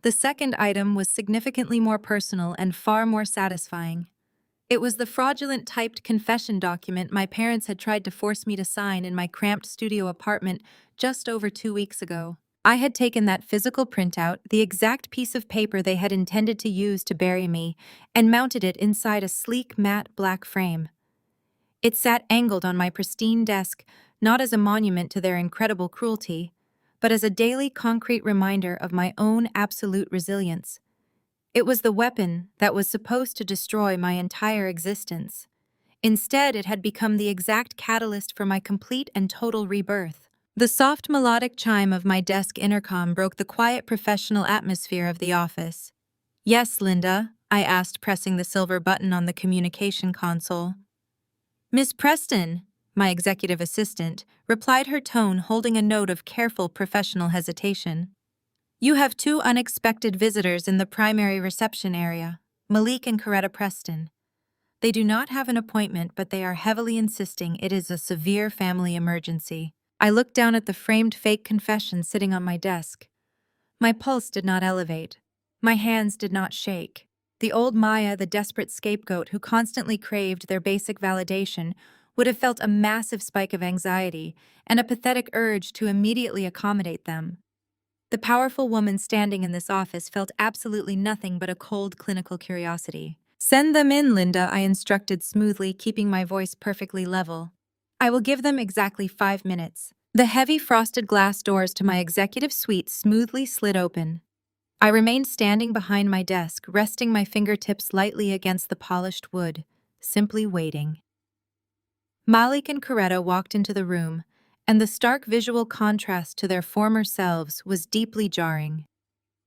The second item was significantly more personal and far more satisfying. It was the fraudulent typed confession document my parents had tried to force me to sign in my cramped studio apartment just over 2 weeks ago. I had taken that physical printout, the exact piece of paper they had intended to use to bury me, and mounted it inside a sleek matte black frame. It sat angled on my pristine desk, not as a monument to their incredible cruelty, but as a daily concrete reminder of my own absolute resilience. It was the weapon that was supposed to destroy my entire existence. Instead, it had become the exact catalyst for my complete and total rebirth. The soft melodic chime of my desk intercom broke the quiet professional atmosphere of the office. "Yes, Linda," I asked, pressing the silver button on the communication console. "Miss Preston," my executive assistant, replied, her tone holding a note of careful professional hesitation. "You have two unexpected visitors in the primary reception area, Malik and Coretta Preston. They do not have an appointment, but they are heavily insisting it is a severe family emergency." I looked down at the framed fake confession sitting on my desk. My pulse did not elevate. My hands did not shake. The old Maya, the desperate scapegoat who constantly craved their basic validation, would have felt a massive spike of anxiety and a pathetic urge to immediately accommodate them. The powerful woman standing in this office felt absolutely nothing but a cold clinical curiosity. "Send them in, Linda," I instructed smoothly, keeping my voice perfectly level. "I will give them exactly 5 minutes." The heavy frosted glass doors to my executive suite smoothly slid open. I remained standing behind my desk, resting my fingertips lightly against the polished wood, simply waiting. Malik and Coretta walked into the room, and the stark visual contrast to their former selves was deeply jarring.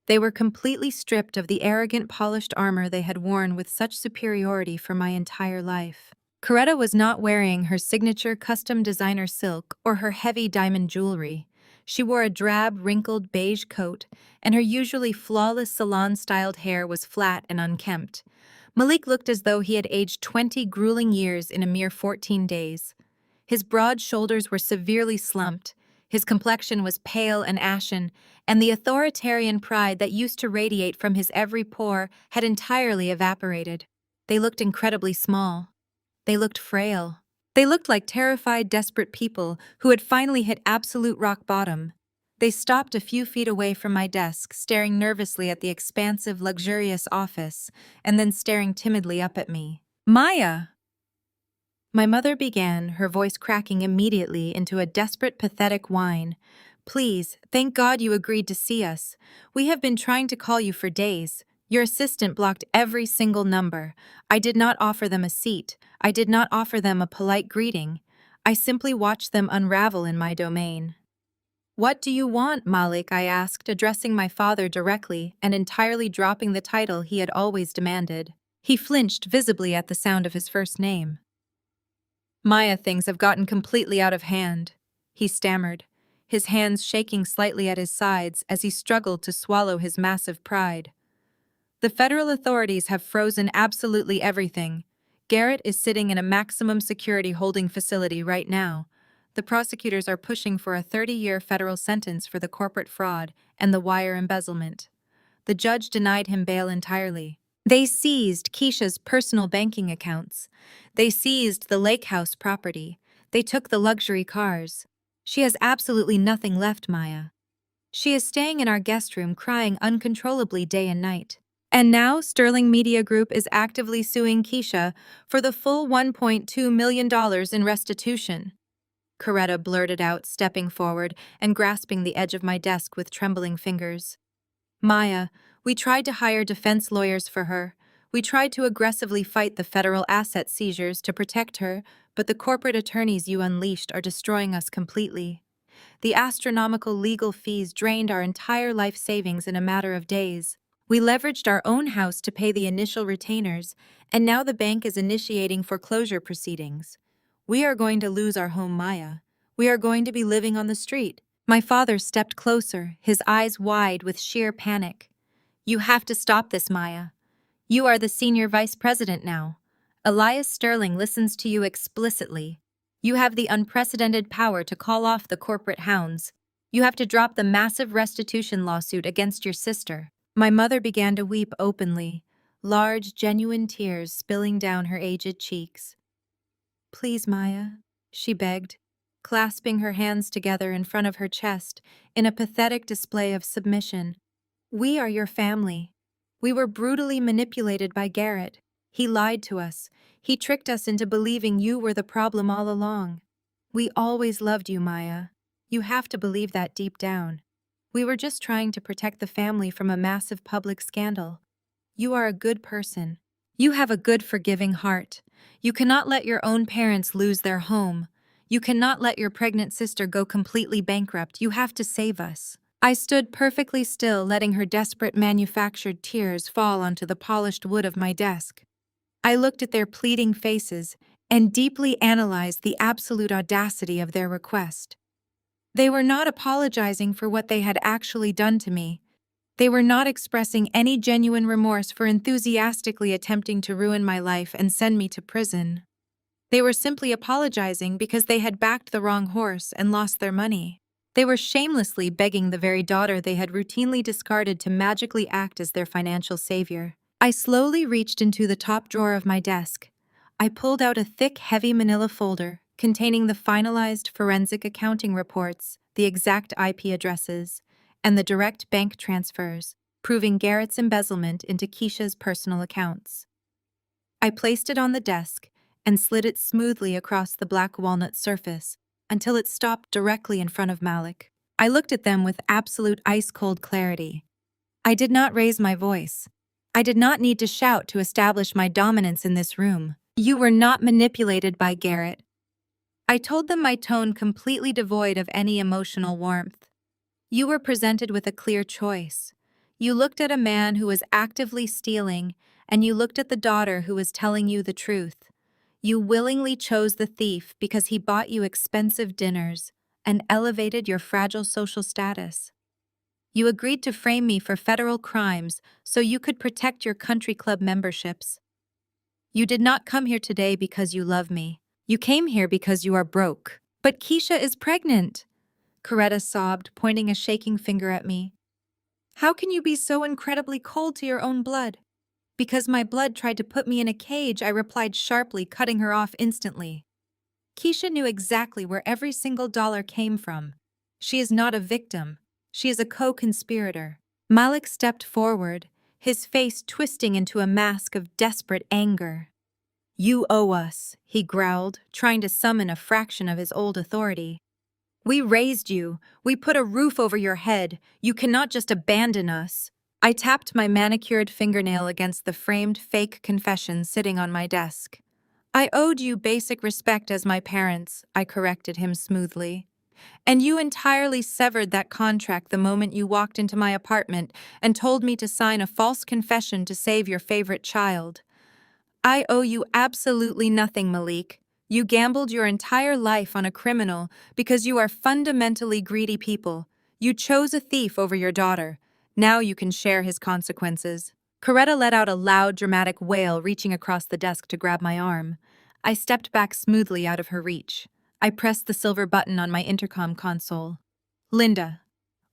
They were completely stripped of the arrogant, polished armor they had worn with such superiority for my entire life. Coretta was not wearing her signature custom designer silk or her heavy diamond jewelry. She wore a drab, wrinkled beige coat, and her usually flawless salon-styled hair was flat and unkempt. Malik looked as though he had aged 20 grueling years in a mere 14 days. His broad shoulders were severely slumped, his complexion was pale and ashen, and the authoritarian pride that used to radiate from his every pore had entirely evaporated. They looked incredibly small. They looked frail. They looked like terrified, desperate people who had finally hit absolute rock bottom. They stopped a few feet away from my desk, staring nervously at the expansive, luxurious office, and then staring timidly up at me. "Maya!" My mother began, her voice cracking immediately into a desperate, pathetic whine. "Please, thank God you agreed to see us. We have been trying to call you for days. Your assistant blocked every single number. I did not offer them a seat. I did not offer them a polite greeting. I simply watched them unravel in my domain." "What do you want, Malik?" I asked, addressing my father directly and entirely dropping the title he had always demanded. He flinched visibly at the sound of his first name. Maya, things have gotten completely out of hand, he stammered, his hands shaking slightly at his sides as he struggled to swallow his massive pride. The federal authorities have frozen absolutely everything. Garrett is sitting in a maximum security holding facility right now. The prosecutors are pushing for a 30-year federal sentence for the corporate fraud and the wire embezzlement. The judge denied him bail entirely. They seized Keisha's personal banking accounts. They seized the lake house property. They took the luxury cars. She has absolutely nothing left, Maya. She is staying in our guest room crying uncontrollably day and night. And now Sterling Media Group is actively suing Keisha for the full $1.2 million in restitution. Coretta blurted out, stepping forward and grasping the edge of my desk with trembling fingers. Maya, we tried to hire defense lawyers for her. We tried to aggressively fight the federal asset seizures to protect her, but the corporate attorneys you unleashed are destroying us completely. The astronomical legal fees drained our entire life savings in a matter of days. We leveraged our own house to pay the initial retainers, and now the bank is initiating foreclosure proceedings. We are going to lose our home, Maya. We are going to be living on the street. My father stepped closer, his eyes wide with sheer panic. You have to stop this, Maya. You are the senior vice president now. Elias Sterling listens to you explicitly. You have the unprecedented power to call off the corporate hounds. You have to drop the massive restitution lawsuit against your sister. My mother began to weep openly, large, genuine tears spilling down her aged cheeks. Please, Maya, she begged, clasping her hands together in front of her chest in a pathetic display of submission. We are your family. We were brutally manipulated by Garrett. He lied to us. He tricked us into believing you were the problem all along. We always loved you, Maya. You have to believe that deep down. We were just trying to protect the family from a massive public scandal. You are a good person. You have a good, forgiving heart. You cannot let your own parents lose their home. You cannot let your pregnant sister go completely bankrupt. You have to save us. I stood perfectly still, letting her desperate manufactured tears fall onto the polished wood of my desk. I looked at their pleading faces and deeply analyzed the absolute audacity of their request. They were not apologizing for what they had actually done to me. They were not expressing any genuine remorse for enthusiastically attempting to ruin my life and send me to prison. They were simply apologizing because they had backed the wrong horse and lost their money. They were shamelessly begging the very daughter they had routinely discarded to magically act as their financial savior. I slowly reached into the top drawer of my desk. I pulled out a thick, heavy manila folder containing the finalized forensic accounting reports, the exact IP addresses, and the direct bank transfers, proving Garrett's embezzlement into Keisha's personal accounts. I placed it on the desk and slid it smoothly across the black walnut surface until it stopped directly in front of Malik. I looked at them with absolute ice-cold clarity. I did not raise my voice. I did not need to shout to establish my dominance in this room. You were not manipulated by Garrett. I told them, my tone completely devoid of any emotional warmth. You were presented with a clear choice. You looked at a man who was actively stealing, and you looked at the daughter who was telling you the truth. You willingly chose the thief because he bought you expensive dinners and elevated your fragile social status. You agreed to frame me for federal crimes so you could protect your country club memberships. You did not come here today because you love me. You came here because you are broke. But Keisha is pregnant, Coretta sobbed, pointing a shaking finger at me. How can you be so incredibly cold to your own blood? Because my blood tried to put me in a cage, I replied sharply, cutting her off instantly. Keisha knew exactly where every single dollar came from. She is not a victim. She is a co-conspirator. Malik stepped forward, his face twisting into a mask of desperate anger. You owe us, he growled, trying to summon a fraction of his old authority. We raised you. We put a roof over your head. You cannot just abandon us. I tapped my manicured fingernail against the framed fake confession sitting on my desk. I owed you basic respect as my parents, I corrected him smoothly. And you entirely severed that contract the moment you walked into my apartment and told me to sign a false confession to save your favorite child. I owe you absolutely nothing, Malik. You gambled your entire life on a criminal because you are fundamentally greedy people. You chose a thief over your daughter. Now you can share his consequences. Coretta let out a loud, dramatic wail, reaching across the desk to grab my arm. I stepped back smoothly out of her reach. I pressed the silver button on my intercom console. Linda,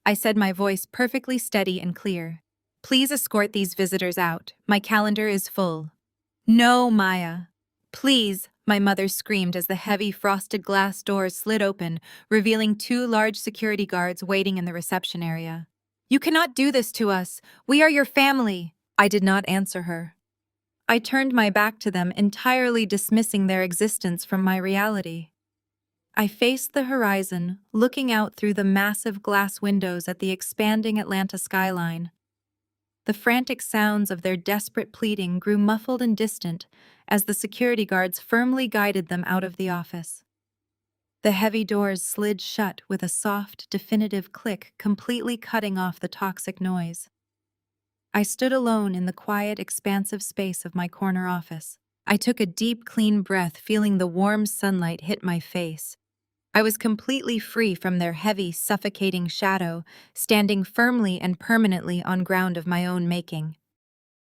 I said, my voice perfectly steady and clear. Please escort these visitors out. My calendar is full. No, Maya. Please, my mother screamed as the heavy frosted glass doors slid open, revealing two large security guards waiting in the reception area. You cannot do this to us. We are your family. I did not answer her. I turned my back to them, entirely dismissing their existence from my reality. I faced the horizon, looking out through the massive glass windows at the expanding Atlanta skyline. The frantic sounds of their desperate pleading grew muffled and distant as the security guards firmly guided them out of the office. The heavy doors slid shut with a soft, definitive click, completely cutting off the toxic noise. I stood alone in the quiet, expansive space of my corner office. I took a deep, clean breath, feeling the warm sunlight hit my face. I was completely free from their heavy, suffocating shadow, standing firmly and permanently on ground of my own making.